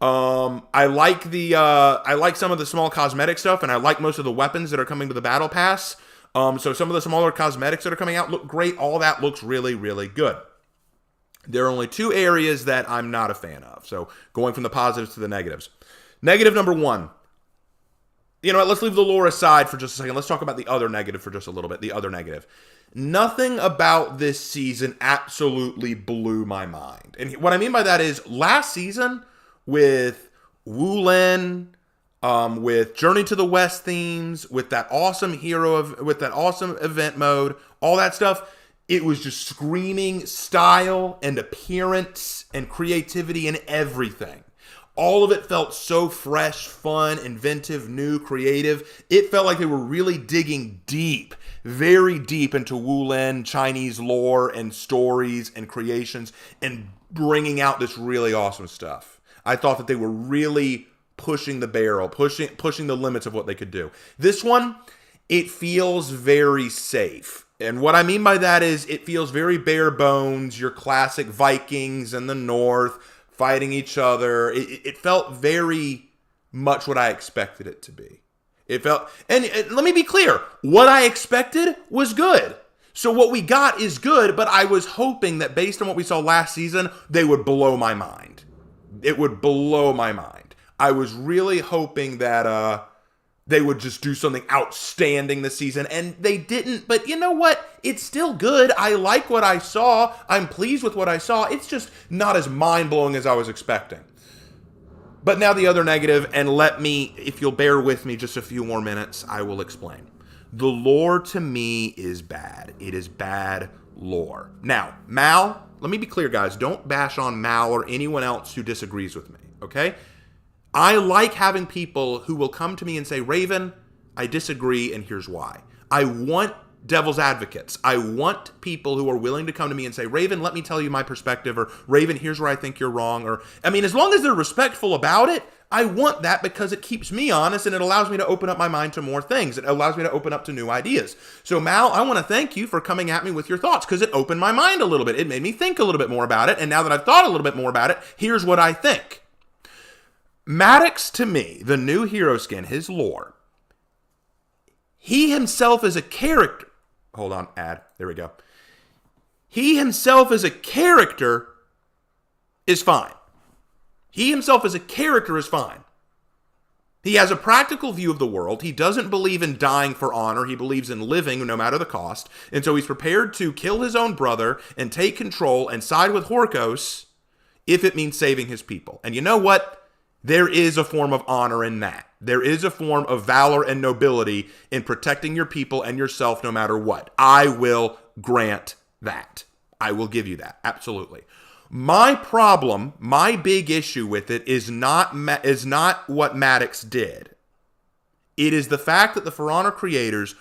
I like some of the small cosmetic stuff, and I like most of the weapons that are coming to the battle pass. So some of the smaller cosmetics that are coming out look great. All that looks really, really good. There are only 2 areas that I'm not a fan of. So going from the positives to the negatives. Negative number 1. You know what? Let's leave the lore aside for just a second. Let's talk about the other negative for just a little bit. The other negative. Nothing about this season absolutely blew my mind. And what I mean by that is last season with Wulin, with Journey to the West themes, with that awesome with that awesome event mode, all that stuff, it was just screaming style and appearance and creativity and everything. All of it felt so fresh, fun, inventive, new, creative. It felt like they were really digging deep, very deep into Wulin, Chinese lore and stories and creations and bringing out this really awesome stuff. I thought that they were really pushing the barrel, pushing the limits of what they could do. This one, it feels very safe. And what I mean by that is it feels very bare bones, your classic Vikings in the north fighting each other. It felt very much what I expected it to be. It felt, and let me be clear, what I expected was good. So what we got is good, but I was hoping that based on what we saw last season, they would blow my mind. It would blow my mind. I was really hoping that they would just do something outstanding this season, and they didn't. But you know what? It's still good. I like what I saw. I'm pleased with what I saw. It's just not as mind-blowing as I was expecting. But now the other negative, and let me, if you'll bear with me just a few more minutes, I will explain. The lore to me is bad. It is bad lore. Now, Mal, let me be clear, guys. Don't bash on Mal or anyone else who disagrees with me, okay? I like having people who will come to me and say, Raven, I disagree, and here's why. I want devil's advocates. I want people who are willing to come to me and say, Raven, let me tell you my perspective, or Raven, here's where I think you're wrong, or, I mean, as long as they're respectful about it, I want that because it keeps me honest and it allows me to open up my mind to more things. It allows me to open up to new ideas. So Mal, I want to thank you for coming at me with your thoughts because it opened my mind a little bit. It made me think a little bit more about it. And now that I've thought a little bit more about it, here's what I think. Maddox, to me, the new hero skin, his lore, he himself is a character. Hold on, ad. There we go. He himself as a character is fine. He himself as a character is fine. He has a practical view of the world. He doesn't believe in dying for honor. He believes in living no matter the cost. And so he's prepared to kill his own brother and take control and side with Horkos if it means saving his people. And you know what? There is a form of honor in that. There is a form of valor and nobility in protecting your people and yourself no matter what. I will grant that. I will give you that. Absolutely. My problem, my big issue with it is not what Maddox did. It is the fact that the For Honor creators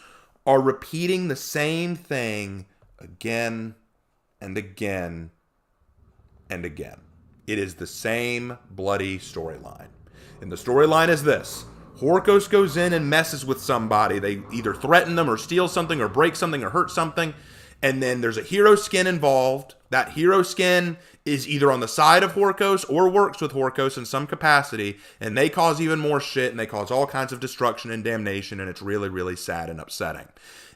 are repeating the same thing again and again and again. It is the same bloody storyline. And the storyline is this. Horkos goes in and messes with somebody. They either threaten them or steal something or break something or hurt something. And then there's a hero skin involved. That hero skin is either on the side of Horkos or works with Horkos in some capacity. And they cause even more shit and they cause all kinds of destruction and damnation. And it's really, really sad and upsetting.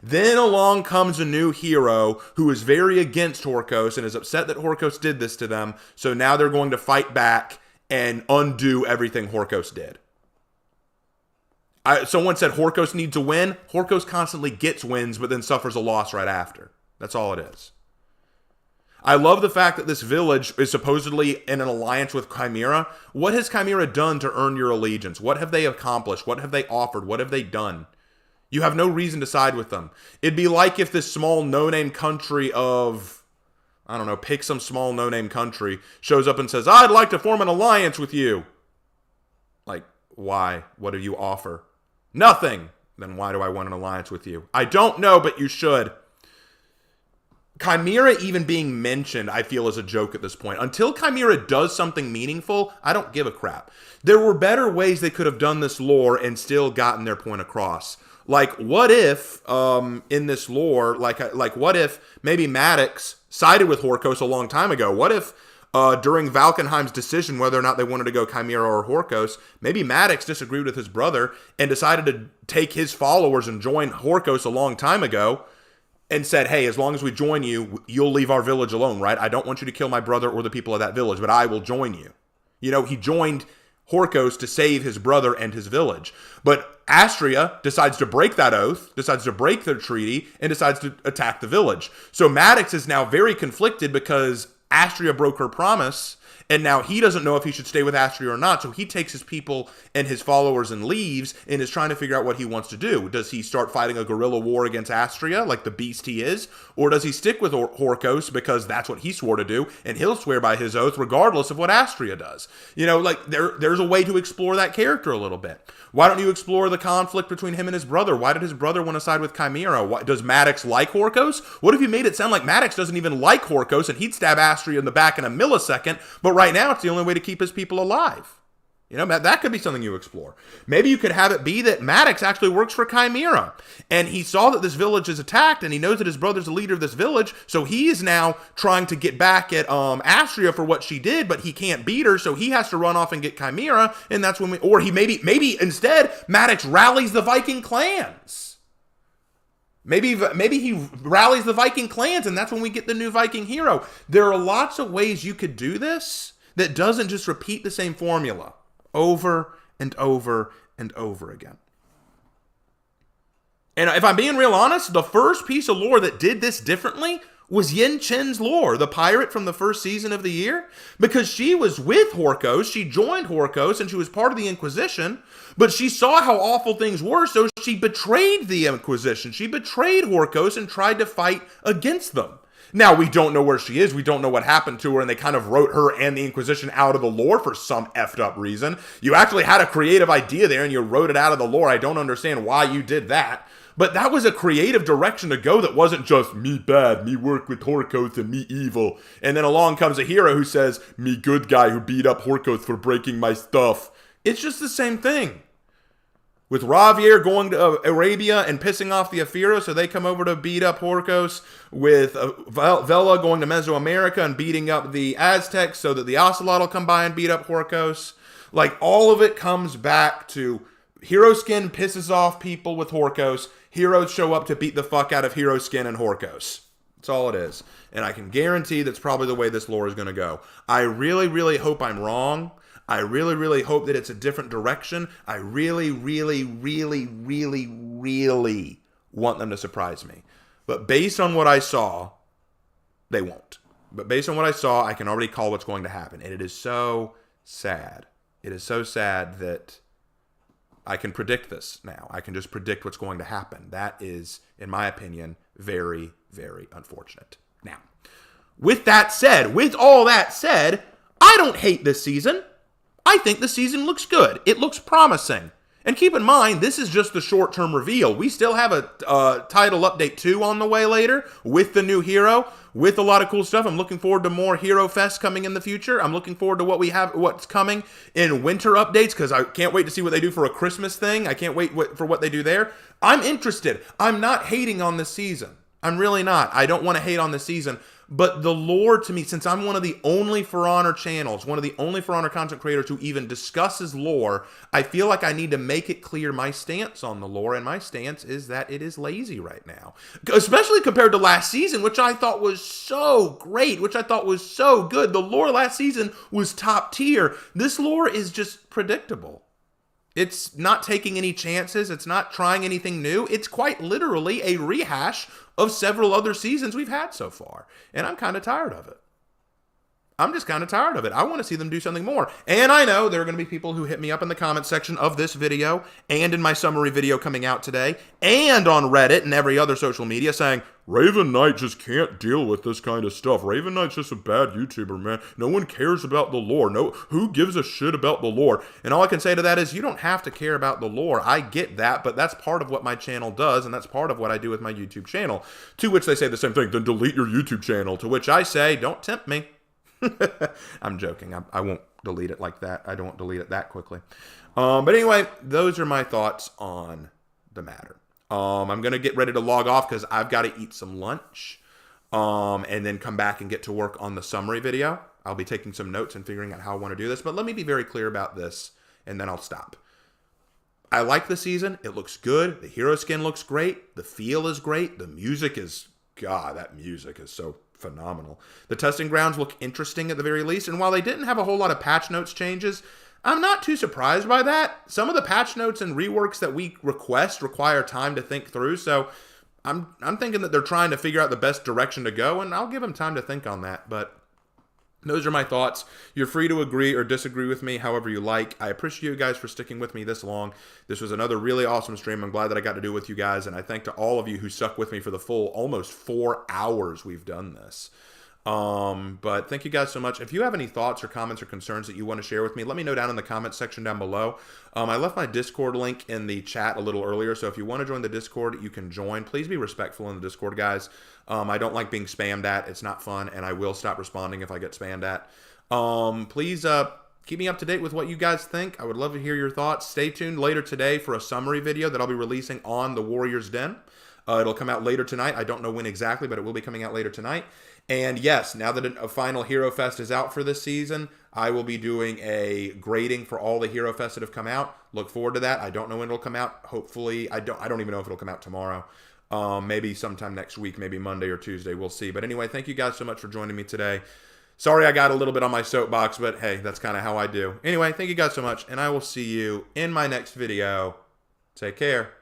Then along comes a new hero who is very against Horkos and is upset that Horkos did this to them. So now they're going to fight back and undo everything Horkos did. Someone said Horkos needs a win. Horkos constantly gets wins, but then suffers a loss right after. That's all it is. I love the fact that this village is supposedly in an alliance with Chimera. What has Chimera done to earn your allegiance? What have they accomplished? What have they offered? What have they done? You have no reason to side with them. It'd be like if this small no-name country of, I don't know, pick some small no-name country, shows up and says, I'd like to form an alliance with you. Like, why? What do you offer? Nothing. Then why do I want an alliance with you? I don't know, but you should. Chimera even being mentioned, I feel, is a joke at this point. Until Chimera does something meaningful, I don't give a crap. There were better ways they could have done this lore and still gotten their point across. Like, what if, in this lore, like what if maybe Maddox sided with Horkos a long time ago? What if, during Valkenheim's decision whether or not they wanted to go Chimera or Horkos, maybe Maddox disagreed with his brother and decided to take his followers and join Horkos a long time ago and said, hey, as long as we join you, you'll leave our village alone, right? I don't want you to kill my brother or the people of that village, but I will join you. You know, he joined Horkos to save his brother and his village. But Astria decides to break that oath, decides to break their treaty, and decides to attack the village. So Maddox is now very conflicted because Astria broke her promise, and now he doesn't know if he should stay with Astria or not. So he takes his people and his followers and leaves and is trying to figure out what he wants to do. Does he start fighting a guerrilla war against Astria like the beast he is? Or does he stick with Horkos because that's what he swore to do and he'll swear by his oath regardless of what Astria does? You know, like there's a way to explore that character a little bit. Why don't you explore the conflict between him and his brother? Why did his brother want to side with Chimera? Does Maddox like Horkos? What if you made it sound like Maddox doesn't even like Horkos and he'd stab Astria in the back in a millisecond, but right now it's the only way to keep his people alive? You know, that could be something you explore. Maybe you could have it be that Maddox actually works for Chimera, and he saw that this village is attacked, and he knows that his brother's the leader of this village, so he is now trying to get back at Astria for what she did, but he can't beat her, so he has to run off and get Chimera, and that's when maybe instead Maddox rallies the Viking clans. Maybe he rallies the Viking clans, and that's when we get the new Viking hero. There are lots of ways you could do this that doesn't just repeat the same formula over and over and over again. And if I'm being real honest, the first piece of lore that did this differently was Yin Chen's lore, the pirate from the first season of the year, because she was with Horkos, she joined Horkos, and she was part of the Inquisition, but she saw how awful things were, so she betrayed the Inquisition. She betrayed Horkos and tried to fight against them. Now, we don't know where she is. We don't know what happened to her, and they kind of wrote her and the Inquisition out of the lore for some effed up reason. You actually had a creative idea there, and you wrote it out of the lore. I don't understand why you did that. But that was a creative direction to go that wasn't just me bad, me work with Horkos, and me evil. And then along comes a hero who says, me good guy who beat up Horkos for breaking my stuff. It's just the same thing. With Ravier going to Arabia and pissing off the Afiro, so they come over to beat up Horkos. With Vela going to Mesoamerica and beating up the Aztecs, so that the Ocelot will come by and beat up Horkos. Like, all of it comes back to Hero Skin pisses off people with Horkos. Heroes show up to beat the fuck out of Hero Skin and Horkos. That's all it is. And I can guarantee that's probably the way this lore is going to go. I really, really hope I'm wrong. I really, really hope that it's a different direction. I really, really, really, really, really want them to surprise me. But based on what I saw, they won't. But based on what I saw, I can already call what's going to happen. And it is so sad. It is so sad that I can predict this now. I can just predict what's going to happen. That is, in my opinion, very, very unfortunate. Now, with all that said, I don't hate this season. I think the season looks good. It looks promising. And keep in mind, this is just the short-term reveal. We still have a title update 2 on the way later with the new hero, with a lot of cool stuff. I'm looking forward to more Hero Fest coming in the future. I'm looking forward to what's coming in winter updates, because I can't wait to see what they do for a Christmas thing. I can't wait for what they do there. I'm interested. I'm not hating on this season. I'm really not. I don't want to hate on this season. But the lore, to me, since I'm one of the only For Honor channels, one of the only For Honor content creators who even discusses lore, I feel like I need to make it clear my stance on the lore, and my stance is that it is lazy right now. Especially compared to last season, which I thought was so great, which I thought was so good. The lore last season was top tier. This lore is just predictable. It's not taking any chances. It's not trying anything new. It's quite literally a rehash of several other seasons we've had so far. And I'm kind of tired of it. I'm just kind of tired of it. I want to see them do something more. And I know there are going to be people who hit me up in the comment section of this video and in my summary video coming out today and on Reddit and every other social media saying, Raven Knight just can't deal with this kind of stuff. Raven Knight's just a bad YouTuber, man. No one cares about the lore. Who gives a shit about the lore? And all I can say to that is, you don't have to care about the lore. I get that, but that's part of what my channel does, and that's part of what I do with my YouTube channel. To which they say the same thing, then delete your YouTube channel. To which I say, don't tempt me. I'm joking. I won't delete it like that. I don't delete it that quickly. But anyway, those are my thoughts on the matter. I'm going to get ready to log off because I've got to eat some lunch and then come back and get to work on the summary video. I'll be taking some notes and figuring out how I want to do this. But let me be very clear about this, and then I'll stop. I like the season. It looks good. The hero skin looks great. The feel is great. The music is, God, that music is so phenomenal. The testing grounds look interesting at the very least. And while they didn't have a whole lot of patch notes changes, I'm not too surprised by that. Some of the patch notes and reworks that we request require time to think through. So I'm thinking that they're trying to figure out the best direction to go, and I'll give them time to think on that. But those are my thoughts. You're free to agree or disagree with me however you like. I appreciate you guys for sticking with me this long. This was another really awesome stream. I'm glad that I got to do it with you guys, and I thank to all of you who stuck with me for the full almost 4 hours we've done this. But thank you guys so much. If you have any thoughts or comments or concerns that you want to share with me, let me know down in the comment section down below. I left my Discord link in the chat a little earlier, so if you want to join the Discord, you can join. Please be respectful in the Discord, guys. I don't like being spammed at. It's not fun, and I will stop responding if I get spammed at. Please keep me up to date with what you guys think. I would love to hear your thoughts. Stay tuned later today for a summary video that I'll be releasing on the Warrior's Den. It'll come out later tonight. I don't know when exactly, but it will be coming out later tonight. And yes, now that a final Hero Fest is out for this season, I will be doing a grading for all the Hero Fests that have come out. Look forward to that. I don't know when it'll come out. Hopefully, I don't even know if it'll come out tomorrow. Maybe sometime next week, maybe Monday or Tuesday. We'll see. But anyway, thank you guys so much for joining me today. Sorry I got a little bit on my soapbox, but hey, that's kind of how I do. Anyway, thank you guys so much, and I will see you in my next video. Take care.